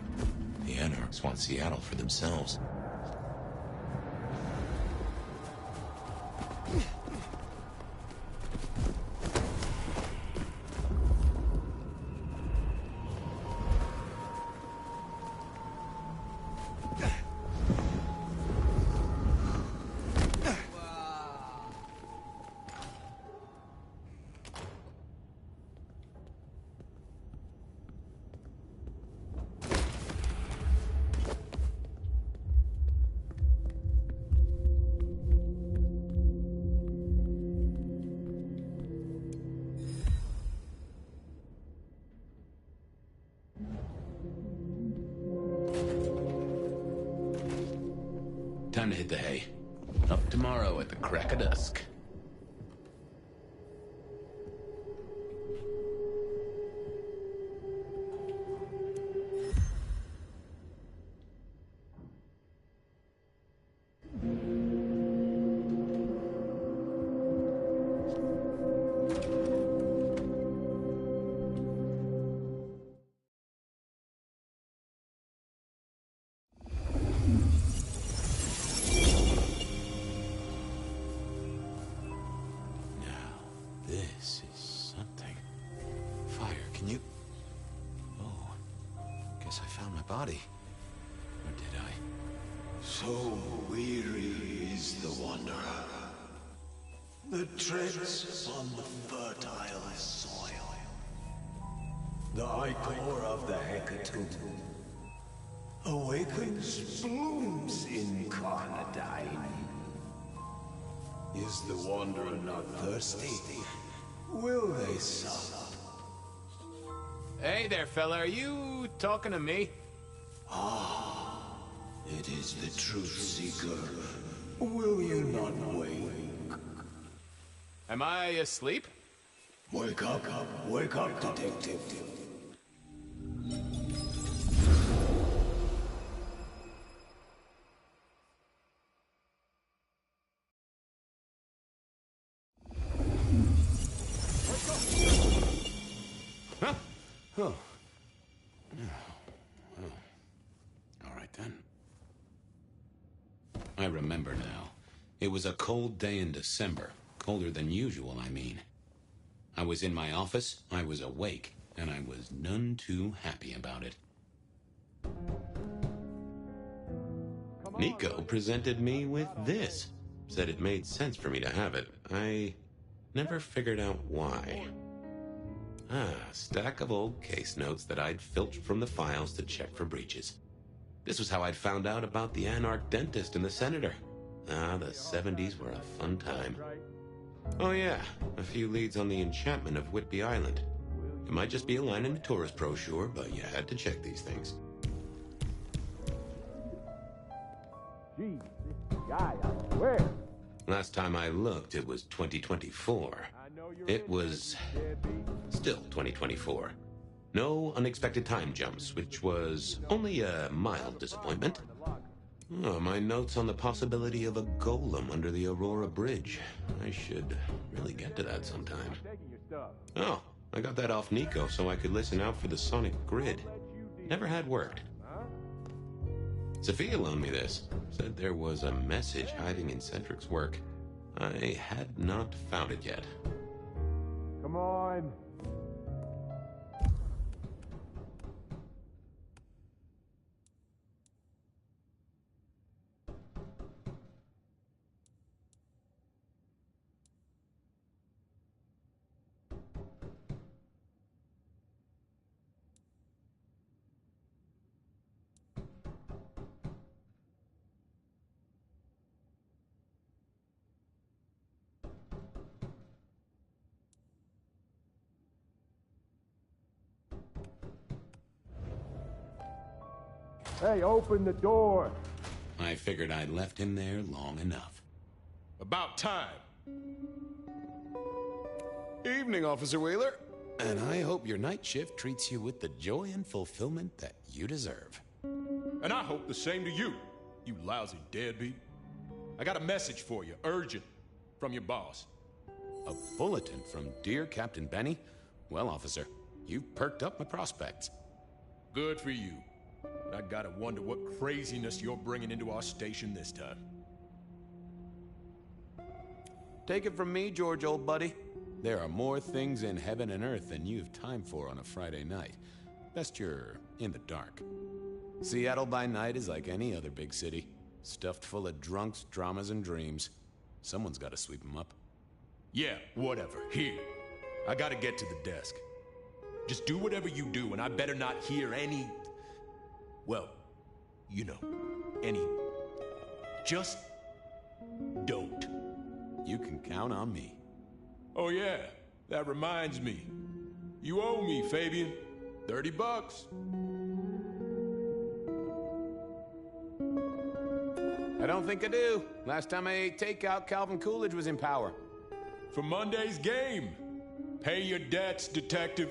Speaker 3: The Anarchs want Seattle for themselves. Time to hit the hay. Up tomorrow at the crack of dusk. This is something. Fire, can you... Oh, guess I found my body. Or did I?
Speaker 9: So weary is the wanderer. The treads on the fertile soil. The ichor of the hecatomb awakens blooms incarnadine. Is the wanderer not thirsty? Will they sup?
Speaker 4: Hey there, fella. Are you talking to me?
Speaker 9: Ah, it is the truth seeker. Will you not wake?
Speaker 4: Am I asleep?
Speaker 9: Wake up, detective.
Speaker 4: Huh? Oh. All right, then. I remember now. It was a cold day in December. Colder than usual, I mean. I was in my office, I was awake, and I was none too happy about it. Nico presented me with this. Said it made sense for me to have it. I never figured out why.
Speaker 3: A stack of old case notes that I'd filched from the files to check for breaches. This was how I'd found out about the Anarch dentist and the senator. The 70s were a fun time. Oh yeah, a few leads on the enchantment of Whitby Island. It might just be a line in a tourist brochure, but you had to check these things.
Speaker 22: Gee, this guy, I swear.
Speaker 3: Last time I looked, it was 2024. It was still 2024. No unexpected time jumps, which was only a mild disappointment. Oh, my notes on the possibility of a golem under the Aurora Bridge. I should really get to that sometime. Oh, I got that off Nico so I could listen out for the sonic grid. Never had worked. Sophia loaned me this. Said there was a message hiding in Cedric's work. I had not found it yet.
Speaker 22: Come on. Hey, open the door!
Speaker 3: I figured I'd left him there long enough.
Speaker 19: About time. Evening, Officer Wheeler.
Speaker 4: And I hope your night shift treats you with the joy and fulfillment that you deserve.
Speaker 19: And I hope the same to you, you lousy deadbeat. I got a message for you, urgent, from your boss.
Speaker 4: A bulletin from dear Captain Benny? Well, officer, you've perked up my prospects.
Speaker 19: Good for you. I gotta wonder what craziness you're bringing into our station this time.
Speaker 4: Take it from me, George, old buddy. There are more things in heaven and earth than you've time for on a Friday night. Best you're in the dark. Seattle by night is like any other big city. Stuffed full of drunks, dramas, and dreams. Someone's gotta sweep them up.
Speaker 19: Yeah, whatever. Here. I gotta get to the desk. Just do whatever you do, and I better not hear any... Well, you know, any... Just... don't.
Speaker 4: You can count on me.
Speaker 19: Oh yeah, that reminds me. You owe me, Fabian. $30.
Speaker 4: I don't think I do. Last time I ate takeout, Calvin Coolidge was in power.
Speaker 19: For Monday's game. Pay your debts, detective.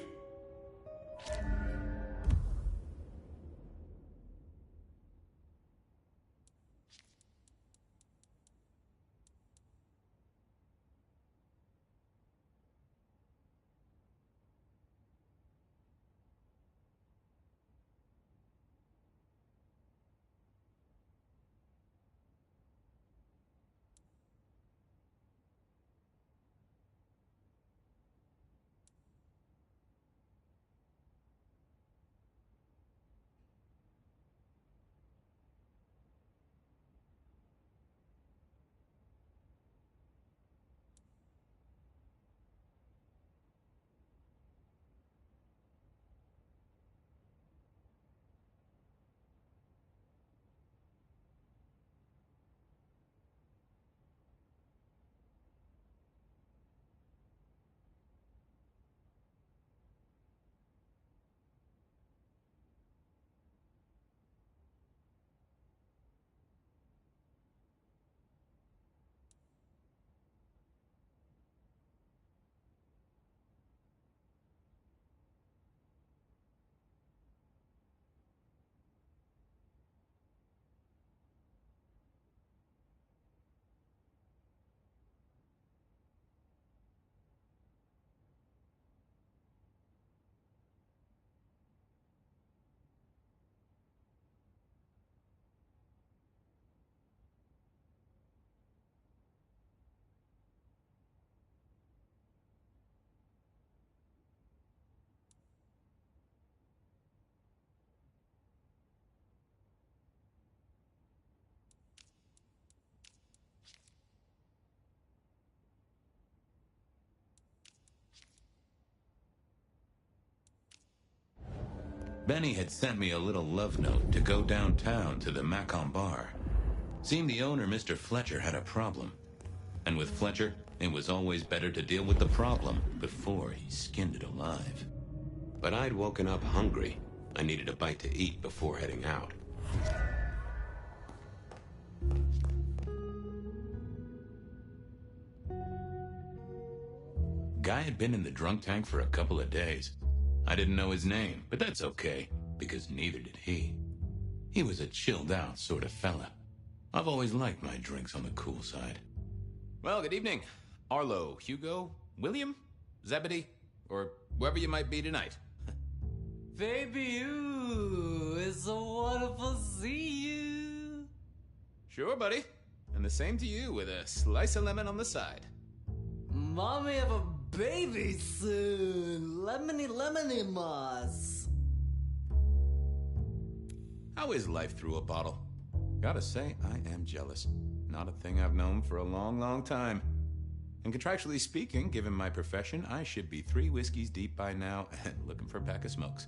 Speaker 3: Benny had sent me a little love note to go downtown to the Macon bar. Seemed the owner, Mr. Fletcher, had a problem. And with Fletcher, it was always better to deal with the problem before he skinned it alive. But I'd woken up hungry. I needed a bite to eat before heading out. Guy had been in the drunk tank for a couple of days. I didn't know his name, but that's okay, because neither did he. He was a chilled-out sort of fella. I've always liked my drinks on the cool side.
Speaker 20: Well, good evening. Arlo, Hugo, William, Zebedee, or whoever you might be tonight.
Speaker 12: Baby, you, it's so wonderful to see you.
Speaker 20: Sure, buddy. And the same to you, with a slice of lemon on the side.
Speaker 12: Mommy have a baby soon. Lemony moss.
Speaker 4: How is life through a bottle? Gotta say, I am jealous. Not a thing I've known for a long, long time. And contractually speaking, given my profession, I should be 3 whiskeys deep by now and looking for a pack of smokes.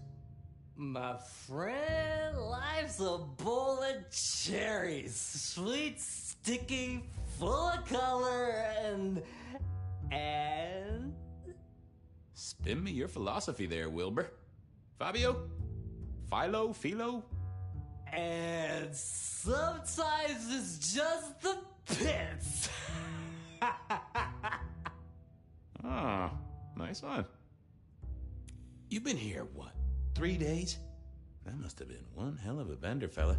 Speaker 12: My friend, life's a bowl of cherries. Sweet, sticky, full of color, and...
Speaker 4: Spin me your philosophy there, Wilbur. Fabio? Philo?
Speaker 12: And sometimes it's just the pits.
Speaker 4: Ah, nice one.
Speaker 3: You've been here, what, 3 days? That must have been one hell of a bender, fella.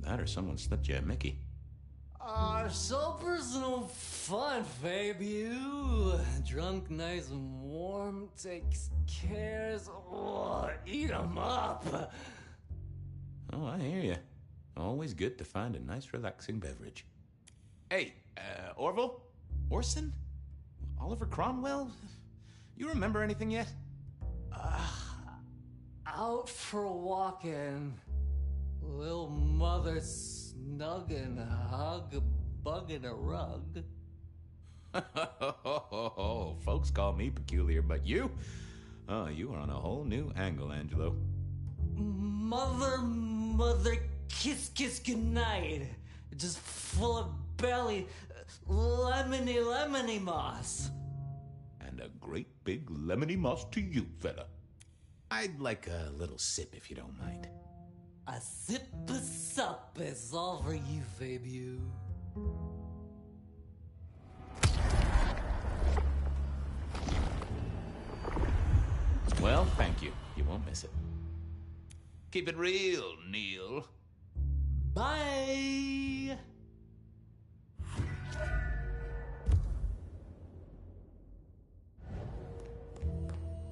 Speaker 3: That or someone slipped you a Mickey.
Speaker 12: So personal fun, baby. Drunk, nice and warm, takes cares. Oh, eat 'em up.
Speaker 3: Oh, I hear you. Always good to find a nice, relaxing beverage.
Speaker 20: Hey, Orville? Orson? Oliver Cromwell? You remember anything yet?
Speaker 12: Out for walking. Little mother snuggin', bugging a rug.
Speaker 4: Folks call me peculiar, but you? Oh, you are on a whole new angle, Angelo.
Speaker 12: Mother, kiss goodnight. Just full of belly, lemony moss.
Speaker 3: And a great big lemony moss to you, fella. I'd like a little sip if you don't mind.
Speaker 12: A sip of sup is all for you, baby.
Speaker 3: Well, thank you. You won't miss it. Keep it real, Neil.
Speaker 12: Bye!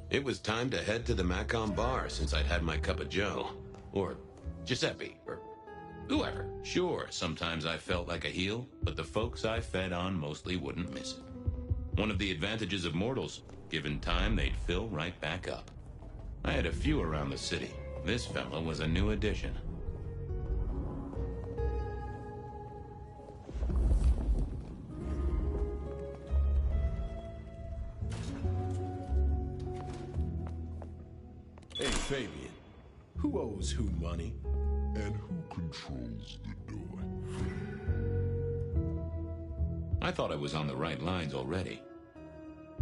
Speaker 3: It was time to head to the Macon bar since I'd had my cup of joe. Or Giuseppe, or whoever. Sure, sometimes I felt like a heel, but the folks I fed on mostly wouldn't miss it. One of the advantages of mortals, given time, they'd fill right back up. I had a few around the city. This fella was a new addition.
Speaker 19: Hey, Fabian. Who owes who money? And who controls the door?
Speaker 3: I thought I was on the right lines already.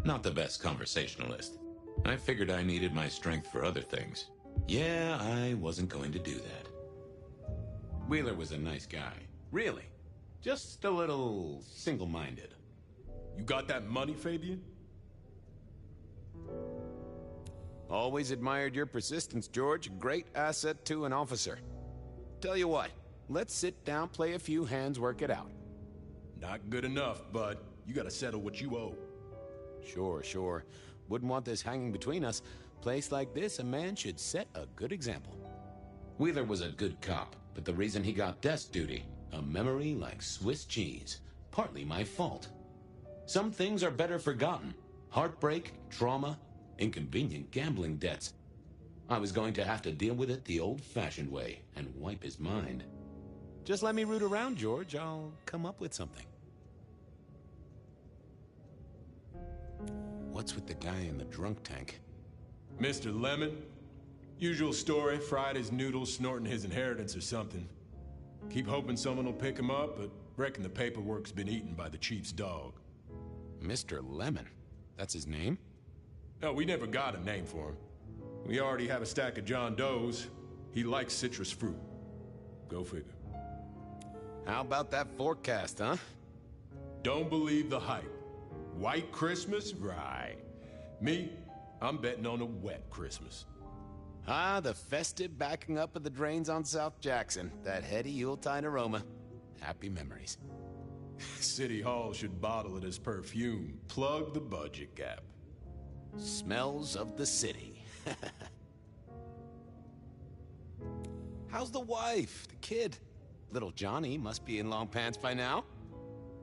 Speaker 3: Not the best conversationalist. I figured I needed my strength for other things. Yeah, I wasn't going to do that. Wheeler was a nice guy. Really. Just a little single-minded.
Speaker 19: You got that money, Fabian?
Speaker 4: Always admired your persistence, George. Great asset to an officer. Tell you what, let's sit down, play a few hands, work it out.
Speaker 19: Not good enough, bud. You gotta settle what you owe.
Speaker 4: Sure. Wouldn't want this hanging between us. Place like this, a man should set a good example.
Speaker 3: Wheeler was a good cop, but the reason he got desk duty, a memory like Swiss cheese, partly my fault. Some things are better forgotten. Heartbreak, trauma, inconvenient gambling debts. I was going to have to deal with it the old-fashioned way and wipe his mind.
Speaker 4: Just let me root around, George. I'll come up with something. What's with the guy in the drunk tank?
Speaker 19: Mr. Lemon? Usual story, fried his noodles, snorting his inheritance or something. Keep hoping someone will pick him up, but reckon the paperwork's been eaten by the chief's dog.
Speaker 4: Mr. Lemon? That's his name?
Speaker 19: No, we never got a name for him. We already have a stack of John Does. He likes citrus fruit. Go figure.
Speaker 4: How about that forecast, huh?
Speaker 19: Don't believe the hype. White Christmas? Right. Me, I'm betting on a wet Christmas.
Speaker 4: Ah, the festive backing up of the drains on South Jackson. That heady Yuletide aroma. Happy memories.
Speaker 19: City Hall should bottle it as perfume. Plug the budget gap.
Speaker 4: Smells of the city. How's the wife? The kid? Little Johnny must be in long pants by now.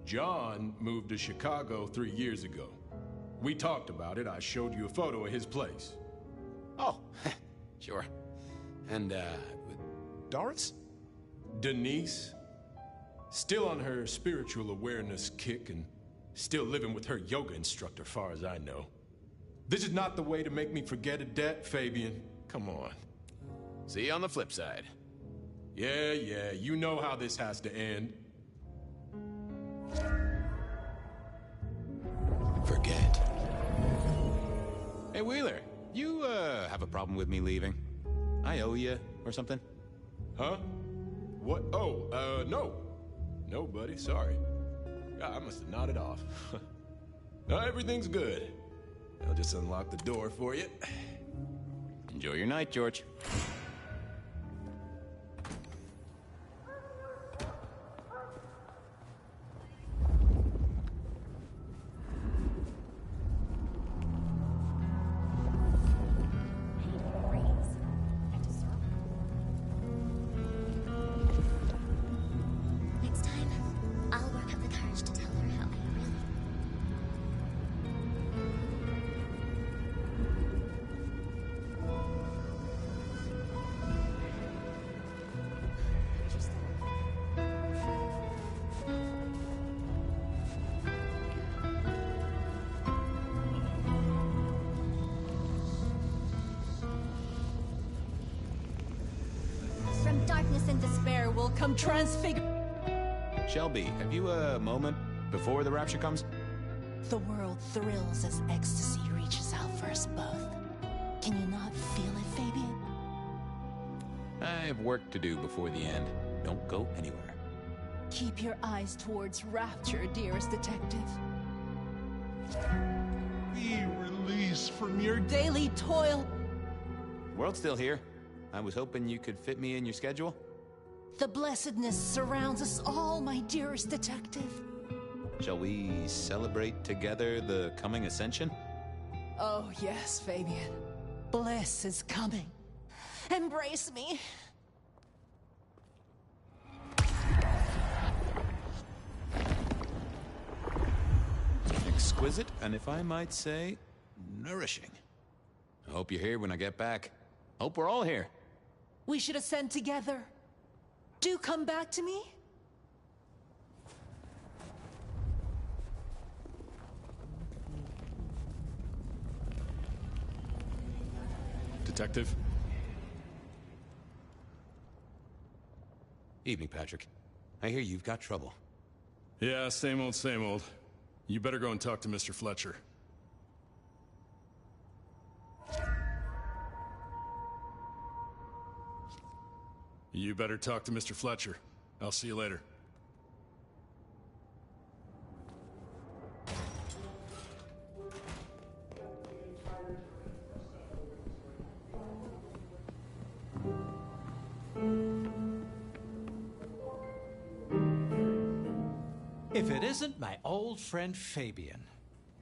Speaker 19: John moved to Chicago 3 years ago. We talked about it. I showed you a photo of his place.
Speaker 4: Oh, sure. And, Doris?
Speaker 19: Denise? Still on her spiritual awareness kick and still living with her yoga instructor, far as I know. This is not the way to make me forget a debt, Fabian. Come on.
Speaker 4: See you on the flip side.
Speaker 19: Yeah, you know how this has to end.
Speaker 3: Forget.
Speaker 4: Hey, Wheeler, you, have a problem with me leaving? I owe you, or something?
Speaker 19: Huh? What? Oh, no. No, buddy, sorry. I must have nodded off. No, everything's good. I'll just unlock the door for you.
Speaker 4: Enjoy your night, George.
Speaker 6: Next time, I'll work up the courage to tell her how I really...
Speaker 8: From darkness and despair will come transfigure.
Speaker 4: Shelby, have you a moment before the rapture comes?
Speaker 10: The world thrills as ecstasy reaches out for us both. Can you not feel it, Fabian?
Speaker 4: I have work to do before the end. Don't go anywhere.
Speaker 8: Keep your eyes towards rapture, dearest detective.
Speaker 9: Be released from your
Speaker 8: Daily toil.
Speaker 4: World's still here. I was hoping you could fit me in your schedule.
Speaker 10: The blessedness surrounds us all, my dearest detective.
Speaker 4: Shall we celebrate together the coming ascension?
Speaker 8: Oh, yes, Fabian.
Speaker 10: Bliss is coming. Embrace me.
Speaker 4: Exquisite, and if I might say, nourishing. I hope you're here when I get back. Hope we're all here.
Speaker 10: We should ascend together. Do come back to me.
Speaker 19: Detective?
Speaker 4: Evening, Patrick. I hear you've got trouble.
Speaker 16: Yeah, same old, same old. You better go and talk to Mr. Fletcher. You better talk to Mr. Fletcher. I'll see you later.
Speaker 23: If it isn't my old friend Fabian.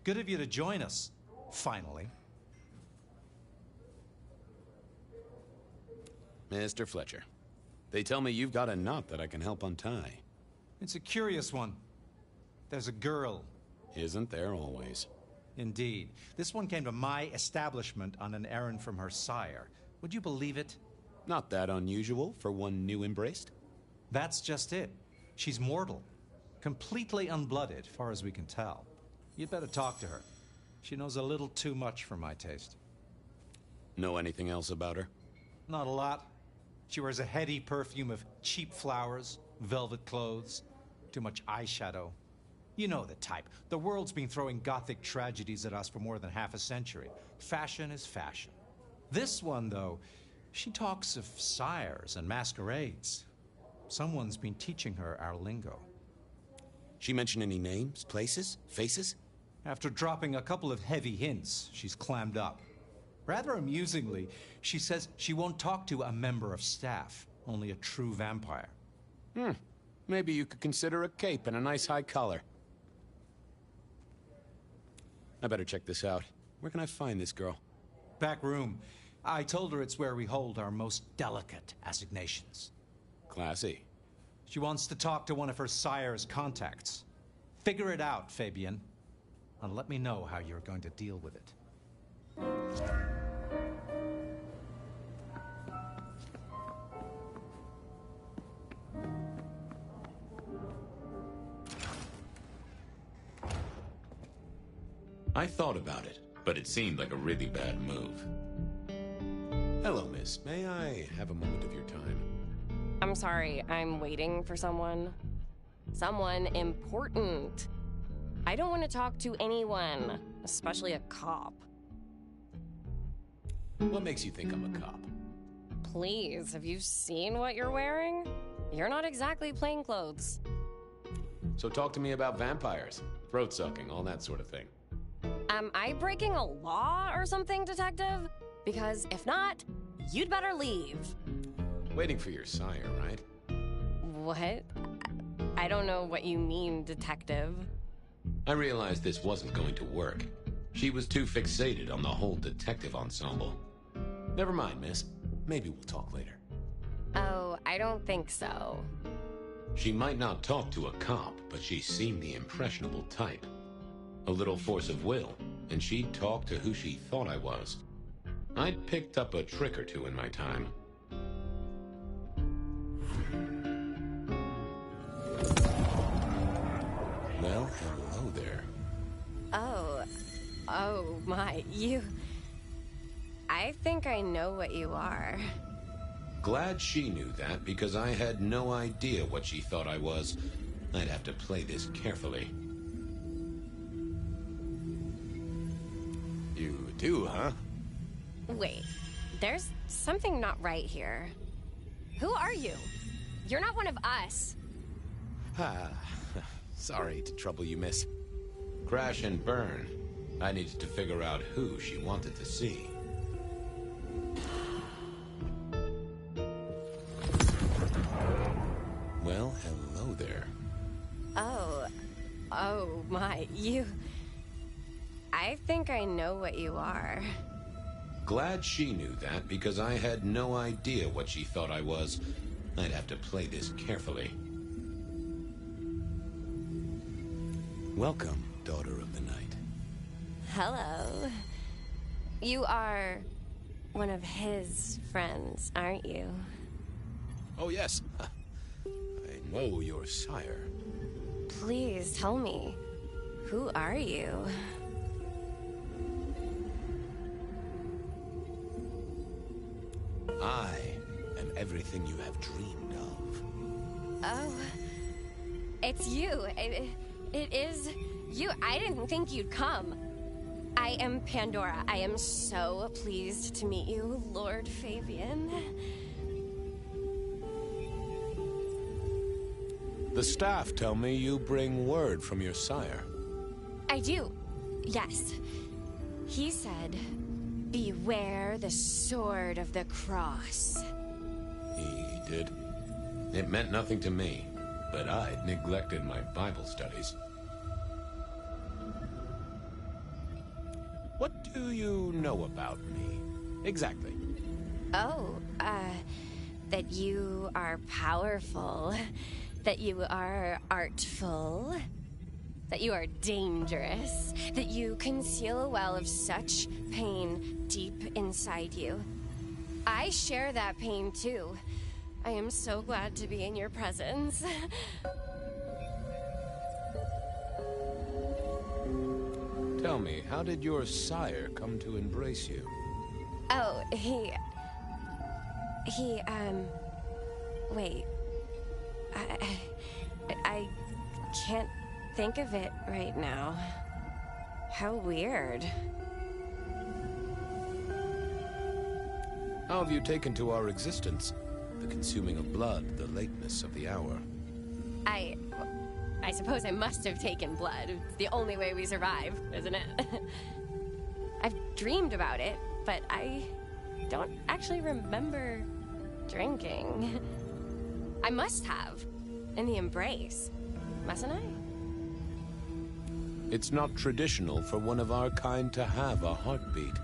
Speaker 23: Good of you to join us, finally.
Speaker 4: Mr. Fletcher, they tell me you've got a knot that I can help untie.
Speaker 23: It's a curious one. There's a girl.
Speaker 4: Isn't there always?
Speaker 23: Indeed. This one came to my establishment on an errand from her sire. Would you believe it?
Speaker 4: Not that unusual for one new embraced.
Speaker 23: That's just it. She's mortal. Completely unblooded, far as we can tell. You'd better talk to her. She knows a little too much for my taste.
Speaker 4: Know anything else about her?
Speaker 23: Not a lot. She wears a heady perfume of cheap flowers, velvet clothes, too much eyeshadow. You know the type. The world's been throwing gothic tragedies at us for more than half a century. Fashion is fashion. This one, though, she talks of sires and masquerades. Someone's been teaching her our lingo.
Speaker 4: She mention any names, places, faces?
Speaker 23: After dropping a couple of heavy hints, she's clammed up. Rather amusingly, she says she won't talk to a member of staff, only a true vampire.
Speaker 4: Maybe you could consider a cape and a nice high collar. I better check this out. Where can I find this girl?
Speaker 23: Back room. I told her it's where we hold our most delicate assignations.
Speaker 4: Classy.
Speaker 23: She wants to talk to one of her sire's contacts. Figure it out, Fabian. And let me know how you're going to deal with it.
Speaker 3: I thought about it, but it seemed like a really bad move.
Speaker 4: Hello, miss. May I have a moment of your time?
Speaker 1: I'm sorry, I'm waiting for someone. Someone important. I don't want to talk to anyone, especially a cop.
Speaker 4: What makes you think I'm a cop?
Speaker 1: Please, have you seen what you're wearing? You're not exactly plain clothes.
Speaker 4: So talk to me about vampires, throat sucking, all that sort of thing.
Speaker 1: Am I breaking a law or something, detective? Because if not, you'd better leave.
Speaker 4: Waiting for your sire, right?
Speaker 1: What? I don't know what you mean, detective.
Speaker 3: I realized this wasn't going to work. She was too fixated on the whole detective ensemble.
Speaker 4: Never mind, miss. Maybe we'll talk later.
Speaker 1: Oh, I don't think so.
Speaker 3: She might not talk to a cop, but she seemed the impressionable type. A little force of will, and she'd talk to who she thought I was. I'd picked up a trick or two in my time.
Speaker 4: Well, hello there.
Speaker 1: Oh my, you... I think I know what you are.
Speaker 3: Glad she knew that, because I had no idea what she thought I was. I'd have to play this carefully.
Speaker 4: You do, huh?
Speaker 1: Wait, there's something not right here. Who are you? You're not one of us.
Speaker 4: Sorry to trouble you, miss.
Speaker 3: Crash and burn. I needed to figure out who she wanted to see.
Speaker 4: Well, hello there.
Speaker 1: Oh my, you... I think I know what you are.
Speaker 3: Glad she knew that, because I had no idea what she thought I was. I'd have to play this carefully.
Speaker 4: Welcome, daughter of the night.
Speaker 1: Hello. You are one of his friends, aren't you?
Speaker 4: Oh, yes. I know your sire.
Speaker 1: Please tell me, who are you?
Speaker 4: I am everything you have dreamed of.
Speaker 1: Oh, it's you. It is you. I didn't think you'd come. I am Pandora. I am so pleased to meet you, Lord Fabian.
Speaker 4: The staff tell me you bring word from your sire.
Speaker 1: I do, yes. He said, beware the sword of the cross.
Speaker 3: He did. It meant nothing to me, but I'd neglected my Bible studies.
Speaker 4: What do you know about me, exactly?
Speaker 1: Oh, that you are powerful, that you are artful, that you are dangerous, that you conceal a well of such pain deep inside you. I share that pain too. I am so glad to be in your presence.
Speaker 4: Tell me, how did your sire come to embrace you?
Speaker 1: Oh, He, wait. I can't think of it right now. How weird.
Speaker 4: How have you taken to our existence? The consuming of blood, the lateness of the hour.
Speaker 1: I suppose I must have taken blood. It's the only way we survive, isn't it? I've dreamed about it, but I don't actually remember drinking. I must have. In the embrace. Mustn't I?
Speaker 4: It's not traditional for one of our kind to have a heartbeat.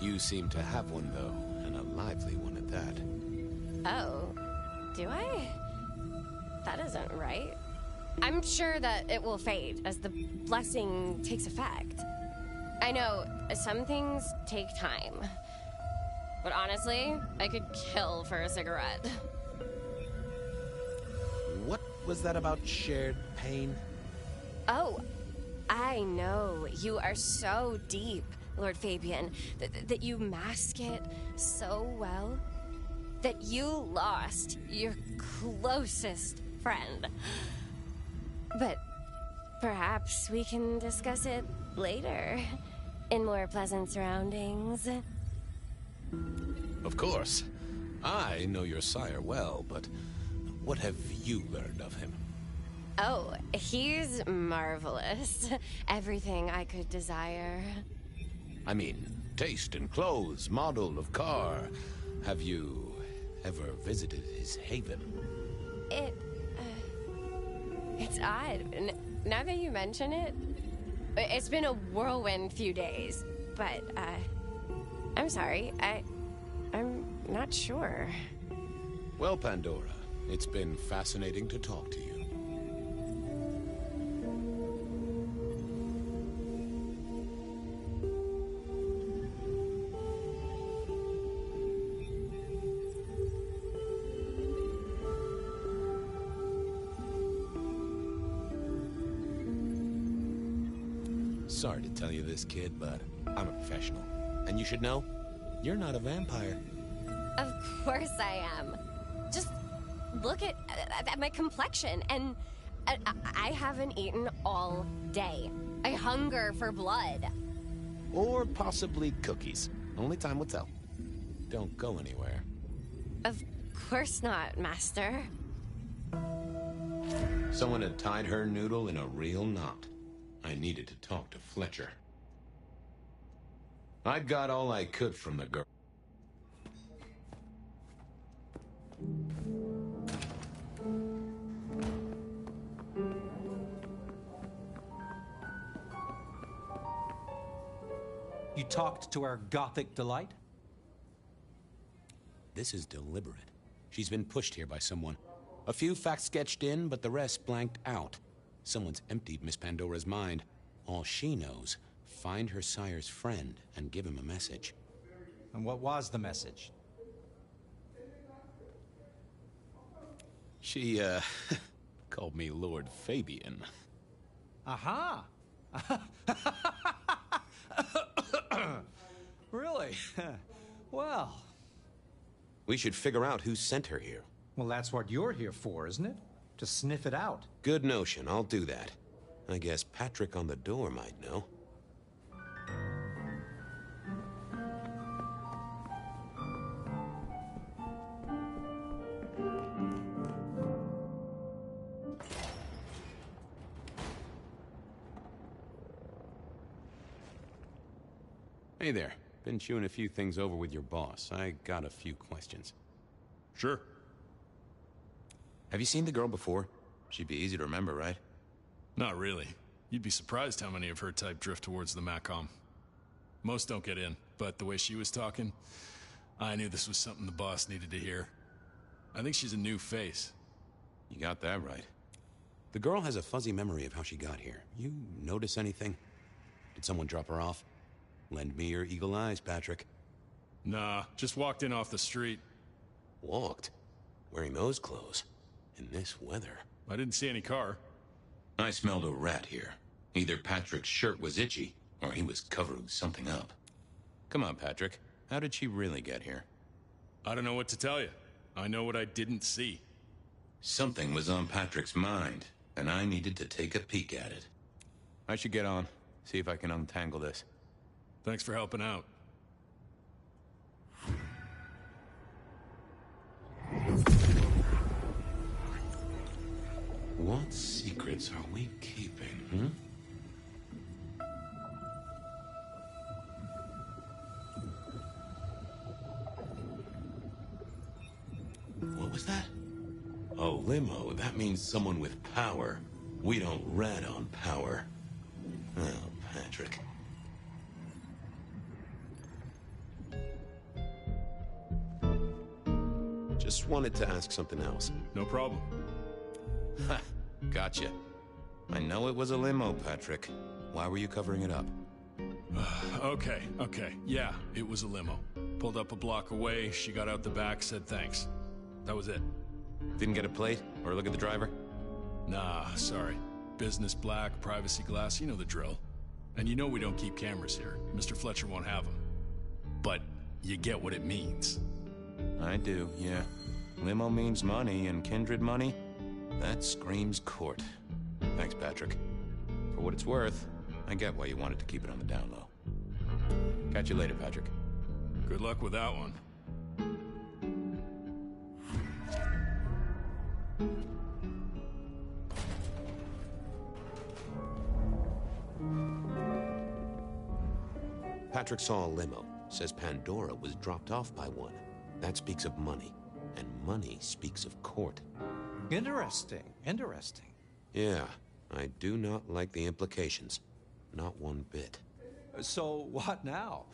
Speaker 4: You seem to have one, though, and a lively one at that.
Speaker 1: Oh, do I? That isn't right. I'm sure that it will fade as the blessing takes effect. I know, some things take time. But honestly, I could kill for a cigarette.
Speaker 4: What was that about shared pain?
Speaker 1: Oh, I know. You are so deep, Lord Fabian, that you mask it so well that you lost your closest friend. But perhaps we can discuss it later, in more pleasant surroundings.
Speaker 4: Of course. I know your sire well, but what have you learned of him?
Speaker 1: Oh, he's marvelous. Everything I could desire.
Speaker 4: I mean, taste in clothes, model of car. Have you ever visited his haven?
Speaker 1: It's odd. Now that you mention it, it's been a whirlwind few days. But, I'm sorry. I'm not sure.
Speaker 4: Well, Pandora, it's been fascinating to talk to you. Sorry to tell you this, kid, but I'm a professional. And you should know, you're not a vampire.
Speaker 1: Of course I am. Just look at my complexion, and I haven't eaten all day. I hunger for blood.
Speaker 4: Or possibly cookies. Only time will tell. Don't go anywhere.
Speaker 1: Of course not, Master.
Speaker 3: Someone had tied her noodle in a real knot. I needed to talk to Fletcher. I got all I could from the girl.
Speaker 23: You talked to our Gothic delight?
Speaker 4: This is deliberate. She's been pushed here by someone. A few facts sketched in, but the rest blanked out. Someone's emptied Miss Pandora's mind. All she knows, find her sire's friend and give him a message.
Speaker 23: And what was the message?
Speaker 4: She, called me Lord Fabian.
Speaker 23: Aha! Really? Well...
Speaker 4: We should figure out who sent her here.
Speaker 23: Well, that's what you're here for, isn't it? To sniff it out.
Speaker 4: Good notion, I'll do that. I guess Patrick on the door might know. Hey there. Been chewing a few things over with your boss. I got a few questions.
Speaker 16: Sure.
Speaker 3: Have you seen the girl before? She'd be easy to remember, right?
Speaker 16: Not really. You'd be surprised how many of her type drift towards the Macom. Most don't get in, but the way she was talking, I knew this was something the boss needed to hear. I think she's a new face.
Speaker 3: You got that right.
Speaker 4: The girl has a fuzzy memory of how she got here. You notice anything? Did someone drop her off? Lend me your eagle eyes, Patrick.
Speaker 16: Nah, just walked in off the street.
Speaker 4: Walked? Wearing those clothes? In this weather?
Speaker 16: I didn't see any car.
Speaker 3: I smelled a rat here. Either Patrick's shirt was itchy, or he was covering something up.
Speaker 4: Come on, Patrick. How did she really get here?
Speaker 16: I don't know what to tell you. I know what I didn't see.
Speaker 3: Something was on Patrick's mind, and I needed to take a peek at it.
Speaker 4: I should get on, see if I can untangle this.
Speaker 16: Thanks for helping out.
Speaker 3: What secrets are we keeping, hmm? What was that? Oh, limo. That means someone with power. We don't rat on power. Oh, Patrick.
Speaker 13: Just wanted to ask something else.
Speaker 16: No problem.
Speaker 3: Ha! Gotcha. I know it was a limo, Patrick. Why were you covering it up?
Speaker 16: Okay. Yeah, it was a limo. Pulled up a block away, she got out the back, said thanks. That was it.
Speaker 3: Didn't get a plate or look at the driver?
Speaker 16: Nah, sorry. Business black, privacy glass, you know the drill. And you know we don't keep cameras here. Mr. Fletcher won't have them. But you get what it means.
Speaker 3: I do, yeah. Limo means money, and kindred money? That screams court. Thanks, Patrick. For what it's worth, I get why you wanted to keep it on the down low. Catch you later, Patrick.
Speaker 16: Good luck with that one.
Speaker 13: Patrick saw a limo. Says Pandora was dropped off by one. That speaks of money. And money speaks of court.
Speaker 23: Interesting.
Speaker 13: Yeah, I do not like the implications. Not one bit.
Speaker 23: So, what now?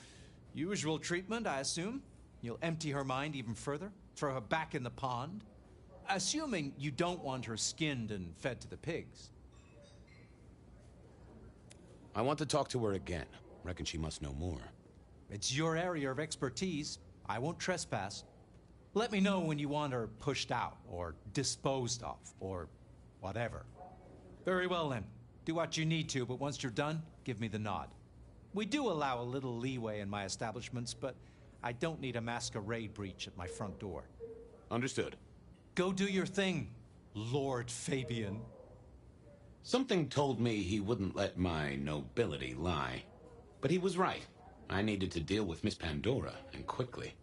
Speaker 23: Usual treatment, I assume? You'll empty her mind even further? Throw her back in the pond? Assuming you don't want her skinned and fed to the pigs.
Speaker 4: I want to talk to her again. Reckon she must know more.
Speaker 23: It's your area of expertise. I won't trespass. Let me know when you want her pushed out, or disposed of, or whatever. Very well then. Do what you need to, but once you're done, give me the nod. We do allow a little leeway in my establishments, but I don't need a masquerade breach at my front door.
Speaker 4: Understood.
Speaker 23: Go do your thing, Lord Fabian.
Speaker 3: Something told me he wouldn't let my nobility lie. But he was right. I needed to deal with Miss Pandora, and quickly.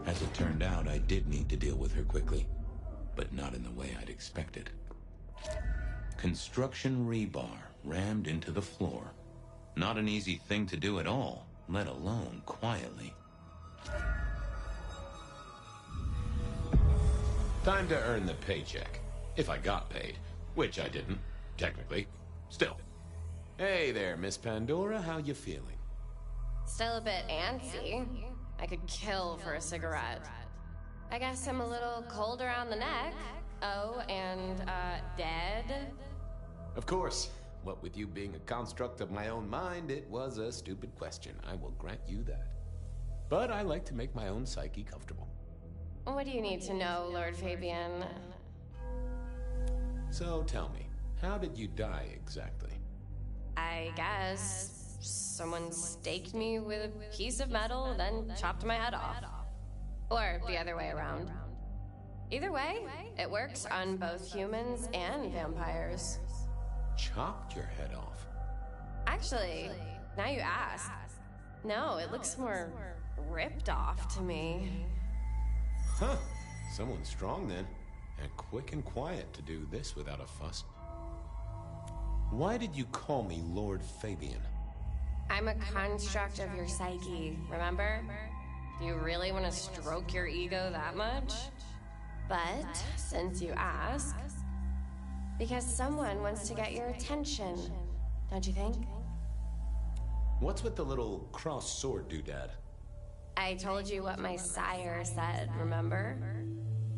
Speaker 3: As it turned out, I did need to deal with her quickly, but not in the way I'd expected. Construction rebar rammed into the floor. Not an easy thing to do at all, let alone quietly. Time to earn the paycheck. If I got paid, which I didn't, technically. Still. Hey there, Miss Pandora, how you feeling?
Speaker 1: Still a bit antsy. I could kill for a cigarette. I guess I'm a little cold around the neck. Oh, and, dead?
Speaker 20: Of course. What with you being a construct of my own mind, it was a stupid question. I will grant you that. But I like to make my own psyche comfortable.
Speaker 1: What do you need to know, Lord Fabian?
Speaker 20: So tell me, how did you die exactly?
Speaker 1: I guess someone staked me with a piece of metal, then chopped my head off. Or the other way around. Either way, it works on both humans and vampires.
Speaker 20: Chopped your head off?
Speaker 1: Actually, now you ask. No, it looks more ripped off to me.
Speaker 20: Huh. Someone strong then. And quick and quiet to do this without a fuss. Why did you call me Lord Fabian?
Speaker 1: I'm a construct of your psyche, remember? Do you really want to stroke your ego that much? But, since you ask, because someone wants to get your attention, don't you think?
Speaker 20: What's with the little cross sword doodad?
Speaker 1: I told you what my sire said, remember?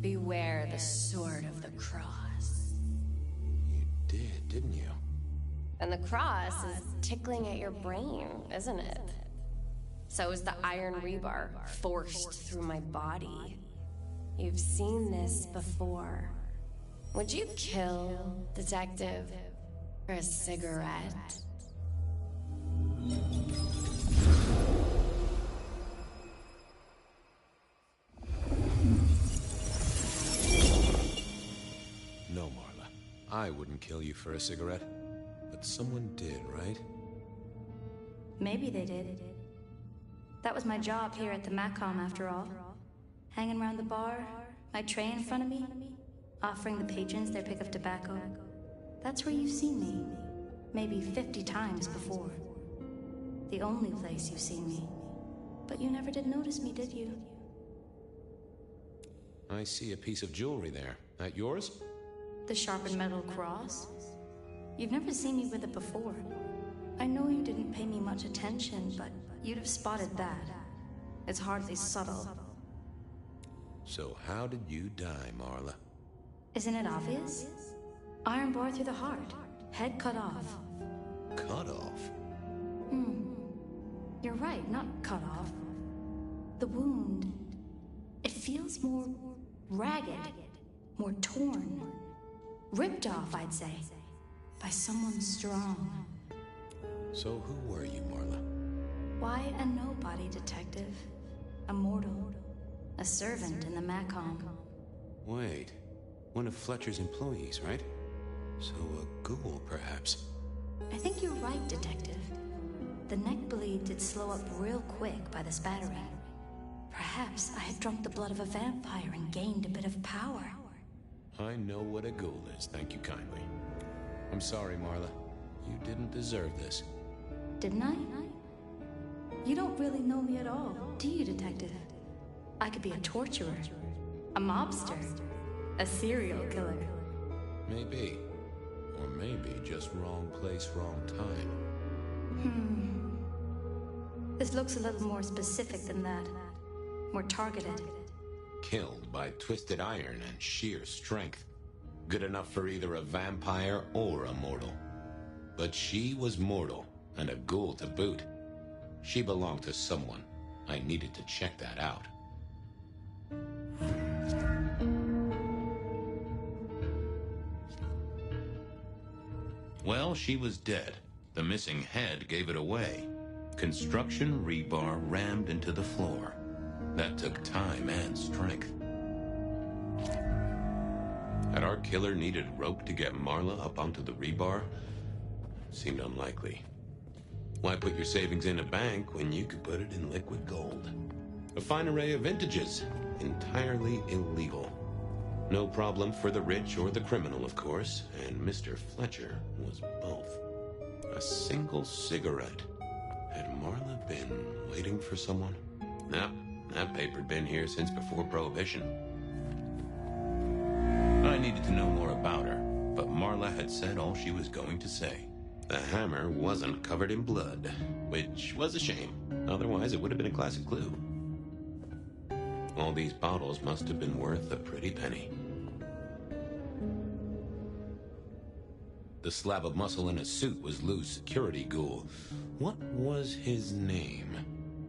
Speaker 1: Beware the sword of the cross.
Speaker 20: You did, didn't you?
Speaker 1: And the cross is tickling at your brain, isn't it? So is the iron rebar forced through my body. You've seen this before. Would you kill Detective for a cigarette?
Speaker 4: No, Marla. I wouldn't kill you for a cigarette. But someone did, right?
Speaker 11: Maybe they did. That was my job here at the Macom, after all. Hanging around the bar, my tray in front of me, offering the patrons their pick of tobacco. That's where you've seen me. Maybe 50 times before. The only place you've seen me. But you never did notice me, did you?
Speaker 4: I see a piece of jewelry there. That yours?
Speaker 11: The sharpened metal cross? You've never seen me with it before. I know you didn't pay me much attention, but you'd have spotted that. It's hardly subtle.
Speaker 4: So how did you die, Marla?
Speaker 11: Isn't it obvious? Iron bar through the heart. Head cut off.
Speaker 4: Cut off?
Speaker 11: You're right, not cut off. The wound, it feels more ragged, more torn. Ripped off, I'd say. By someone strong.
Speaker 4: So who were you, Marla?
Speaker 11: Why, a nobody, detective. A mortal. A servant in the Macom.
Speaker 4: Wait. One of Fletcher's employees, right? So a ghoul, perhaps.
Speaker 11: I think you're right, detective. The neck bleed did slow up real quick by the spattering. Perhaps I had drunk the blood of a vampire and gained a bit of power.
Speaker 4: I know what a ghoul is, thank you kindly. I'm sorry, Marla. You didn't deserve this.
Speaker 11: Didn't I? You don't really know me at all, do you, detective? I could be a torturer, a mobster, a serial killer.
Speaker 4: Maybe. Or maybe just wrong place, wrong time.
Speaker 11: This looks a little more specific than that. More targeted.
Speaker 13: Killed by twisted iron and sheer strength. Good enough for either a vampire or a mortal. But she was mortal, and a ghoul to boot. She belonged to someone. I needed to check that out. Well, she was dead. The missing head gave it away. Construction rebar rammed into the floor. That took time and strength. Had our killer needed rope to get Marla up onto the rebar? Seemed unlikely. Why put your savings in a bank when you could put it in liquid gold? A fine array of vintages. Entirely illegal. No problem for the rich or the criminal, of course, and Mr. Fletcher was both. A single cigarette. Had Marla been waiting for someone? No, that paper'd been here since before Prohibition. I needed to know more about her, but Marla had said all she was going to say. The hammer wasn't covered in blood, which was a shame. Otherwise, it would have been a classic clue. All these bottles must have been worth a pretty penny. The slab of muscle in a suit was Lou's security ghoul. What was his name?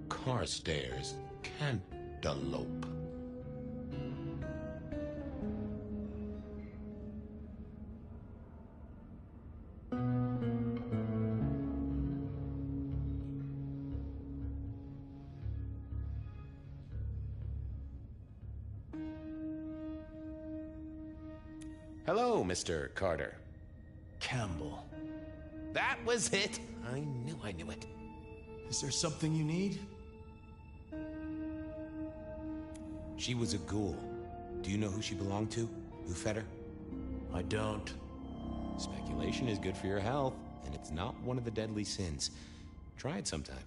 Speaker 13: Carstairs Cantaloupe.
Speaker 4: Hello, Mr. Carter.
Speaker 9: Campbell.
Speaker 4: That was it! I knew it.
Speaker 9: Is there something you need?
Speaker 4: She was a ghoul. Do you know who she belonged to? Who fed her?
Speaker 9: I don't.
Speaker 4: Speculation is good for your health, and it's not one of the deadly sins. Try it sometime.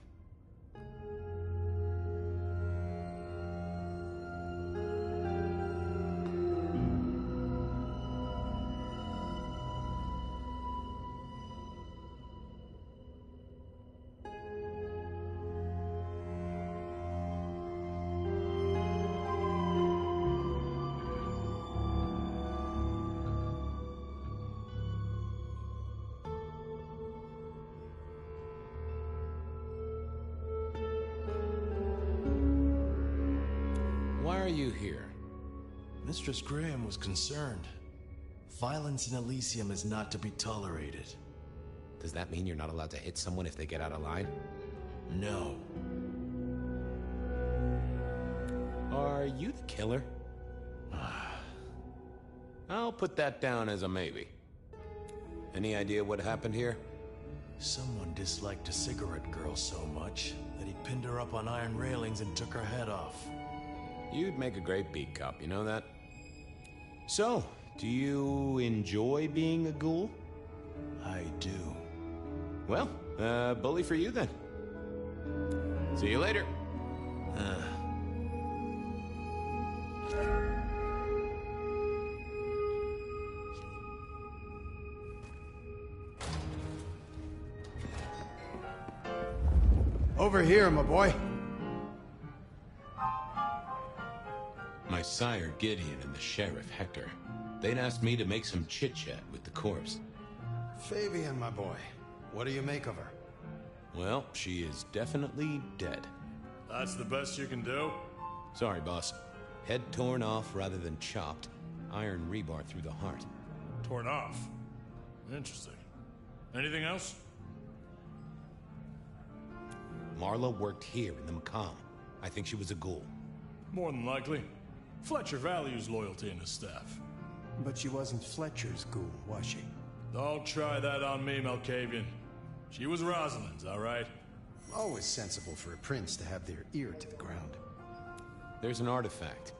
Speaker 4: Why are you here?
Speaker 9: Mistress Graham was concerned. Violence in Elysium is not to be tolerated.
Speaker 20: Does that mean you're not allowed to hit someone if they get out of line?
Speaker 9: No.
Speaker 20: Are you the killer? I'll put that down as a maybe. Any idea what happened here?
Speaker 9: Someone disliked a cigarette girl so much that he pinned her up on iron railings and took her head off.
Speaker 20: You'd make a great beat cop, you know that? So, do you enjoy being a ghoul?
Speaker 9: I do.
Speaker 20: Well, bully for you then. See you later.
Speaker 15: Over here, my boy.
Speaker 13: My sire Gideon and the sheriff Hector. They'd asked me to make some chit-chat with the corpse.
Speaker 15: Fabian, my boy. What do you make of her?
Speaker 20: Well, she is definitely dead.
Speaker 16: That's the best you can do?
Speaker 20: Sorry, boss. Head torn off rather than chopped. Iron rebar through the heart.
Speaker 16: Torn off? Interesting. Anything else?
Speaker 20: Marla worked here in the Macomb. I think she was a ghoul.
Speaker 16: More than likely. Fletcher values loyalty in his staff.
Speaker 15: But she wasn't Fletcher's ghoul, was she?
Speaker 16: Don't try that on me, Malkavian. She was Rosalind's, all right?
Speaker 15: Always sensible for a prince to have their ear to the ground.
Speaker 20: There's an artifact.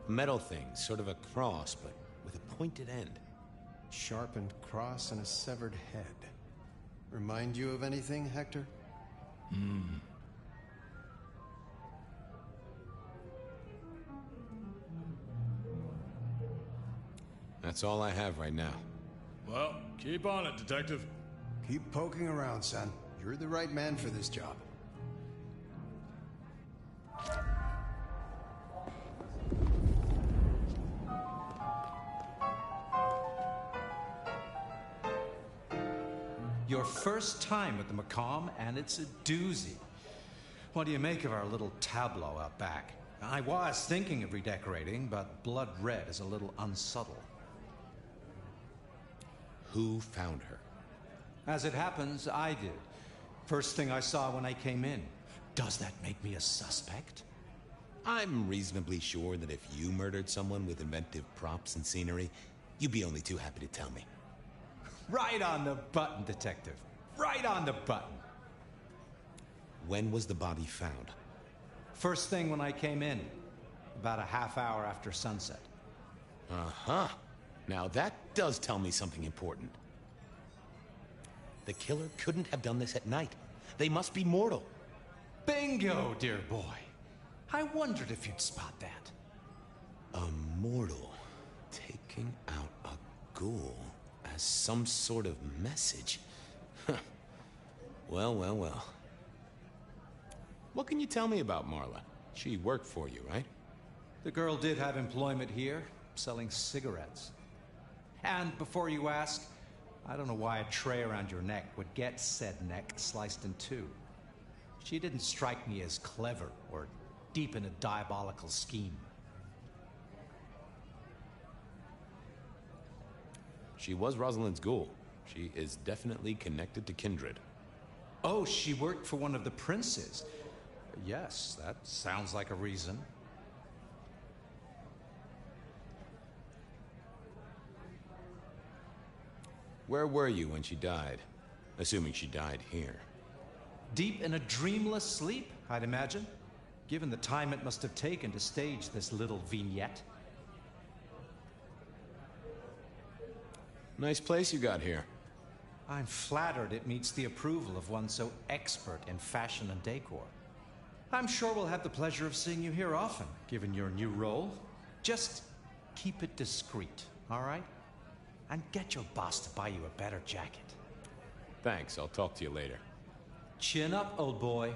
Speaker 20: A metal thing, sort of a cross, but with a pointed end.
Speaker 15: Sharpened cross and a severed head. Remind you of anything, Hector?
Speaker 20: That's all I have right now.
Speaker 16: Well, keep on it, Detective.
Speaker 15: Keep poking around, son. You're the right man for this job.
Speaker 23: Your first time at the Macomb, and it's a doozy. What do you make of our little tableau out back? I was thinking of redecorating, but blood red is a little unsubtle.
Speaker 20: Who found her?
Speaker 23: As it happens, I did. First thing I saw when I came in. Does that make me a suspect?
Speaker 20: I'm reasonably sure that if you murdered someone with inventive props and scenery, you'd be only too happy to tell me.
Speaker 23: Right on the button, Detective. Right on the button.
Speaker 20: When was the body found?
Speaker 23: First thing when I came in. About a half hour after sunset.
Speaker 20: Uh-huh. Now that does tell me something important. The killer couldn't have done this at night. They must be mortal.
Speaker 23: Bingo, dear boy. I wondered if you'd spot that.
Speaker 20: A mortal taking out a ghoul as some sort of message. Well, well, well. What can you tell me about Marla? She worked for you, right?
Speaker 23: The girl did have employment here, selling cigarettes. And before you ask, I don't know why a tray around your neck would get said neck sliced in two. She didn't strike me as clever or deep in a diabolical scheme.
Speaker 20: She was Rosalind's ghoul. She is definitely connected to kindred.
Speaker 23: Oh, she worked for one of the princes. Yes, that sounds like a reason.
Speaker 20: Where were you when she died? Assuming she died here.
Speaker 23: Deep in a dreamless sleep, I'd imagine. Given the time it must have taken to stage this little vignette.
Speaker 20: Nice place you got here.
Speaker 23: I'm flattered it meets the approval of one so expert in fashion and decor. I'm sure we'll have the pleasure of seeing you here often, given your new role. Just keep it discreet, all right? And get your boss to buy you a better jacket.
Speaker 20: Thanks, I'll talk to you later.
Speaker 23: Chin up, old boy.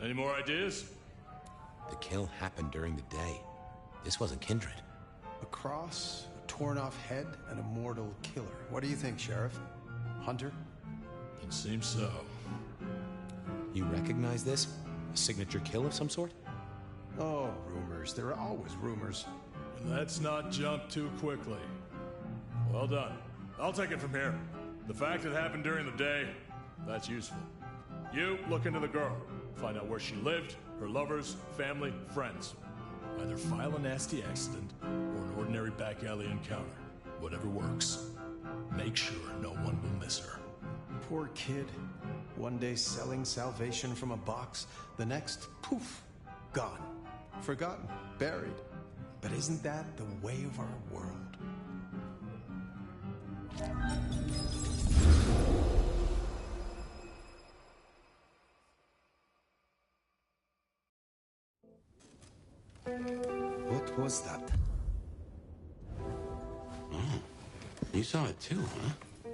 Speaker 16: Any more ideas?
Speaker 3: The kill happened during the day. This wasn't Kindred.
Speaker 15: A cross, a torn-off head, and a mortal killer. What do you think, Sheriff? Hunter?
Speaker 16: It seems so.
Speaker 3: You recognize this? A signature kill of some sort?
Speaker 15: Oh, rumors. There are always rumors.
Speaker 16: Let's not jump too quickly. Well done. I'll take it from here. The fact it happened during the day, that's useful. You look into the girl. Find out where she lived, her lovers, family, friends. Either file a nasty accident or an ordinary back alley encounter. Whatever works. Make sure no one will miss her.
Speaker 15: Poor kid. One day selling salvation from a box, the next, poof, gone. Forgotten, buried. But isn't that the way of our world?
Speaker 7: What was that?
Speaker 3: Oh, you saw it too, huh?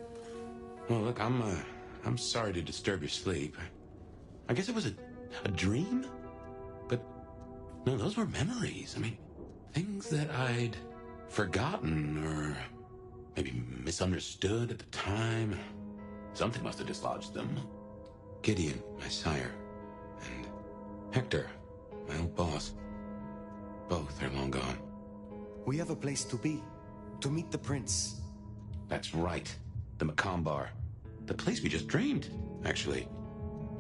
Speaker 3: Well, look, I'm sorry to disturb your sleep. I guess it was a dream? But, no, those were memories. I mean, things that I'd forgotten or maybe misunderstood at the time. Something must have dislodged them. Gideon, my sire, and Hector, my old boss. Both are long gone.
Speaker 7: We have a place to be. To meet the prince.
Speaker 3: That's right. The Macomb. The place we just dreamed, actually.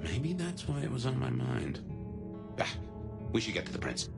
Speaker 3: Maybe that's why it was on my mind. Ah, we should get to the prince.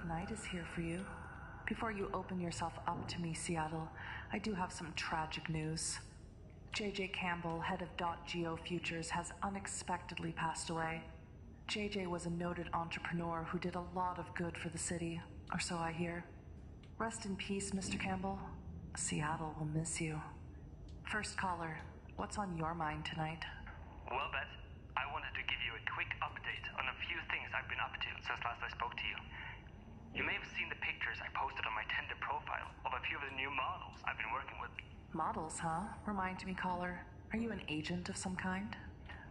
Speaker 17: Night is here for you. Before you open yourself up to me, Seattle, I do have some tragic news. JJ Campbell, head of .geo Futures, has unexpectedly passed away. JJ was a noted entrepreneur who did a lot of good for the city, or so I hear. Rest in peace, Mr. Campbell. Seattle will miss you. First caller, what's on your mind tonight?
Speaker 18: Well, Beth, I wanted to give you a quick update on a few things I've been up to since last I spoke to you. You may have seen the pictures I posted on my Tinder profile of a few of the new models I've been working with.
Speaker 17: Models, huh? Remind me, caller. Are you an agent of some kind?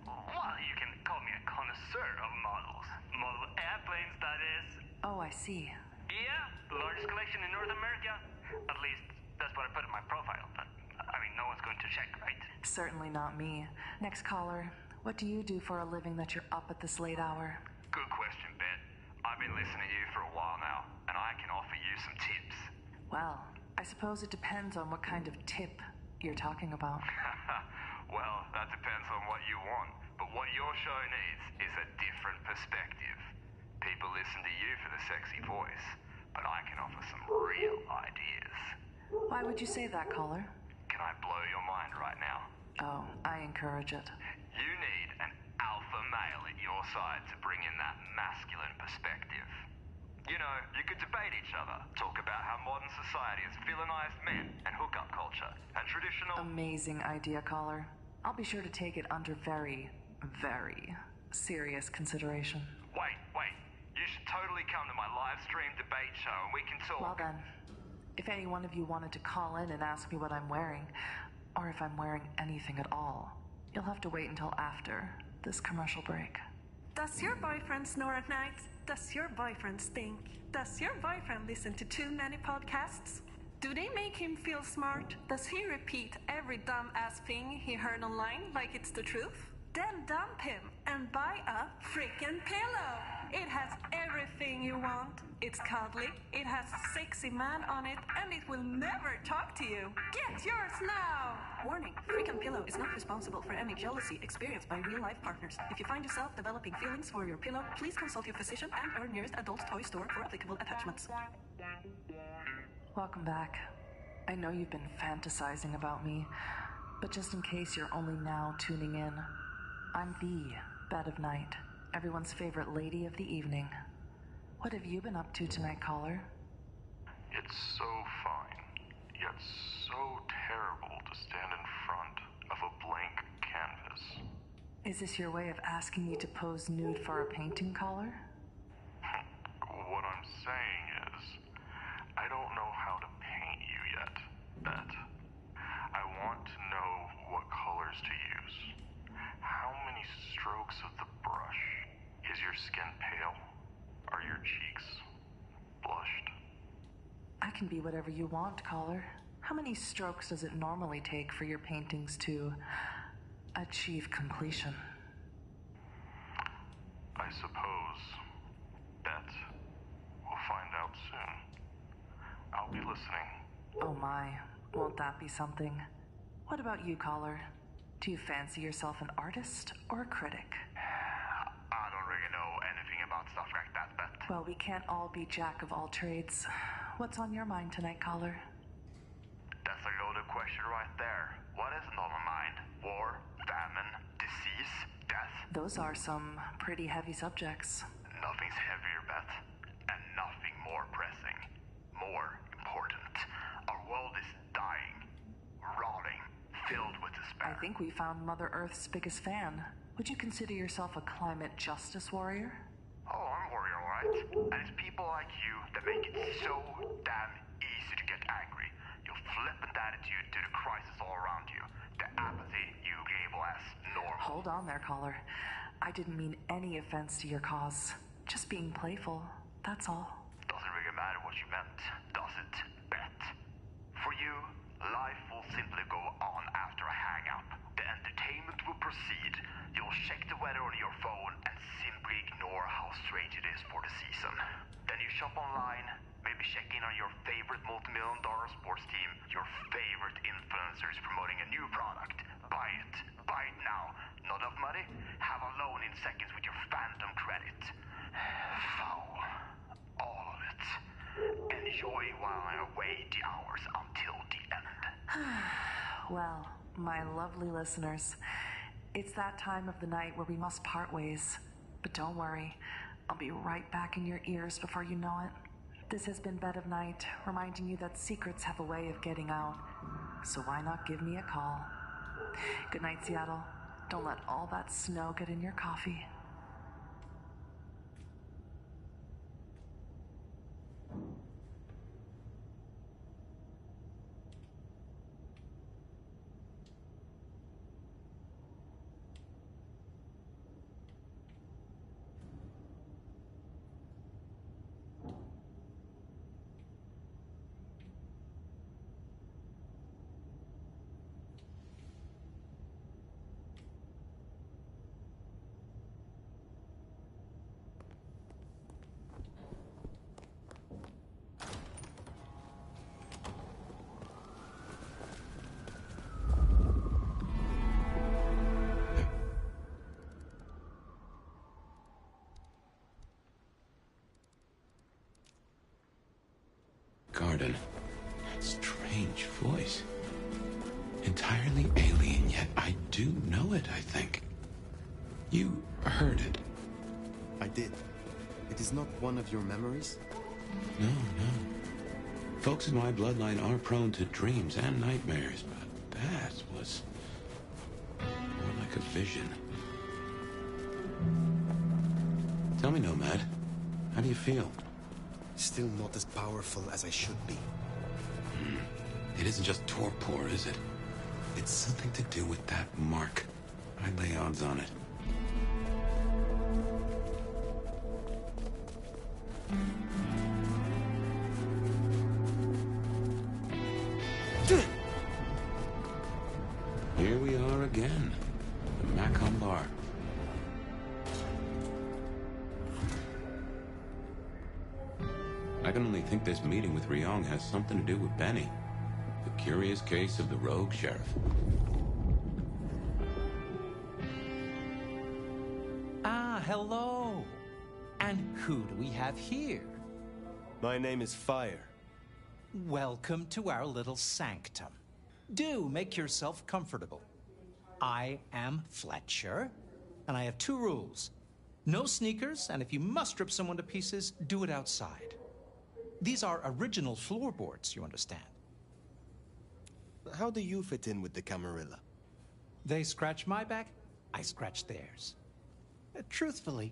Speaker 18: Well, you can call me a connoisseur of models. Model airplanes, that is.
Speaker 17: Oh, I see.
Speaker 18: Yeah, the largest collection in North America. At least, that's what I put in my profile. But, I mean, no one's going to check, right?
Speaker 17: Certainly not me. Next caller, what do you do for a living that you're up at this late hour?
Speaker 18: Good question, Ben. I've been listening to you for a while now, and I can offer you some tips.
Speaker 17: Well, I suppose it depends on what kind of tip you're talking about.
Speaker 18: Well, that depends on what you want. But what your show needs is a different perspective. People listen to you for the sexy voice, but I can offer some real ideas.
Speaker 17: Why would you say that, caller?
Speaker 18: Can I blow your mind right now?
Speaker 17: Oh, I encourage it.
Speaker 18: You need an alpha male at your side to bring in that masculine perspective. You know, you could debate each other, talk about how modern society has villainized men and hookup culture, and traditional...
Speaker 17: Amazing idea, caller. I'll be sure to take it under very, very serious consideration.
Speaker 18: Wait. You should totally come to my live stream debate show and we can talk.
Speaker 17: Well then, if any one of you wanted to call in and ask me what I'm wearing, or if I'm wearing anything at all, you'll have to wait until after this commercial break.
Speaker 8: Does your boyfriend snore at night?
Speaker 5: Does your boyfriend stink? Does your boyfriend listen to too many podcasts? Do they make him feel smart? Does he repeat every dumb-ass thing he heard online like it's the truth? Then dump him and buy a freaking pillow. It has everything you want. It's cuddly, it has a sexy man on it, and it will never talk to you. Get yours now! Warning, Freakin' Pillow is not responsible for any jealousy experienced by real-life partners. If you find yourself developing feelings for your pillow, please consult your physician and or nearest adult toy store for applicable attachments.
Speaker 17: Welcome back. I know you've been fantasizing about me, but just in case you're only now tuning in, I'm the Bed of Night, everyone's favorite lady of the evening. What have you been up to tonight, caller?
Speaker 18: It's so fine, yet so terrible to stand in front of a blank canvas.
Speaker 17: Is this your way of asking me to pose nude for a painting, caller?
Speaker 18: What I'm saying is, I don't know how to paint you yet, Bet. I want to know what colors to use. How many strokes of the brush? Is your skin pale? Are your cheeks blushed?
Speaker 17: I can be whatever you want, caller. How many strokes does it normally take for your paintings to achieve completion?
Speaker 18: I suppose, Bet, we'll find out soon. I'll be listening.
Speaker 17: Oh my, won't that be something? What about you, caller? Do you fancy yourself an artist or a critic?
Speaker 18: I don't really know anything about stuff like that, Bet.
Speaker 17: Well, we can't all be jack of all trades. What's on your mind tonight, caller?
Speaker 18: That's a loaded question right there. What isn't on my mind? War, famine, disease, death?
Speaker 17: Those are some pretty heavy subjects.
Speaker 18: Nothing's heavier, Bet. And nothing more pressing. More important. Our world is dying. Rotting. Filled with despair.
Speaker 17: I think we found Mother Earth's biggest fan. Would you consider yourself a climate justice warrior?
Speaker 18: Oh, I'm a warrior, alright? And it's people like you that make it so damn easy to get angry. Your flippant attitude to the crisis all around you. The apathy you label as normal.
Speaker 17: Hold on there, caller. I didn't mean any offense to your cause. Just being playful, that's all.
Speaker 18: Doesn't really matter what you meant, does it, Bet? For you, life will simply go on after a hang-up. The entertainment will proceed. You'll check the weather on your phone and simply ignore how strange it is for the season. Then you shop online, maybe check in on your favorite multi-million-dollar sports team, your favorite influencers promoting a new product. Buy it. Buy it now. Not enough money? Have a loan in seconds with your phantom credit. Foul. All of it. Enjoy while I await the hours until the end.
Speaker 17: Well, my lovely listeners, it's that time of the night where we must part ways. But don't worry, I'll be right back in your ears before you know it. This has been Bed of Night, reminding you that secrets have a way of getting out. So why not give me a call? Good night, Seattle. Don't let all that snow get in your coffee.
Speaker 3: Garden. That strange voice. Entirely alien, yet I do know it, I think. You heard it.
Speaker 7: I did. It is not one of your memories?
Speaker 3: No. Folks in my bloodline are prone to dreams and nightmares, but that was more like a vision. Tell me, Nomad, how do you feel?
Speaker 7: Still not as powerful as I should be.
Speaker 3: It isn't just torpor, is it? It's something to do with that mark. I lay odds on it.
Speaker 13: Here we are again. The Macon Bar. I can only think this meeting with Ryong has something to do with Benny. The curious case of the rogue sheriff.
Speaker 23: Ah, hello. And who do we have here?
Speaker 7: My name is Fire.
Speaker 23: Welcome to our little sanctum. Do make yourself comfortable. I am Fletcher, and I have 2 rules. No sneakers, and if you must rip someone to pieces, do it outside. These are original floorboards, you understand.
Speaker 7: How do you fit in with the Camarilla?
Speaker 23: They scratch my back, I scratch theirs. Truthfully,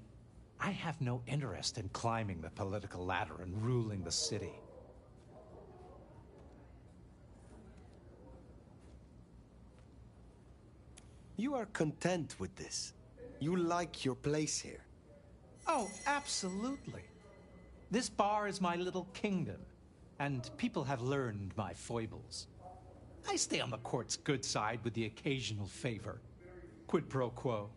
Speaker 23: I have no interest in climbing the political ladder and ruling the city.
Speaker 7: You are content with this. You like your place here.
Speaker 23: Oh, absolutely. This bar is my little kingdom, and people have learned my foibles. I stay on the court's good side with the occasional favor. Quid pro quo.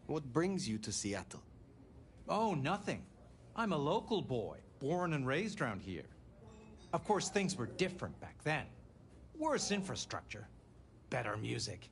Speaker 7: What brings you to Seattle?
Speaker 23: Oh, nothing. I'm a local boy, born and raised around here. Of course, things were different back then. Worse infrastructure, better music.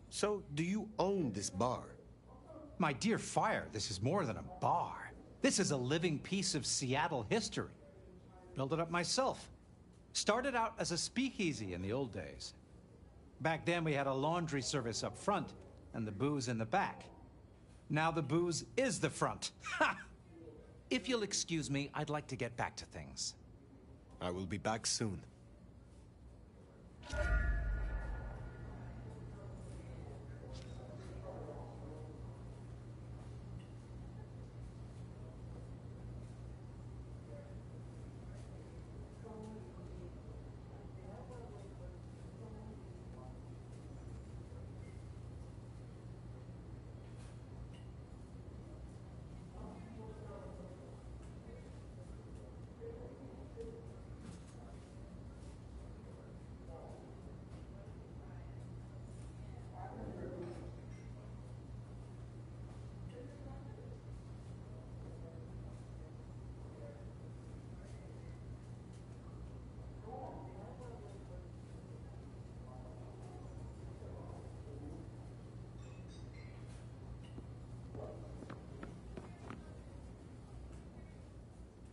Speaker 7: So, do you own this bar?
Speaker 23: My dear Fire, this is more than a bar. This is a living piece of Seattle history. Built it up myself. Started out as a speakeasy in the old days. Back then we had a laundry service up front and the booze in the back. Now the booze is the front. Ha! If you'll excuse me, I'd like to get back to things.
Speaker 7: I will be back soon.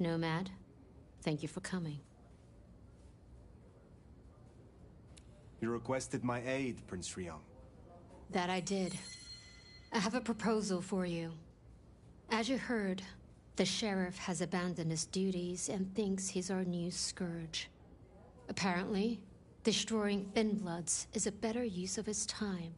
Speaker 1: Nomad, thank you for coming.
Speaker 7: You requested my aid, Prince Ryong.
Speaker 1: That I did. I have a proposal for you. As you heard, the sheriff has abandoned his duties and thinks he's our new scourge. Apparently, destroying Thin Bloods is a better use of his time.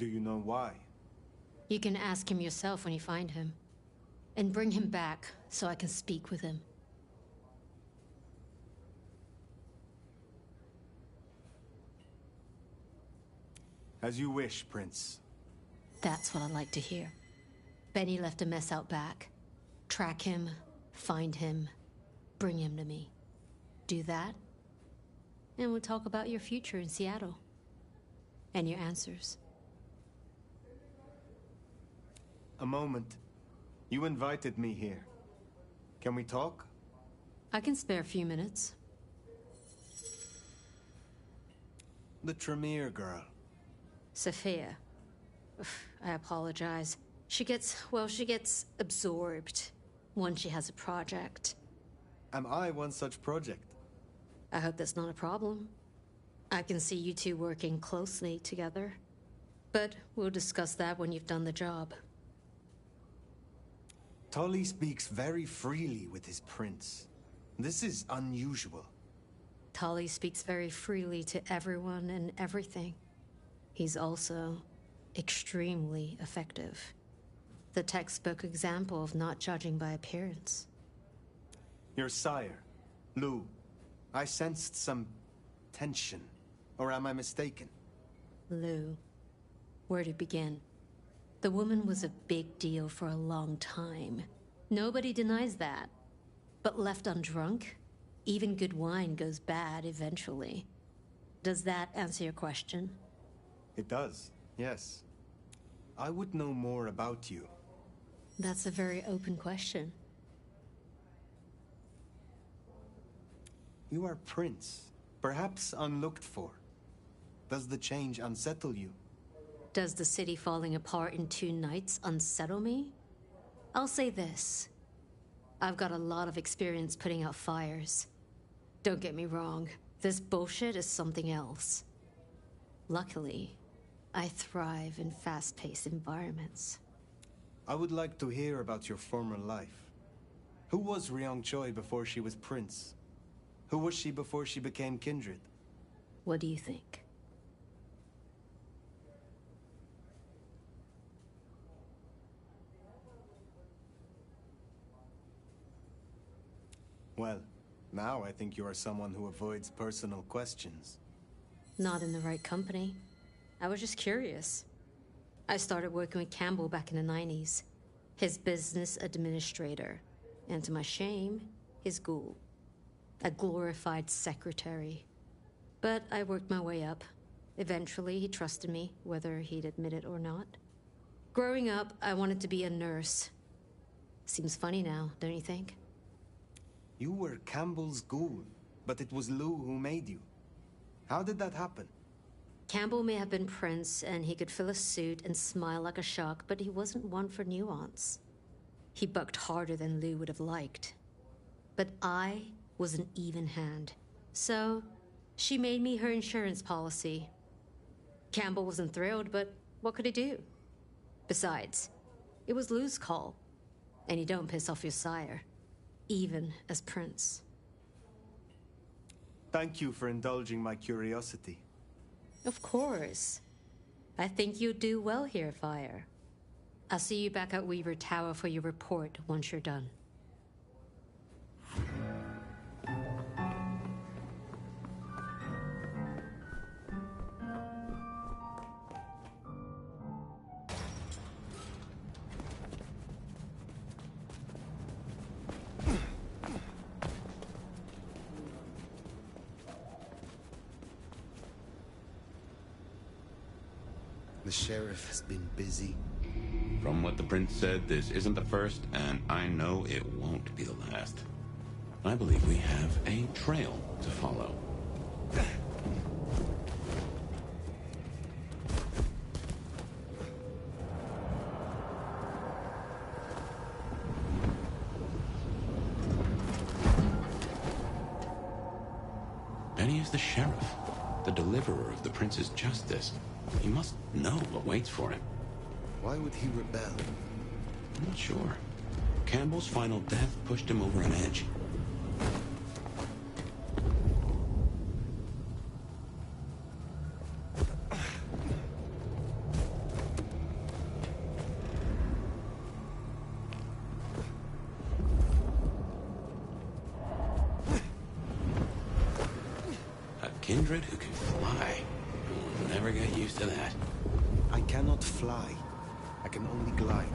Speaker 7: Do you know why?
Speaker 2: You can ask him yourself when you find him. And bring him back so I can speak with him.
Speaker 7: As you wish, Prince.
Speaker 2: That's what I like to hear. Benny left a mess out back. Track him, find him, bring him to me. Do that, and we'll talk about your future in Seattle. And your answers.
Speaker 7: A moment. You invited me here. Can we talk?
Speaker 2: I can spare a few minutes.
Speaker 7: The Tremere girl.
Speaker 2: Sophia. I apologize. She gets absorbed once she has a project.
Speaker 7: Am I one such project?
Speaker 2: I hope that's not a problem. I can see you two working closely together. But we'll discuss that when you've done the job.
Speaker 7: Tully speaks very freely with his prince. This is unusual.
Speaker 2: Tully speaks very freely to everyone and everything. He's also extremely effective. The textbook example of not judging by appearance.
Speaker 7: Your sire, Lou. I sensed some tension. Or am I mistaken?
Speaker 2: Lou. Where to begin? The woman was a big deal for a long time. Nobody denies that. But left undrunk, even good wine goes bad eventually. Does that answer your question?
Speaker 7: It does, yes. I would know more about you.
Speaker 2: That's a very open question.
Speaker 7: You are Prince, perhaps unlooked for. Does the change unsettle you?
Speaker 2: Does the city falling apart in 2 nights unsettle me? I'll say this. I've got a lot of experience putting out fires. Don't get me wrong, this bullshit is something else. Luckily, I thrive in fast-paced environments.
Speaker 7: I would like to hear about your former life. Who was Ryong Choi before she was Prince? Who was she before she became Kindred?
Speaker 2: What do you think?
Speaker 7: Well, now I think you are someone who avoids personal questions.
Speaker 2: Not in the right company. I was just curious. I started working with Campbell back in the 90s. His business administrator. And to my shame, his ghoul. A glorified secretary. But I worked my way up. Eventually, he trusted me, whether he'd admit it or not. Growing up, I wanted to be a nurse. Seems funny now, don't you think?
Speaker 7: You were Campbell's ghoul, but it was Lou who made you. How did that happen?
Speaker 2: Campbell may have been Prince, and he could fill a suit and smile like a shark, but he wasn't one for nuance. He bucked harder than Lou would have liked. But I was an even hand. So, she made me her insurance policy. Campbell wasn't thrilled, but what could he do? Besides, it was Lou's call. And you don't piss off your sire, even as Prince.
Speaker 7: Thank you for indulging my curiosity.
Speaker 2: Of course. I think you'll do well here, Fire. I'll see you back at Weaver Tower for your report once you're done.
Speaker 9: The sheriff has been busy.
Speaker 13: From what the prince said, this isn't the first, and I know it won't be the last. I believe we have a trail to follow. Benny is the sheriff, the deliverer of the prince's justice. He must know what waits for him.
Speaker 9: Why would he rebel?
Speaker 13: I'm not sure. Campbell's final death pushed him over an edge. kindred who can fly. We'll never get used to that.
Speaker 7: I cannot fly. I can only glide.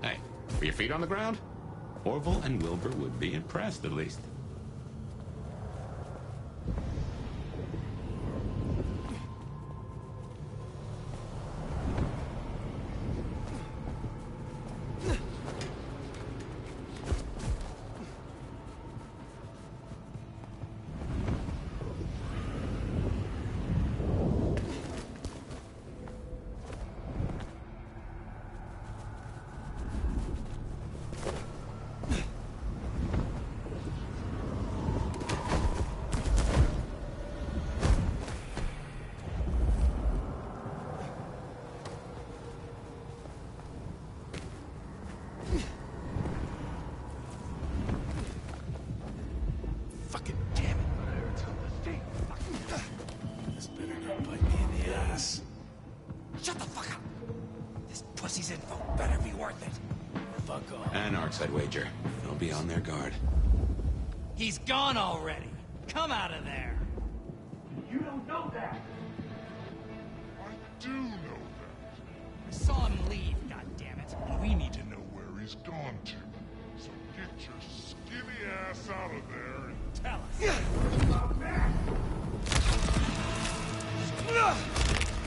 Speaker 13: Hey, were your feet on the ground? Orville and Wilbur would be impressed, at least. I'd wager. They'll be on their guard.
Speaker 12: He's gone already. Come out of there.
Speaker 9: You don't know that. I do know that.
Speaker 12: I saw him leave, goddammit. And we need to know
Speaker 9: where he's gone to. So get your skinny ass out of there and
Speaker 12: tell us.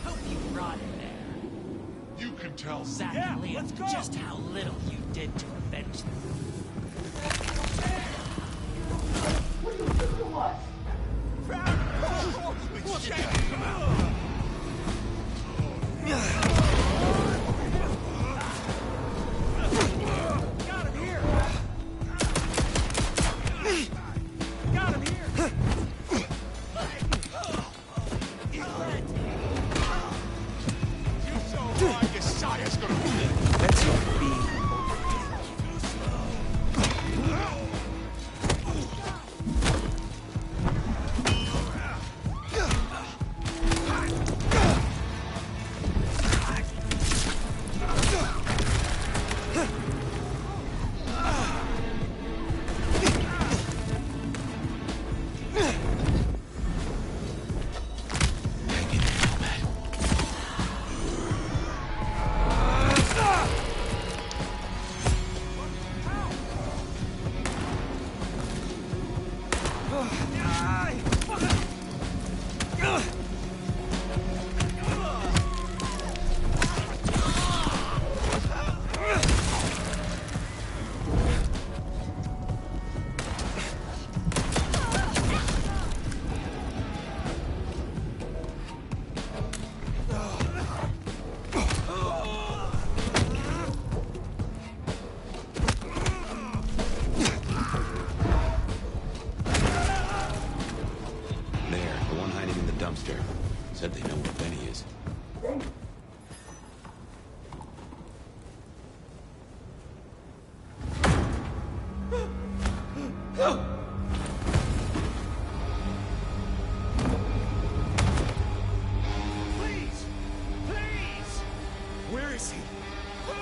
Speaker 12: Hope you rot in there.
Speaker 9: You can tell
Speaker 12: Zach and Liam just how little you did to avenge them.
Speaker 9: What do you do to us?
Speaker 12: Got him here! Got him here!
Speaker 9: You so hard, your sire's gonna
Speaker 7: Let's not be.
Speaker 13: Said they know where Benny is.
Speaker 9: Please! Please!
Speaker 7: Where is he?
Speaker 9: Who?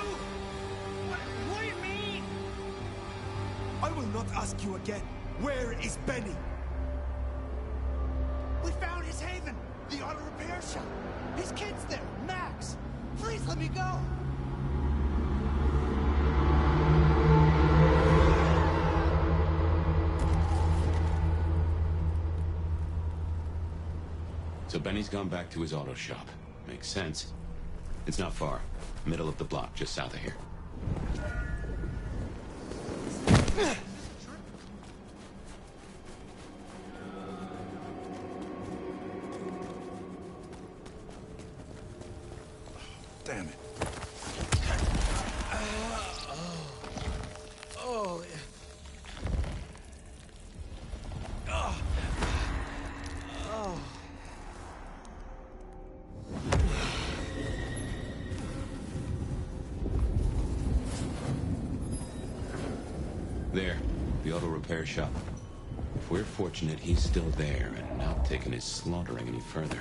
Speaker 9: What do you mean?
Speaker 7: I will not ask you again. Where is Benny?
Speaker 9: We found his haven! The auto repair shop! His kid's there! Max! Please let me go!
Speaker 13: So Benny's gone back to his auto shop. Makes sense. It's not far. Middle of the block, just south of here.
Speaker 9: Damn it.
Speaker 13: There, the auto repair shop. If we're fortunate, he's still there and not taking his slaughtering any further.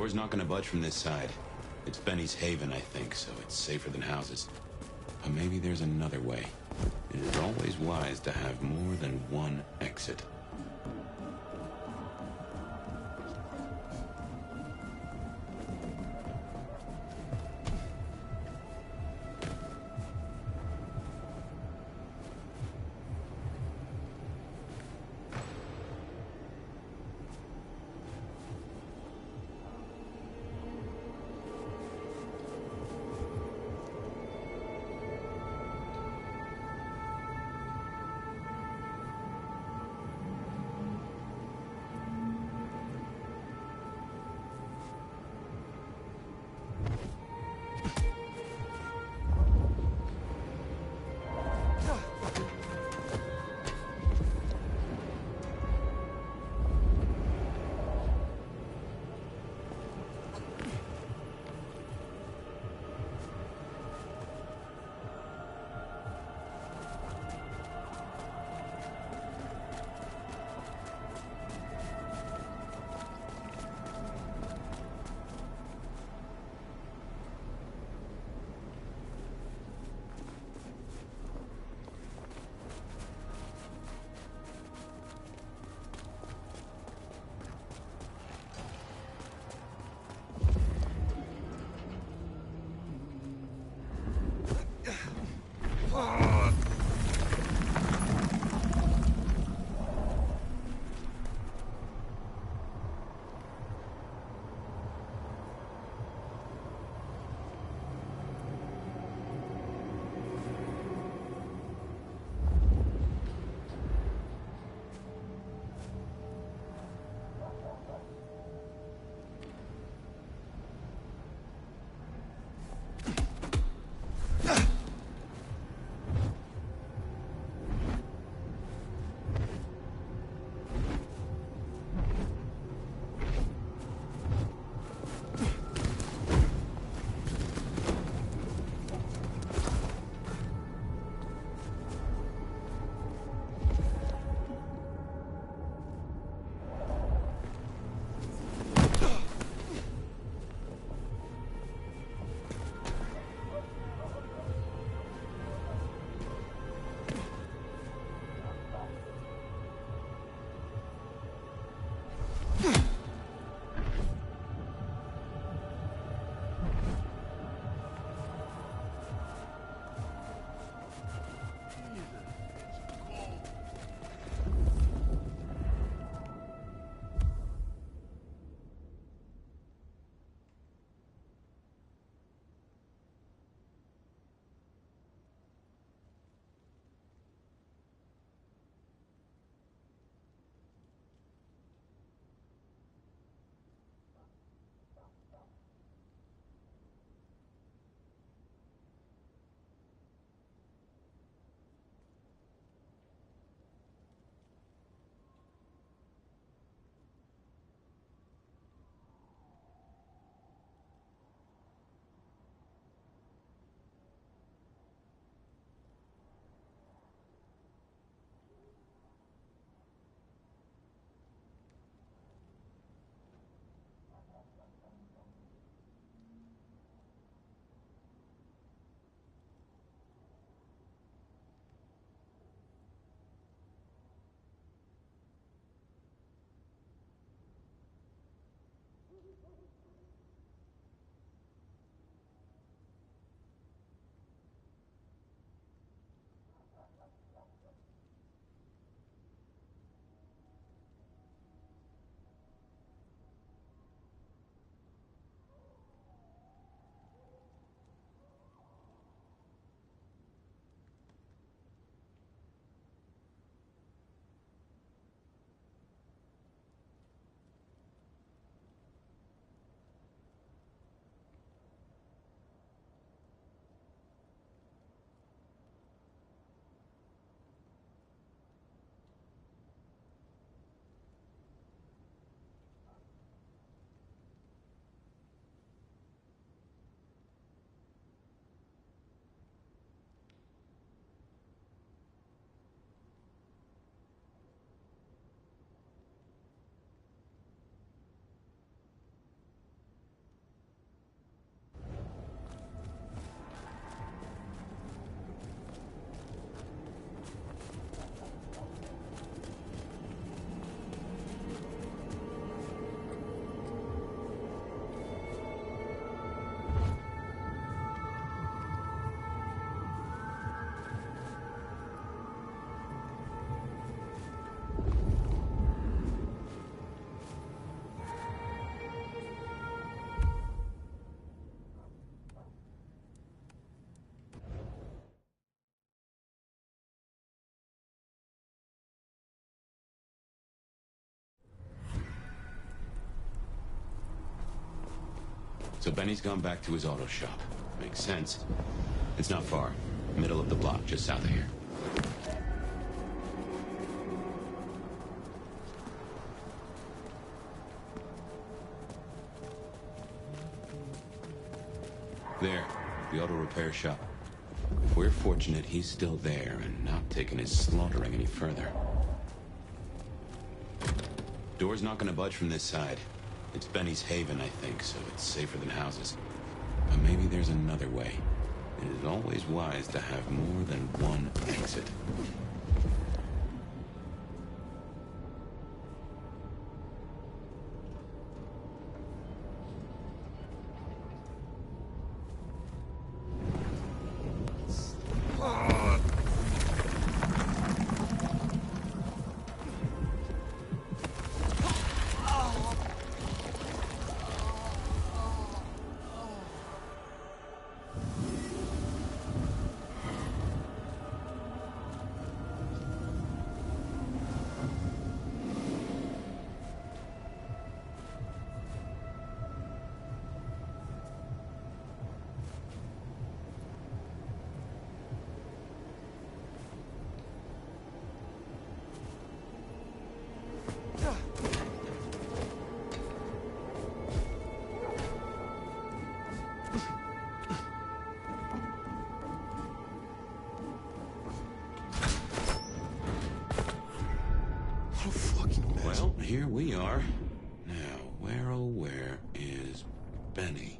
Speaker 4: Door's not gonna budge from this side. It's Benny's haven, I think, so it's safer than houses. But maybe there's another way. It is always wise to have more than one exit.
Speaker 13: So Benny's gone back to his auto shop. Makes sense. It's not far. Middle of the block, just south of here. There, the auto repair shop. If we're fortunate, he's still there and not taking his slaughtering any further. Door's not gonna budge from this side. It's Benny's haven, I think, so it's safer than houses. But maybe there's another way. It is always wise to have more than one exit. Well, here we are. Now, where oh where is Benny?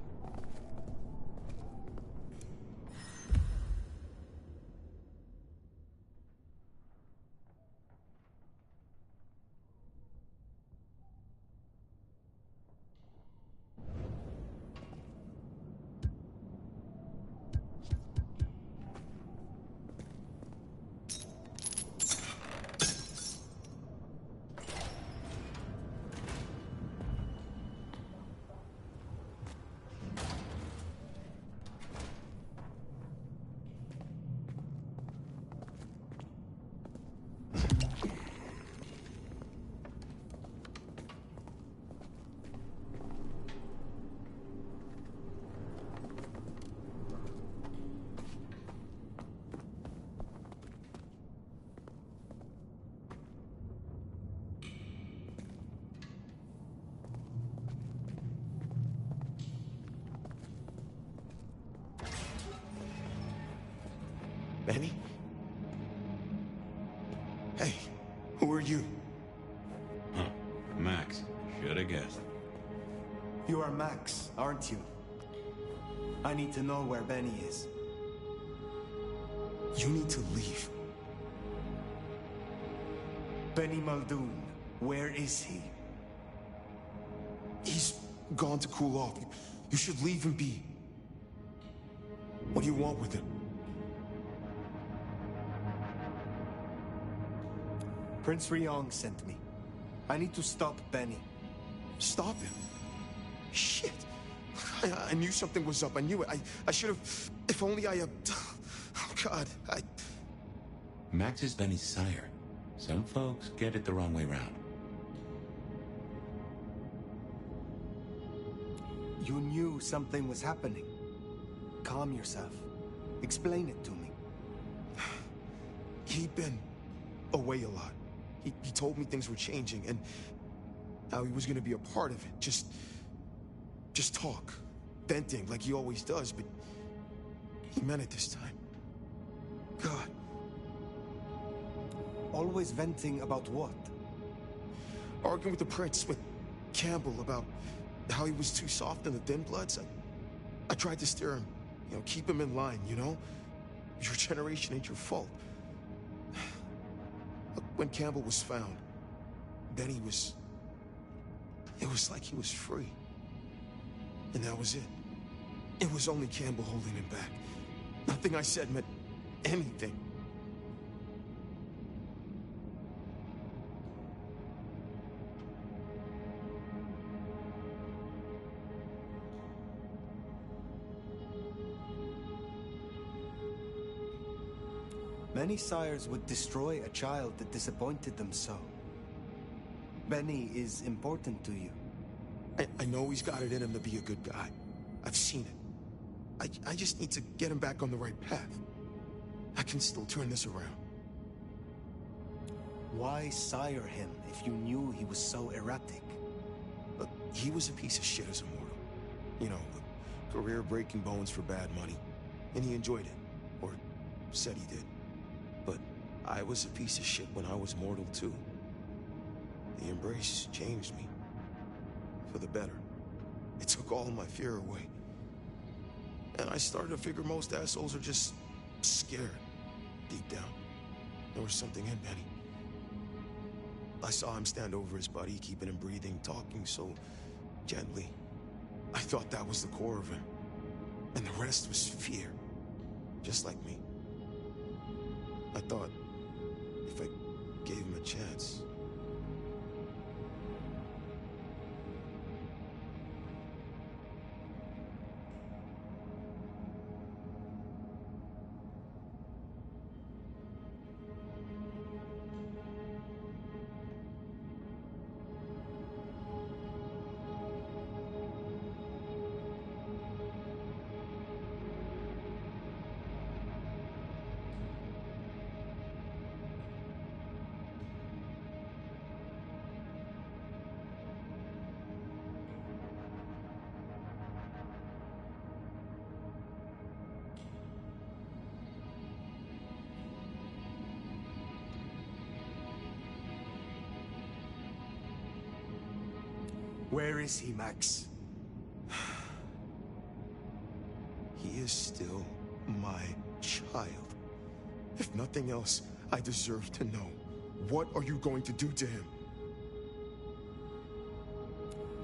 Speaker 15: Benny? Hey, who are you?
Speaker 13: Huh. Max. Should have guessed.
Speaker 7: You are Max, aren't you? I need to know where Benny is.
Speaker 15: You need to leave.
Speaker 7: Benny Muldoon, where is he?
Speaker 15: He's gone to cool off. You should leave him be. What do you want with him?
Speaker 7: Prince Ryong sent me. I need to stop Benny.
Speaker 15: Stop him? Shit. I knew something was up. I knew it. I should have... If only I... Oh, God.
Speaker 3: Max is Benny's sire. Some folks get it the wrong way round.
Speaker 7: You knew something was happening. Calm yourself. Explain it to me.
Speaker 15: He'd been away a lot. He told me things were changing and how he was gonna be a part of it. Just talk. Venting like he always does, but he meant it this time. God.
Speaker 7: Always venting about what?
Speaker 15: Arguing with the prince, with Campbell, about how he was too soft in the Thin Bloods. I tried to steer him, keep him in line, Your generation ain't your fault. Look, when Campbell was found, Benny was... It was like he was free. And that was it. It was only Campbell holding him back. Nothing I said meant anything.
Speaker 7: Many sires would destroy a child that disappointed them so. Benny is important to you.
Speaker 15: I know he's got it in him to be a good guy. I've seen it. I just need to get him back on the right path. I can still turn this around.
Speaker 7: Why sire him if you knew he was so erratic?
Speaker 15: But he was a piece of shit as a mortal. You know, career breaking bones for bad money. And he enjoyed it. Or said he did. But I was a piece of shit when I was mortal too. The embrace changed me. For the better. It took all my fear away. And I started to figure most assholes are just scared. Deep down. There was something in Benny. I saw him stand over his buddy, keeping him breathing, talking so gently. I thought that was the core of him. And the rest was fear. Just like me. I thought if I gave him a chance...
Speaker 7: Where is he, Max?
Speaker 15: He is still my child. If nothing else, I deserve to know. What are you going to do to him?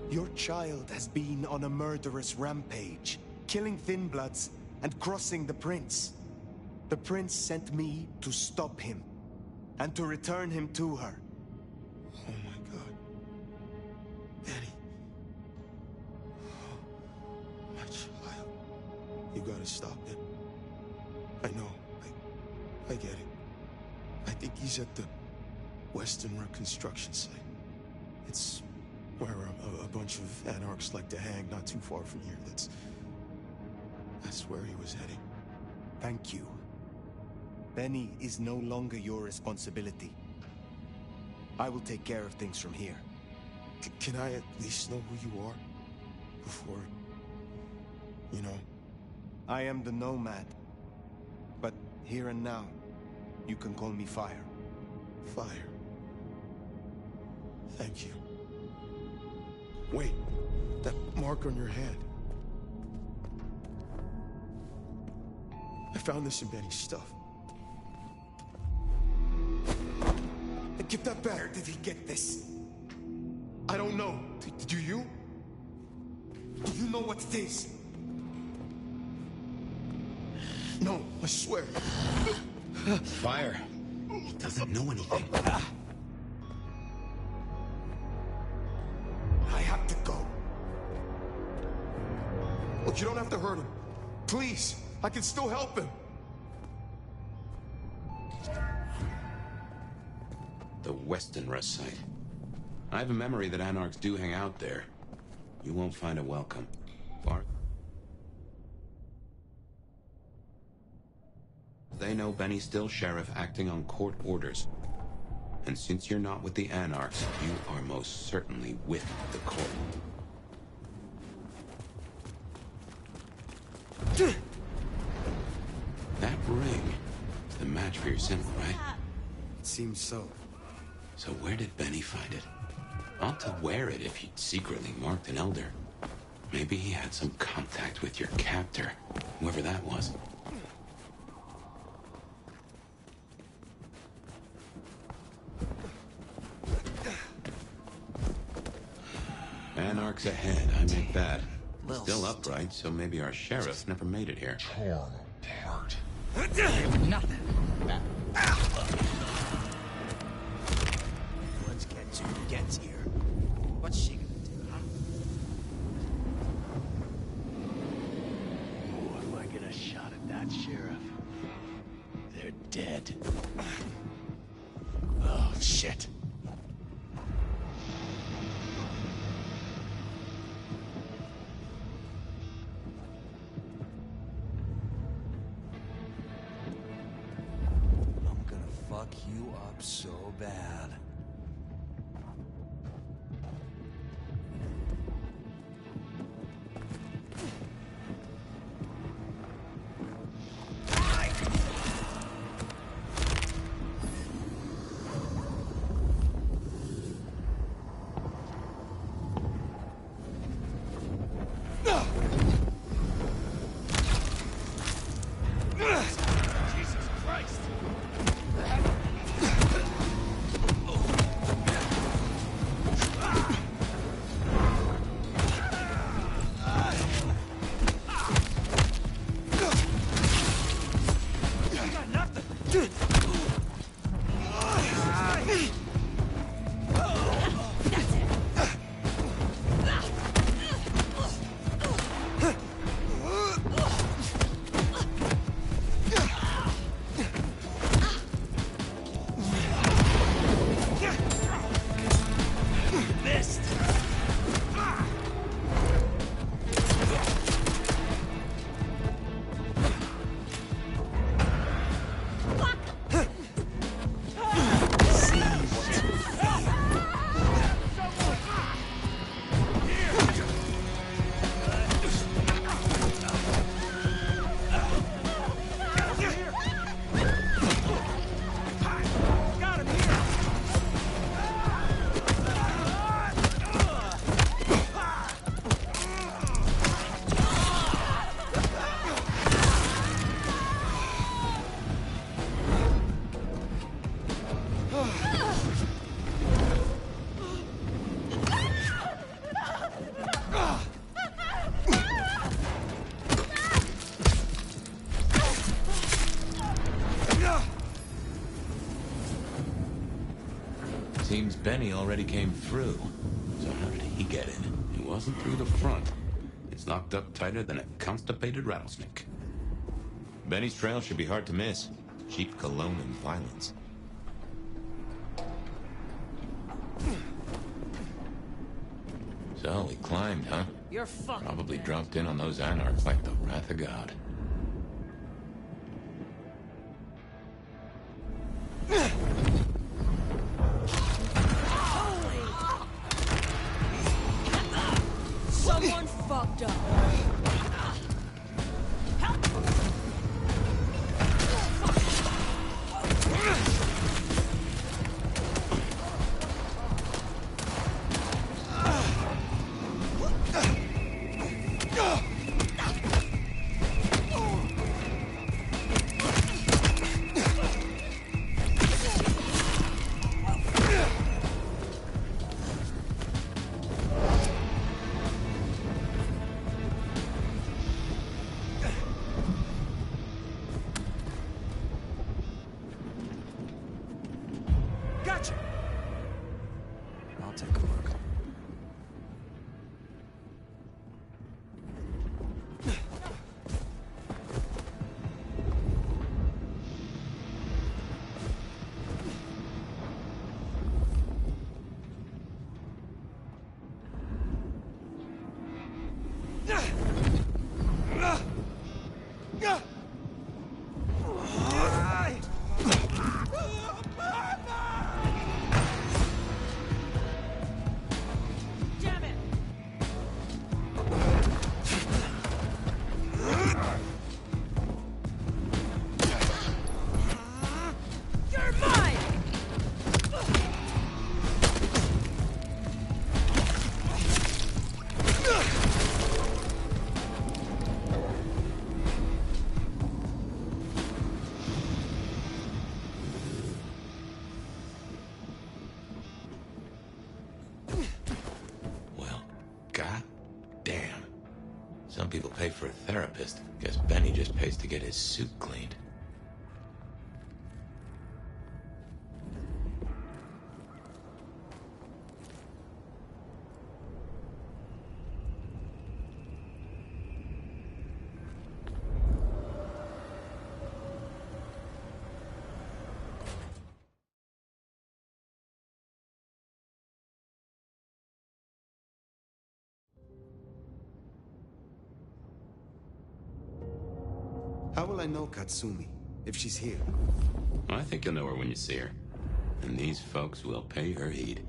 Speaker 7: Your child has been on a murderous rampage, killing Thin Bloods and crossing the Prince. The Prince sent me to stop him, and to return him to her.
Speaker 15: Oh my God. Benny. Oh, my child. You gotta stop it. I know. I get it. I think he's at the Western Reconstruction site. It's where a bunch of anarchs like to hang, not too far from here. That's where he was heading.
Speaker 7: Thank you. Benny is no longer your responsibility. I will take care of things from here.
Speaker 15: Can I at least know who you are? Before... you know?
Speaker 7: I am the Nomad. But here and now, you can call me Fire.
Speaker 15: Fire. Thank you. Wait, that mark on your hand. I found this in Benny's stuff. Give that back.
Speaker 7: Where did he get this?
Speaker 15: I don't know. Do you?
Speaker 7: Do you know what it is?
Speaker 15: No, I swear.
Speaker 3: Fire. He doesn't know anything.
Speaker 7: I have to go.
Speaker 15: Look, you don't have to hurt him. Please, I can still help him.
Speaker 13: The Westonrush site. I have a memory that anarchs do hang out there. You won't find it welcome. Far... They know Benny's still sheriff acting on court orders. And since you're not with the anarchs, you are most certainly with the court. That ring is the match for your symbol, right?
Speaker 7: It seems so.
Speaker 13: So where did Benny find it? Ought to wear it if he'd secretly marked an elder. Maybe he had some contact with your captor, whoever that was. Anarchs ahead, I make that. Still upright, so maybe our sheriff never made it here.
Speaker 9: Torn apart.
Speaker 8: Nothing.
Speaker 7: Let's get to who gets here.
Speaker 8: What's she gonna do, huh?
Speaker 9: Oh, if I get a shot at that sheriff, they're dead. Oh, shit. fuck you up so bad.
Speaker 3: Seems Benny already came through. So how did he get in?
Speaker 4: He wasn't through the front. It's locked up tighter than a constipated rattlesnake.
Speaker 3: Benny's trail should be hard to miss. Cheap cologne and violence. So he climbed, huh?
Speaker 8: You're fucking
Speaker 3: Probably
Speaker 8: dead.
Speaker 3: dropped in on those anarchs like the wrath of God.
Speaker 8: Someone fucked up.
Speaker 9: Gotcha! I'll take a look.
Speaker 8: Damn it! You're mine!
Speaker 3: Well, god damn. Some people pay for a therapist. Guess Benny just pays to get his suit cleaned.
Speaker 7: How will I know Katsumi?
Speaker 15: if she's here.
Speaker 13: I think you'll know her when you see her. And these folks will pay her heed.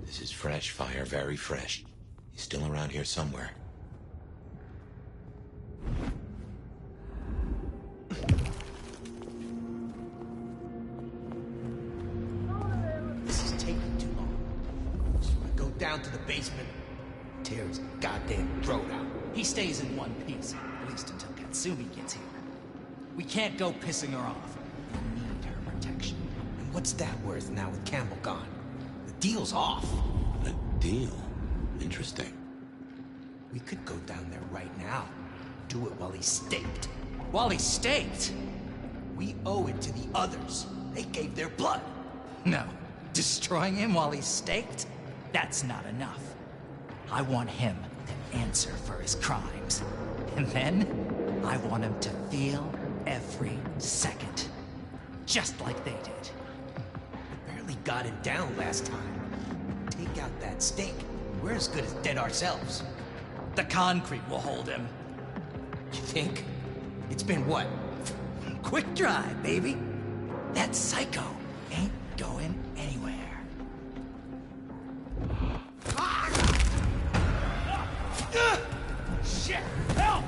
Speaker 13: This is fresh fire, very fresh. He's still around here somewhere.
Speaker 14: This is taking too long. Just wanna go down to the basement, tear his goddamn throat out.
Speaker 12: He stays in one piece, at least until Katsumi gets here. We can't go pissing her off. We need her protection.
Speaker 14: And what's that worth now with Campbell gone? The deal's off.
Speaker 13: A deal? Interesting.
Speaker 14: We could go down there right now. Do it while he's staked.
Speaker 12: While he's staked?
Speaker 14: We owe it to the others. They gave their blood.
Speaker 12: No. Destroying him while he's staked? That's not enough. I want him to answer for his crimes. And then, I want him to feel every second. Just like they did.
Speaker 14: We barely got him down last time. Take out that stake, we're as good as dead ourselves.
Speaker 12: The concrete will hold him.
Speaker 14: You think? It's been what?
Speaker 12: Quick drive, baby. That psycho ain't going anywhere. Shit! Help!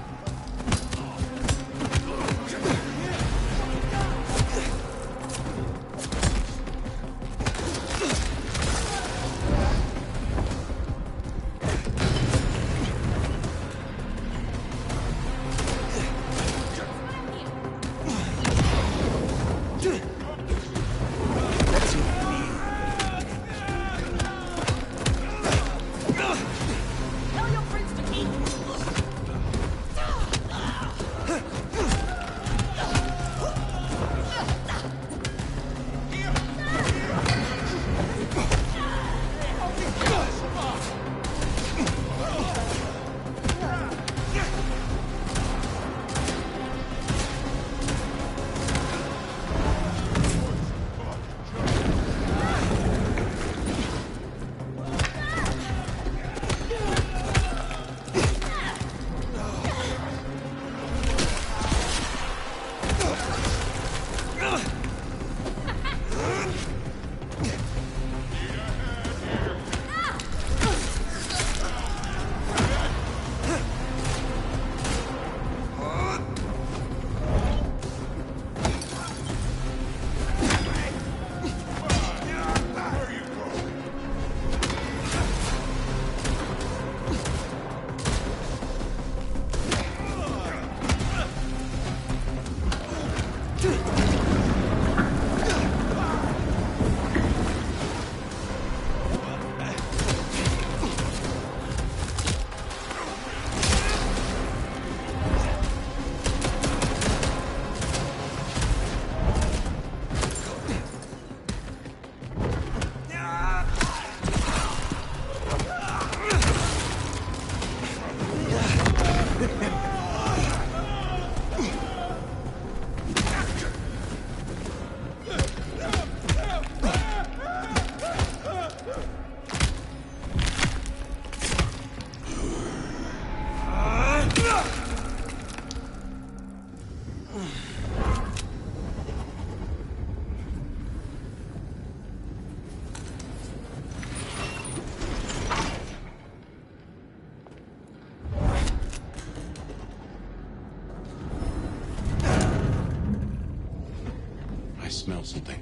Speaker 13: I smell something.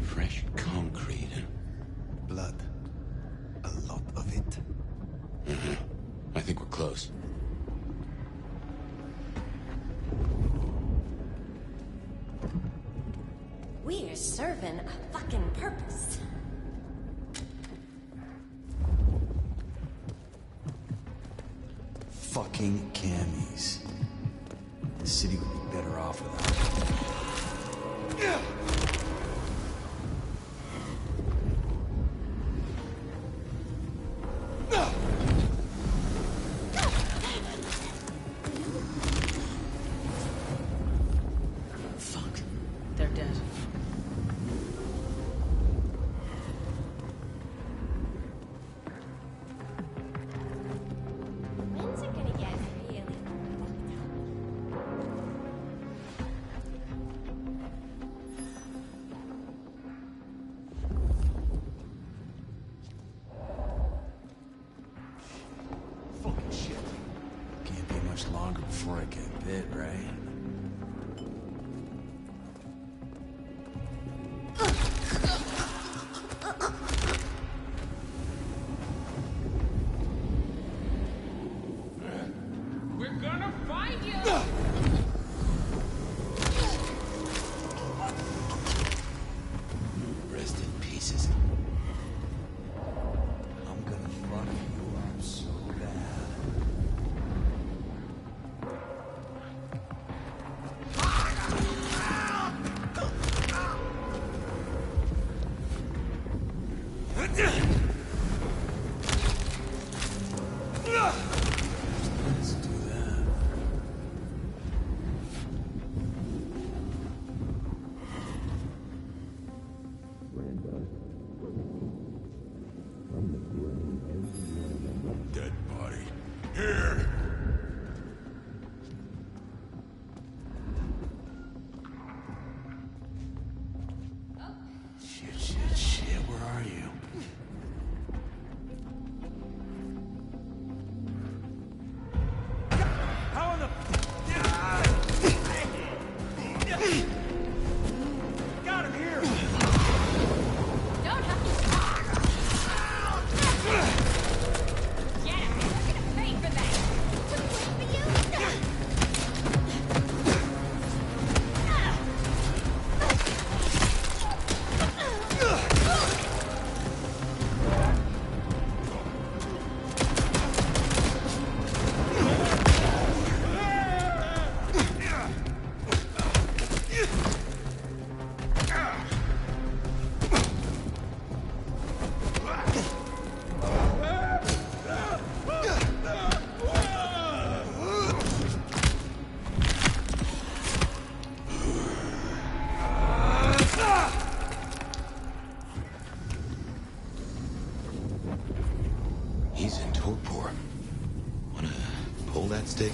Speaker 13: Fresh concrete and...
Speaker 7: blood. A lot of it.
Speaker 13: I think we're close.
Speaker 1: We're serving a fucking purpose.
Speaker 9: Fucking cammies. The city would be better off without them.
Speaker 8: Fuck. They're dead.
Speaker 1: When's it gonna get really...
Speaker 9: Fucking shit. Can't be much longer before I get bit, right?
Speaker 8: We're gonna find you!
Speaker 9: Rest in pieces. I'm gonna fuck you up so bad. Let's do that.
Speaker 19: Dead body. Here!
Speaker 9: Shit, where are you?
Speaker 14: How in the... Got him here!
Speaker 1: Don't have to... Get him! We're gonna pay for that! To wait for you?
Speaker 3: He's in torpor. Wanna pull that stick?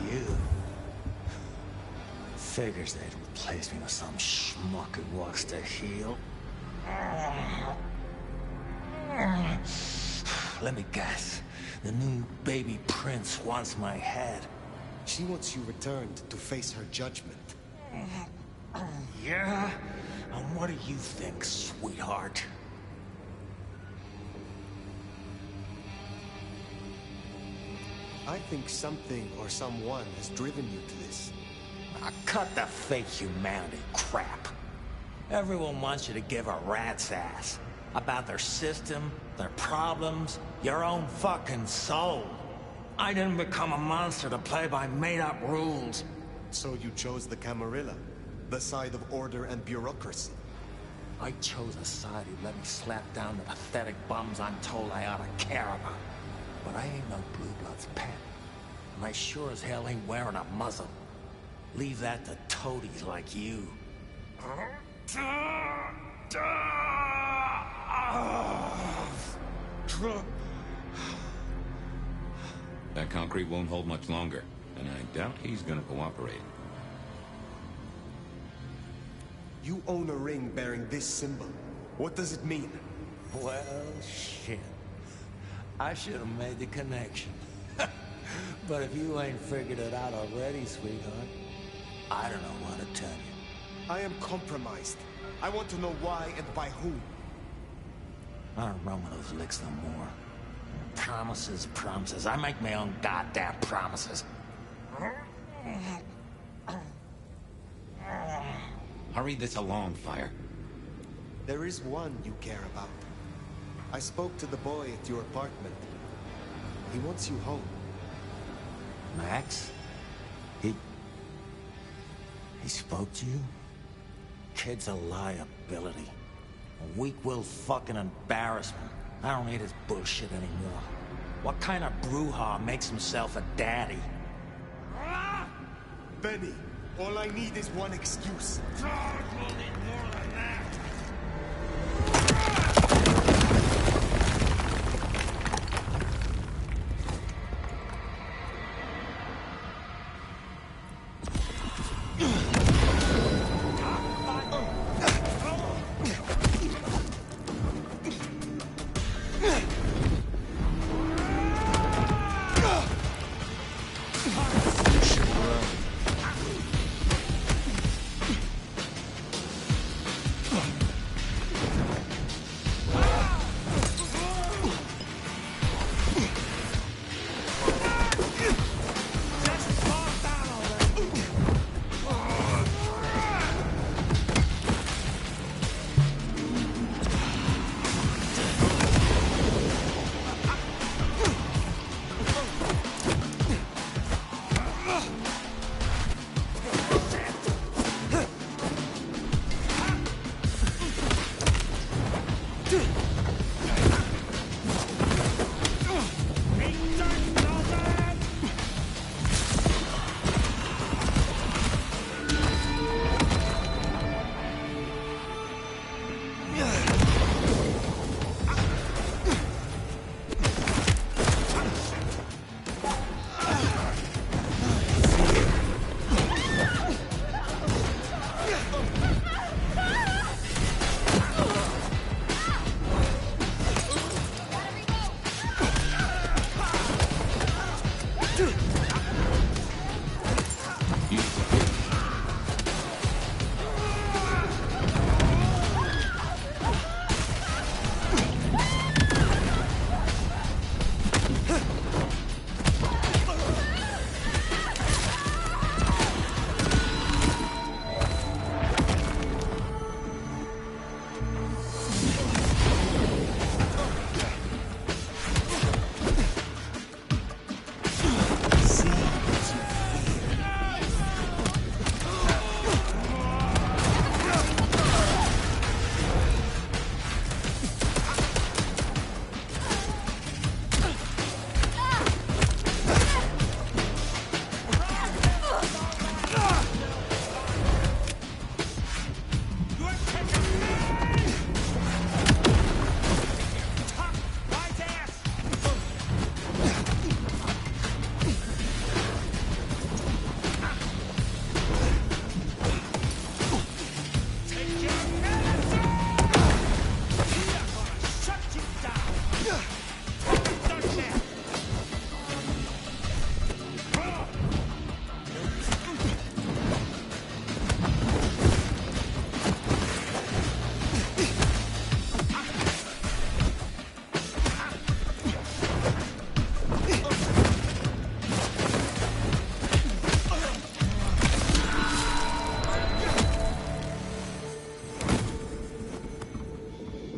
Speaker 9: You. Figures they'd replace me with some schmuck who wants to heal. Let me guess. The new baby prince wants my head.
Speaker 7: She wants you returned to face her judgment.
Speaker 9: Yeah? And what do you think, sweetheart?
Speaker 7: I think something or someone has driven you to this.
Speaker 9: Cut the fake humanity crap. Everyone wants you to give a rat's ass about their system, their problems, your own fucking soul. I didn't become a monster to play by made-up rules.
Speaker 7: So you chose the Camarilla, the side of order and bureaucracy.
Speaker 9: I chose a side who let me slap down the pathetic bums I'm told I ought to care about. But I ain't no Blue Blood's pet. And I sure as hell ain't wearing a muzzle. Leave that to toadies like you.
Speaker 3: That concrete won't hold much longer, and I doubt he's gonna cooperate.
Speaker 7: You own a ring bearing this symbol. What does it mean?
Speaker 9: Well, shit. I should have made the connection. But if you ain't figured it out already, sweetheart, I don't know what to tell you.
Speaker 7: I am compromised. I want to know why and by whom.
Speaker 9: I don't run with those licks no more. Promises, promises. I make my own goddamn promises.
Speaker 3: Hurry this along, Fire.
Speaker 7: There is one you care about. I spoke to the boy at your apartment. He wants you home.
Speaker 9: Max? He spoke to you? Kid's a liability. A weak-willed fucking embarrassment. I don't need his bullshit anymore. What kind of brouhaha makes himself a daddy?
Speaker 7: Benny, all I need is one excuse.
Speaker 9: We'll need more than that.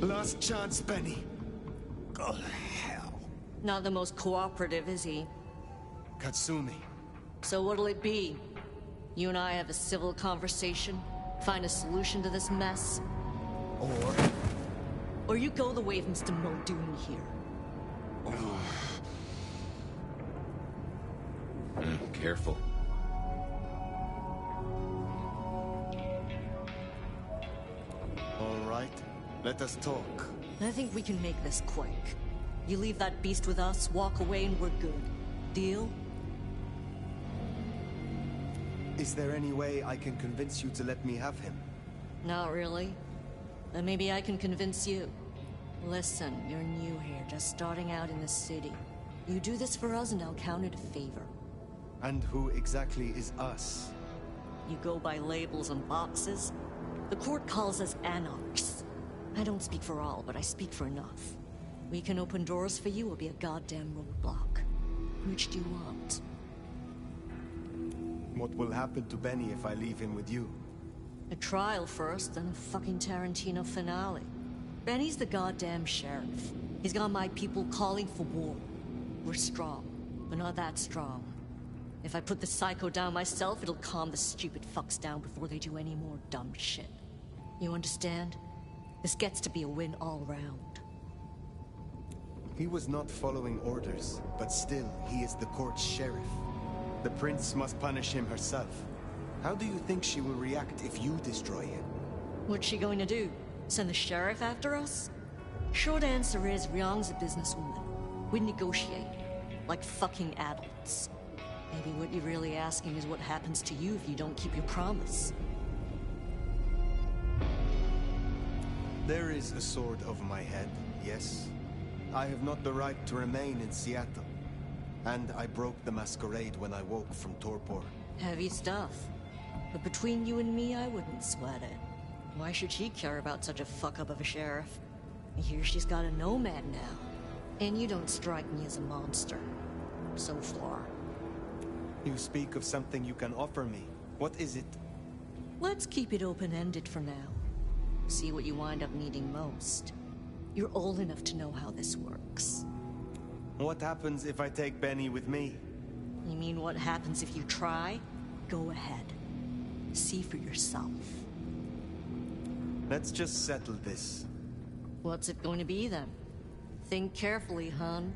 Speaker 7: Last chance, Benny.
Speaker 9: Go to hell.
Speaker 11: Not the most cooperative, is he?
Speaker 7: Katsumi.
Speaker 11: So what'll it be? You and I have a civil conversation? Find a solution to this mess? Or you go the way of Mr. Muldoon here.
Speaker 3: Careful.
Speaker 7: All right, let us talk.
Speaker 11: I think we can make this quick. You leave that beast with us, walk away, and we're good. Deal?
Speaker 7: Is there any way I can convince you to let me have him?
Speaker 11: Not really.
Speaker 6: Then maybe I can convince you. Listen, you're new here, just starting out in the city. You do this for us and I'll count it a favor.
Speaker 7: And who exactly is us?
Speaker 6: You go by labels on boxes? The court calls us anarchs. I don't speak for all, but I speak for enough. We can open doors for you or be a goddamn roadblock. Which do you want?
Speaker 7: What will happen to Benny if I leave him with you?
Speaker 6: A trial first, then a fucking Tarantino finale. Benny's the goddamn sheriff. He's got my people calling for war. We're strong, but not that strong. If I put the psycho down myself, it'll calm the stupid fucks down before they do any more dumb shit. You understand? This gets to be a win all round.
Speaker 7: He was not following orders, but still, he is the court's sheriff. The prince must punish him herself. How do you think she will react if you destroy him?
Speaker 6: What's she going to do? Send the sheriff after us? Short answer is, Ryong's a businesswoman. We negotiate. Like fucking adults. Maybe what you're really asking is what happens to you if you don't keep your promise.
Speaker 7: There is a sword over my head, yes. I have not the right to remain in Seattle. And I broke the Masquerade when I woke from torpor.
Speaker 6: Heavy stuff. But between you and me, I wouldn't sweat it. Why should she care about such a fuck-up of a sheriff? I hear she's got a nomad now. And you don't strike me as a monster. So far.
Speaker 7: You speak of something you can offer me. What is it?
Speaker 6: Let's keep it open-ended for now. See what you wind up needing most. You're old enough to know how this works.
Speaker 7: What happens if I take Benny with me?
Speaker 6: You mean what happens if you try? Go ahead. See for yourself.
Speaker 7: Let's just settle this.
Speaker 6: What's it going to be then? Think carefully, hon.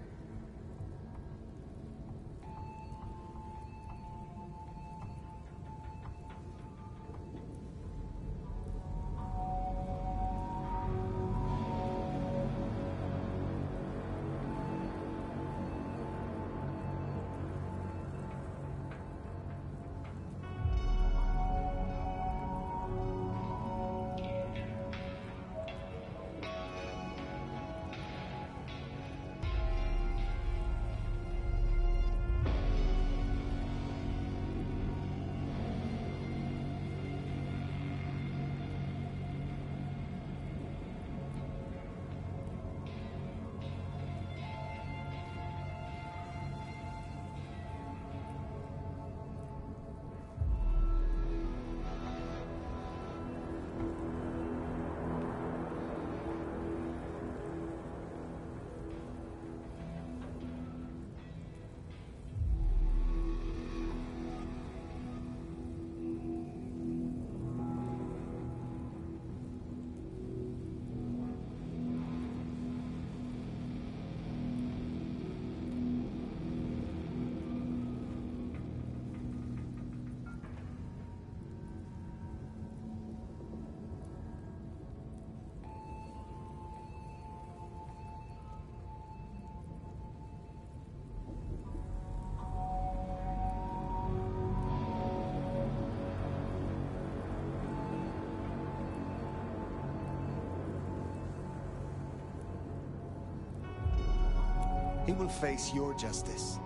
Speaker 7: He will face your justice.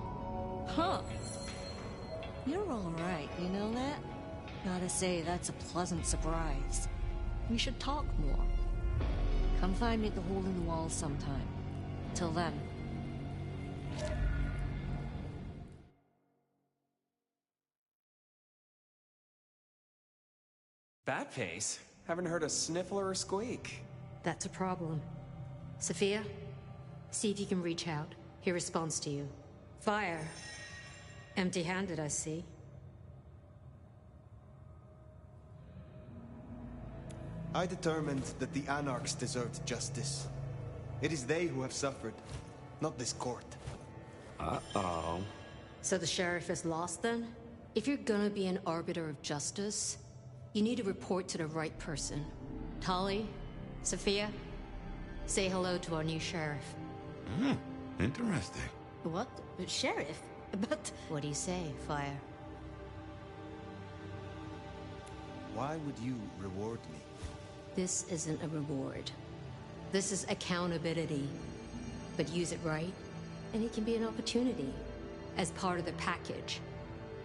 Speaker 6: Huh. You're all right, you know that? Gotta say, that's a pleasant surprise. We should talk more. Come find me at the hole in the wall sometime. Till then.
Speaker 21: Bat face? Haven't heard a sniffler or squeak.
Speaker 2: That's a problem. Sophia, see if you can reach out. He responds to you. Fire. Empty-handed, I see.
Speaker 7: I determined that the Anarchs deserved justice. It is they who have suffered, not this court.
Speaker 2: Uh-oh. So the sheriff is lost then? If you're gonna be an arbiter of justice, you need to report to the right person. Tali, Sophia, say hello to our new sheriff.
Speaker 3: Interesting.
Speaker 2: What? Sheriff? But... What do you say, Fire?
Speaker 7: Why would you reward me?
Speaker 2: This isn't a reward. This is accountability. But use it right, and it can be an opportunity. As part of the package,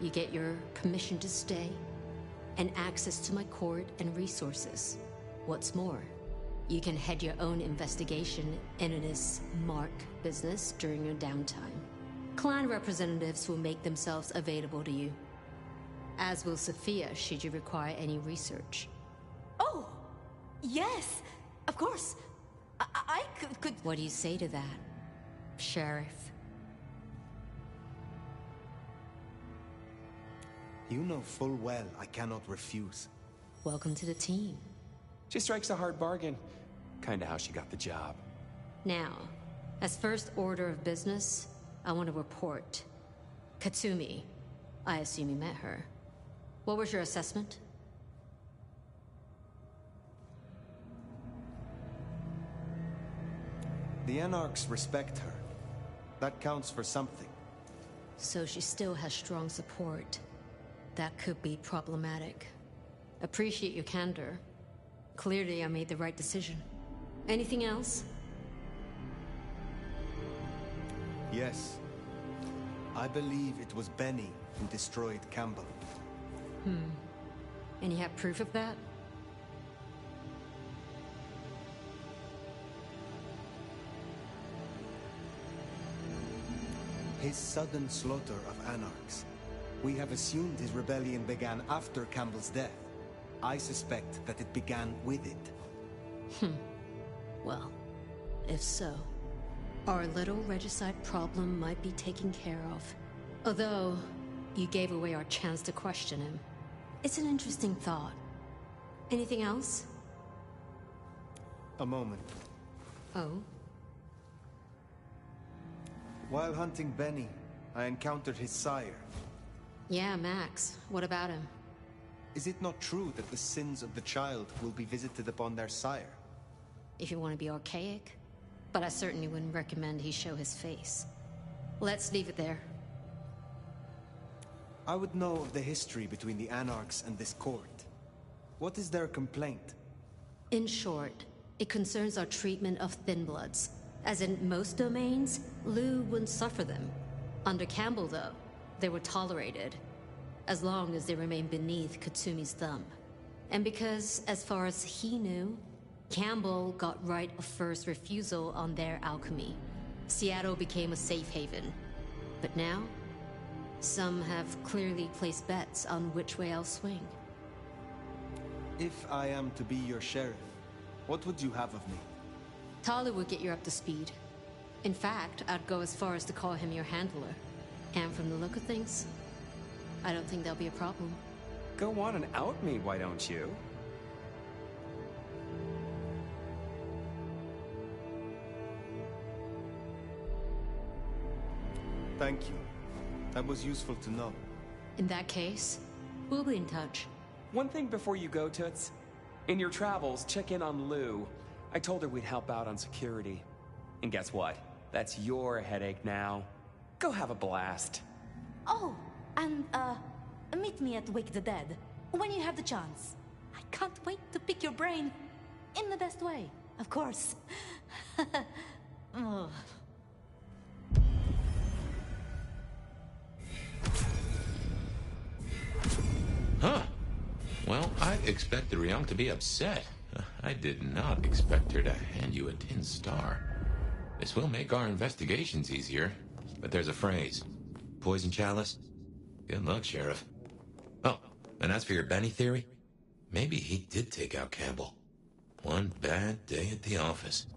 Speaker 2: you get your permission to stay, and access to my court and resources. What's more, you can head your own investigation into this Mark business during your downtime. Clan representatives will make themselves available to you, as will Sophia should you require any research.
Speaker 11: Oh, yes, of course. I could...
Speaker 2: What do you say to that, Sheriff?
Speaker 7: You know full well I cannot refuse.
Speaker 2: Welcome to the team.
Speaker 10: She strikes a hard bargain. Kinda how she got the job.
Speaker 2: Now, as first order of business, I want to report. Katsumi, I assume you met her. What was your assessment?
Speaker 7: The Anarchs respect her. That counts for something.
Speaker 2: So she still has strong support. That could be problematic. Appreciate your candor. Clearly I made the right decision. Anything else?
Speaker 7: Yes. I believe it was Benny who destroyed Campbell.
Speaker 2: And you have proof of that?
Speaker 7: His sudden slaughter of Anarchs. We have assumed his rebellion began after Campbell's death. I suspect that it began with it.
Speaker 2: Well, if so, our little regicide problem might be taken care of. Although, you gave away our chance to question him. It's an interesting thought. Anything else?
Speaker 7: A moment.
Speaker 2: Oh?
Speaker 7: While hunting Benny, I encountered his sire.
Speaker 2: Yeah, Max. What about him?
Speaker 7: Is it not true that the sins of the child will be visited upon their sire?
Speaker 2: If you want to be archaic. But I certainly wouldn't recommend he show his face. Let's leave it there.
Speaker 7: I would know of the history between the Anarchs and this court. What is their complaint?
Speaker 2: In short, it concerns our treatment of Thin Bloods. As in most domains, Lou wouldn't suffer them. Under Campbell, though, they were tolerated, as long as they remained beneath Katsumi's thumb. And because, as far as he knew, Campbell got right of first refusal on their alchemy, Seattle became a safe haven. But now, some have clearly placed bets on which way I'll swing.
Speaker 7: If I am to be your sheriff, what would you have of me?
Speaker 2: Tali would get you up to speed. In fact, I'd go as far as to call him your handler. And from the look of things, I don't think there'll be a problem.
Speaker 10: Go on and out me, why don't you?
Speaker 7: Thank you. That was useful to know.
Speaker 2: In that case, we'll be in touch.
Speaker 10: One thing before you go, Toots. In your travels, check in on Lou. I told her we'd help out on security. And guess what? That's your headache now. Go have a blast.
Speaker 11: Oh, and, meet me at Wake the Dead, when you have the chance. I can't wait to pick your brain. In the best way, of course. Ugh.
Speaker 13: Huh. Well, I expected Ryong to be upset. I did not expect her to hand you a tin star. This will make our investigations easier, but there's a phrase. Poison chalice? Good luck, Sheriff. Oh, and as for your Benny theory, maybe he did take out Campbell. One bad day at the office.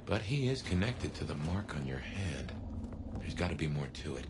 Speaker 13: But he is connected to the mark on your hand. There's got to be more to it.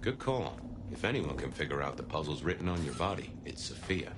Speaker 13: Good call. If anyone can figure out the puzzles written on your body, it's Sophia.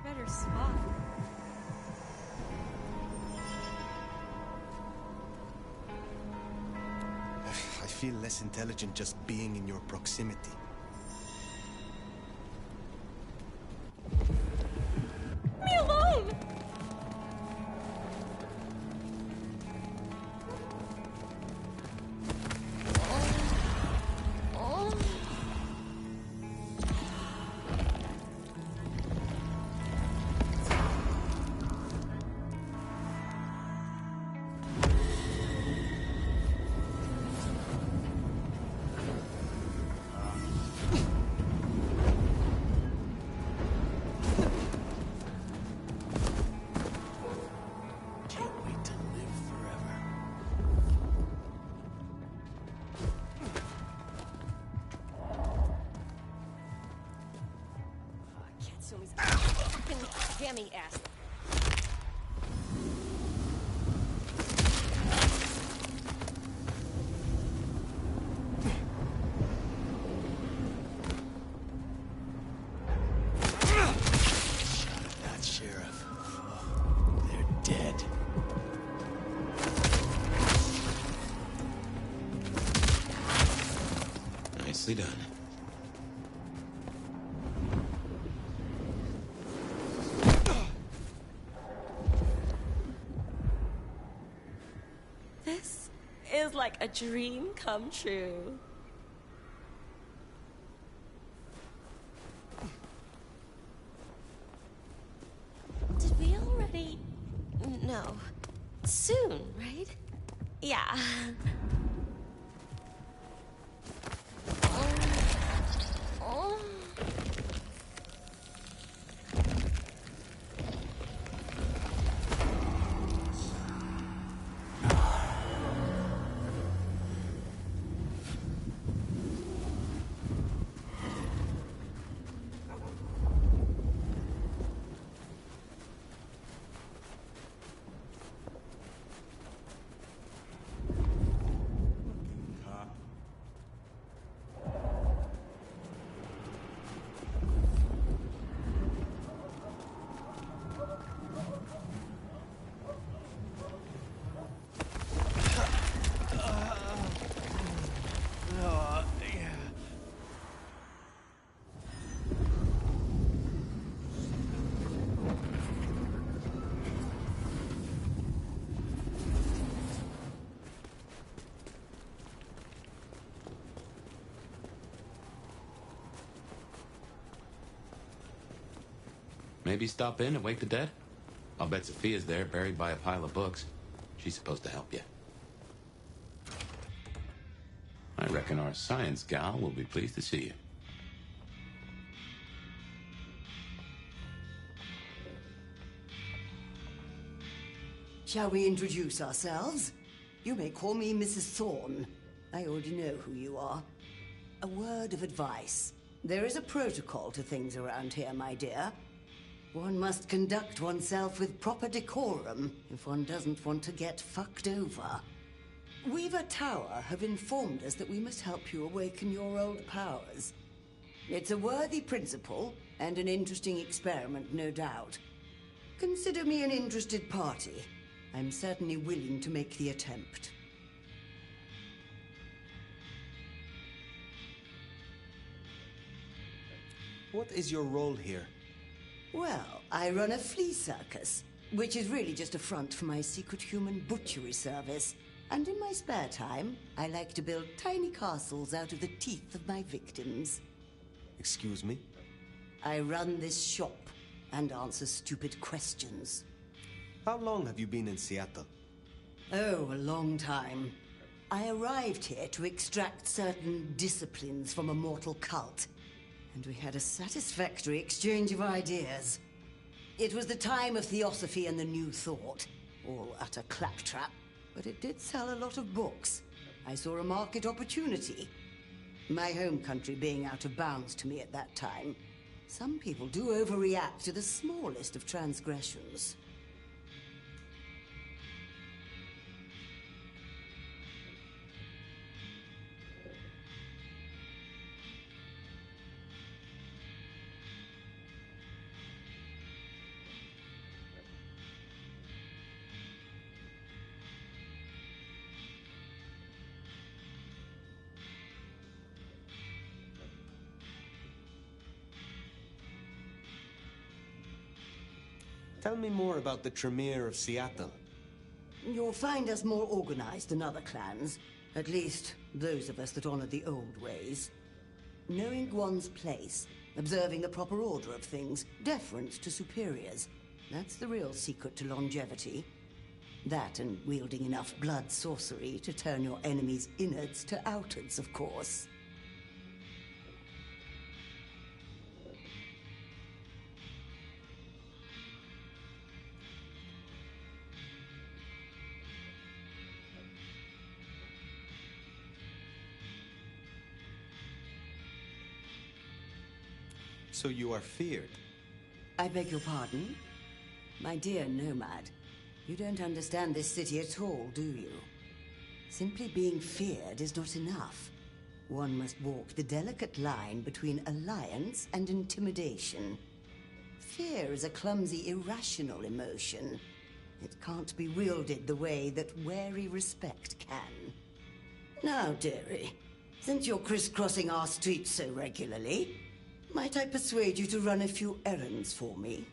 Speaker 16: better spot.
Speaker 7: I feel less intelligent just being in your proximity.
Speaker 16: Me alone!
Speaker 1: Dammy ass.
Speaker 14: That sheriff. They're dead.
Speaker 3: Nicely done.
Speaker 5: This is like a dream come true. Did we already... No. Soon, right? Yeah. Oh.
Speaker 13: Maybe stop in and wake the dead? I'll bet Sophia's there, buried by a pile of books. She's supposed to help you. I reckon our science gal will be pleased to see you.
Speaker 20: Shall we introduce ourselves? You may call me Mrs. Thorne. I already know who you are. A word of advice. There is a protocol to things around here, my dear. One must conduct oneself with proper decorum if one doesn't want to get fucked over. Weaver Tower have informed us that we must help you awaken your old powers. It's a worthy principle and an interesting experiment, no doubt. Consider me an interested party. I'm certainly willing to make the attempt.
Speaker 7: What is your role here?
Speaker 20: Well, I run a flea circus, which is really just a front for my secret human butchery service. And in my spare time, I like to build tiny castles out of the teeth of my victims.
Speaker 7: Excuse me?
Speaker 20: I run this shop and answer stupid questions.
Speaker 7: How long have you been in Seattle?
Speaker 20: Oh, a long time. I arrived here to extract certain disciplines from a mortal cult. And we had a satisfactory exchange of ideas. It was the time of Theosophy and the New Thought. All utter claptrap. But it did sell a lot of books. I saw a market opportunity. My home country being out of bounds to me at that time. Some people do overreact to the smallest of transgressions.
Speaker 7: Tell me more about the Tremere of Seattle.
Speaker 20: You'll find us more organized than other clans. At least, those of us that honor the old ways. Knowing one's place, observing the proper order of things, deference to superiors. That's the real secret to longevity. That and wielding enough blood sorcery to turn your enemy's innards to outards, of course.
Speaker 7: So you are feared?
Speaker 20: I beg your pardon? My dear Nomad, you don't understand this city at all, do you? Simply being feared is not enough. One must walk the delicate line between alliance and intimidation. Fear is a clumsy, irrational emotion. It can't be wielded the way that wary respect can. Now, dearie, since you're crisscrossing our streets so regularly, might I persuade you to run a few errands for me?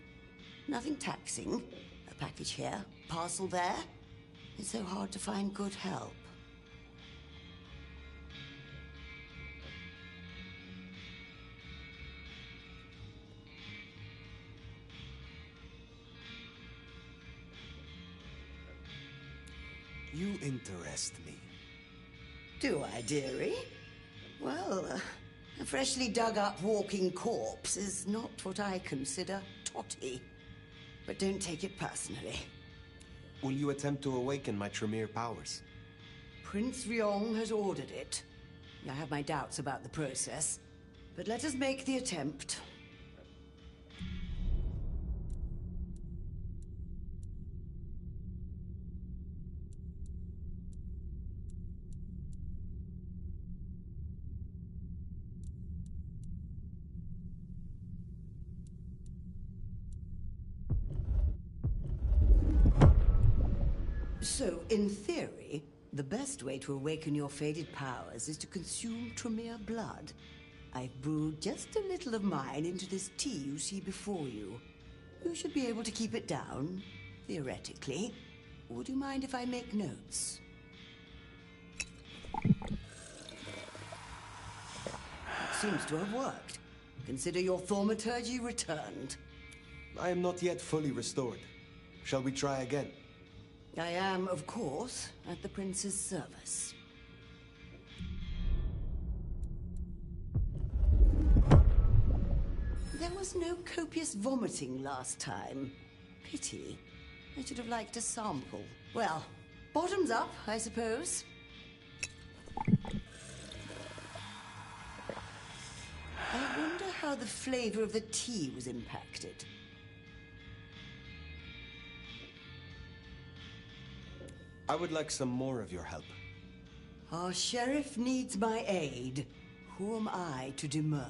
Speaker 20: Nothing taxing. A package here, parcel there. It's so hard to find good help.
Speaker 7: You interest me.
Speaker 20: Do I, dearie? Well, a freshly dug-up walking corpse is not what I consider totty. But don't take it personally.
Speaker 7: Will you attempt to awaken my Tremere powers?
Speaker 20: Prince Ryong has ordered it. I have my doubts about the process, but let us make the attempt. So, in theory, the best way to awaken your faded powers is to consume Tremere blood. I've brewed just a little of mine into this tea you see before you. You should be able to keep it down, theoretically. Would you mind if I make notes? It seems to have worked. Consider your thaumaturgy returned.
Speaker 7: I am not yet fully restored. Shall we try again?
Speaker 20: I am, of course, at the prince's service. There was no copious vomiting last time. Pity. I should have liked a sample. Well, bottoms up, I suppose. I wonder how the flavor of the tea was impacted.
Speaker 7: I would like some more of your help.
Speaker 20: Our sheriff needs my aid. Who am I to demur?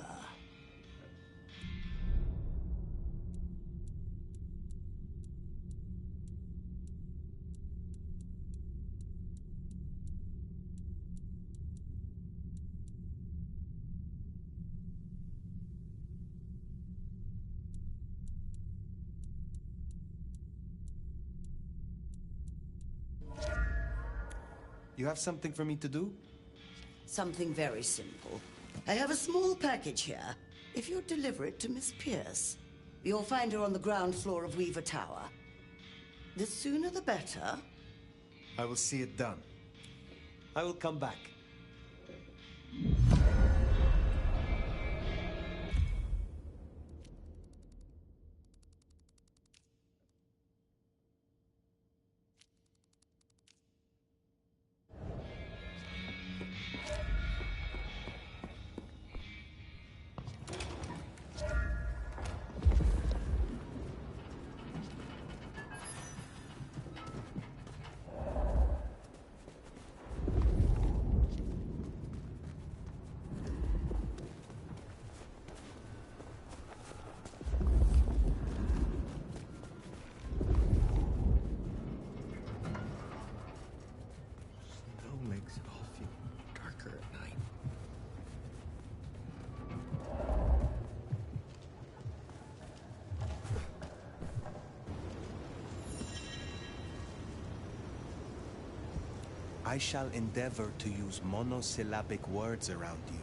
Speaker 7: You have something for me to do?
Speaker 20: Something very simple. I have a small package here. If you'd deliver it to Miss Pierce, you'll find her on the ground floor of Weaver Tower. The sooner the better.
Speaker 7: I will see it done. I will come back. Makes it all feel darker at night. I shall endeavor to use monosyllabic words around you.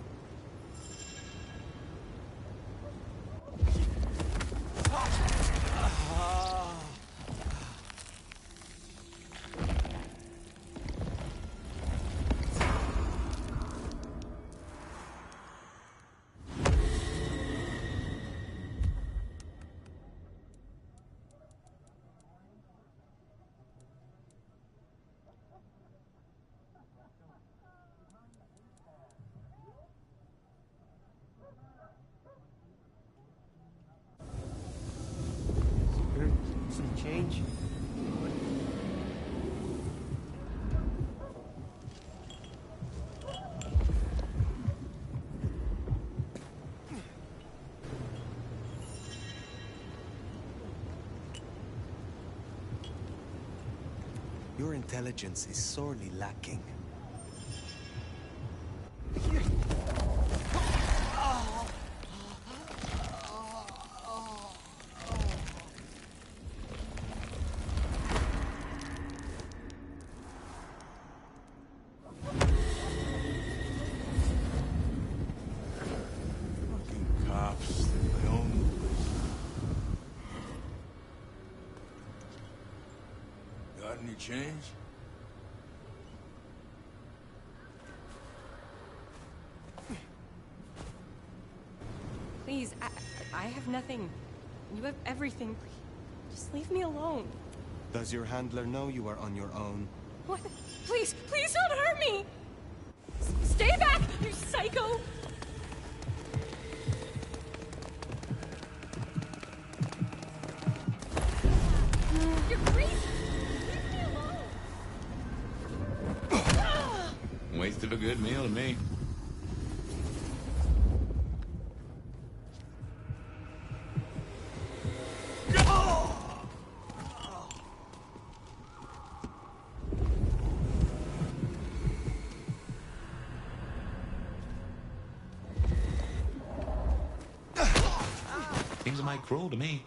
Speaker 7: Your intelligence is sorely lacking.
Speaker 19: Cops in my own place. Got any change?
Speaker 16: Please, I have nothing. You have everything. Just leave me alone.
Speaker 7: Does your handler know you are on your own?
Speaker 16: What? Please, please don't hurt me! Stay back, you psycho! You're crazy! Leave me alone!
Speaker 13: Waste of a good meal to me. Seems a mite cruel to me.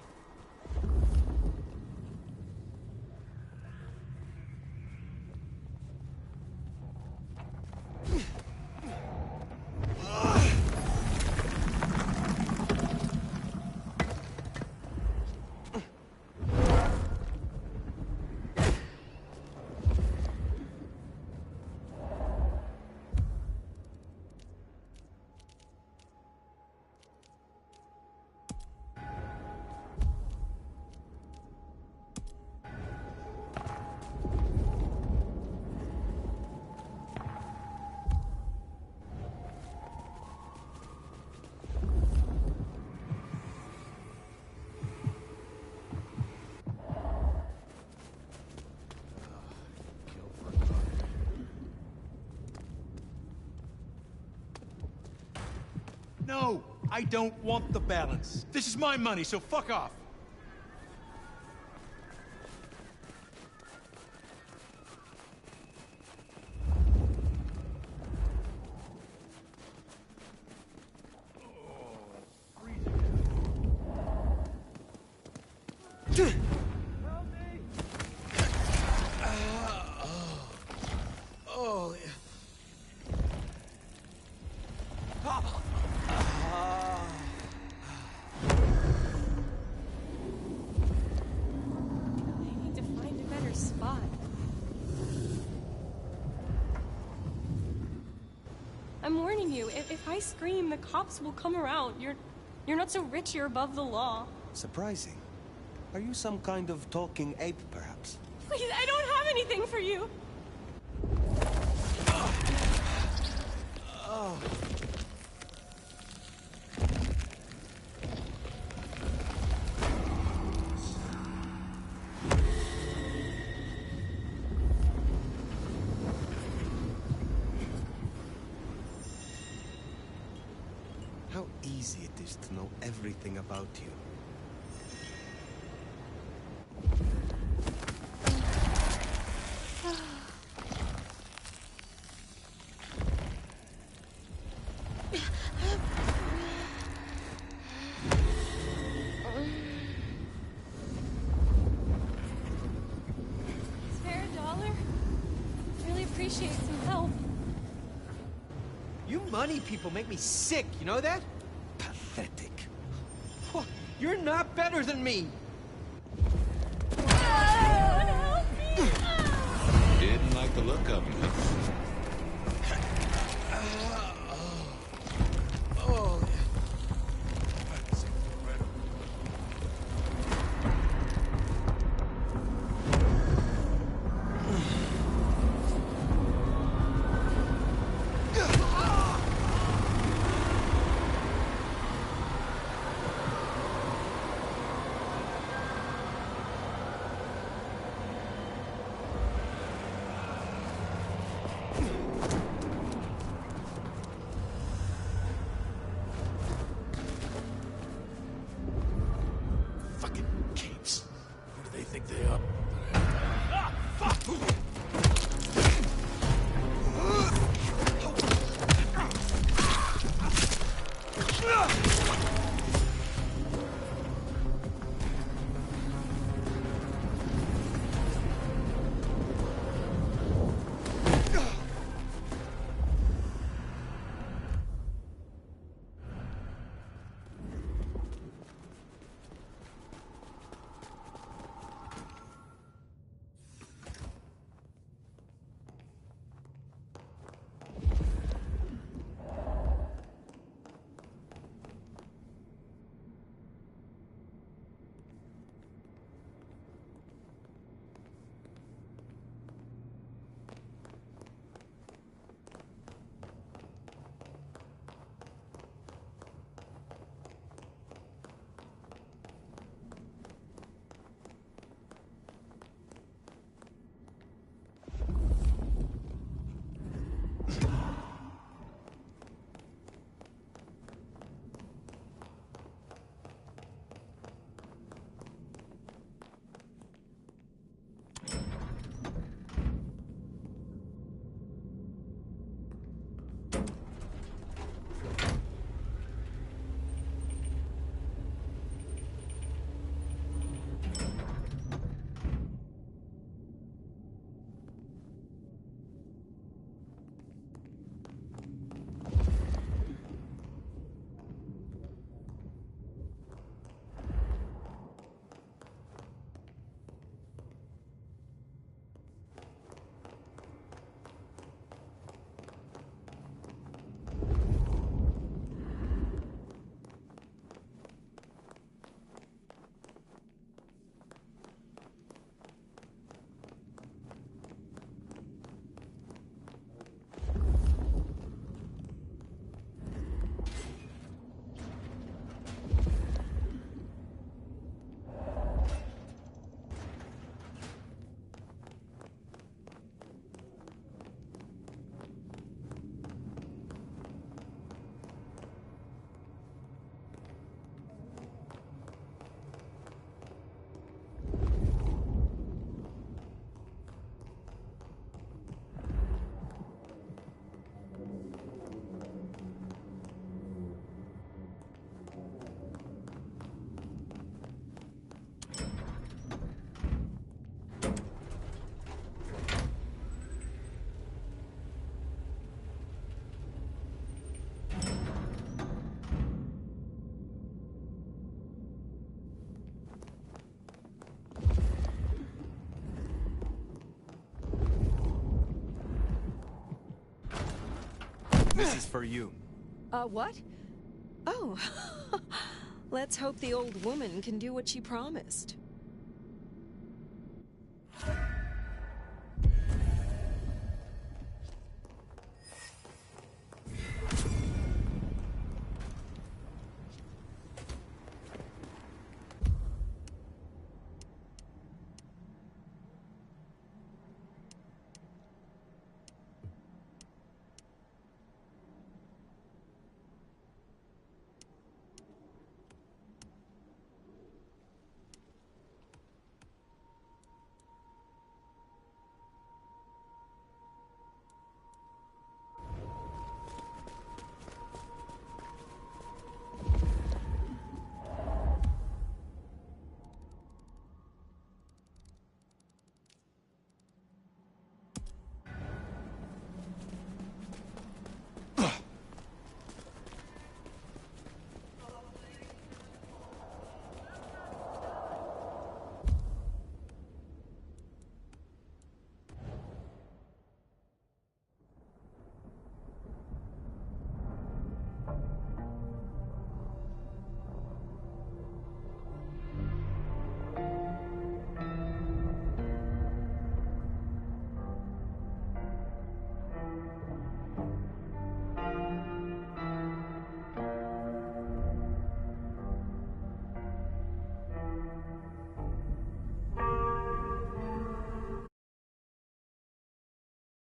Speaker 19: No, I don't want the balance. This is my money, so fuck off.
Speaker 14: Oh,
Speaker 16: I need to find a better spot. I'm warning you, if I scream, the cops will come around. You're not so rich you're above the law.
Speaker 7: Surprising. Are you some kind of talking ape, perhaps?
Speaker 16: Please, I don't have anything for you.
Speaker 7: Oh. How easy it is to know everything about you.
Speaker 16: Spare a dollar? Really appreciate some help.
Speaker 14: you money people make me sick, you know that?
Speaker 7: Pathetic.
Speaker 14: You're not better than me.
Speaker 13: Didn't like the look of him.
Speaker 14: Oh.
Speaker 7: This is for you.
Speaker 17: What? Oh. Let's hope the old woman can do what she promised.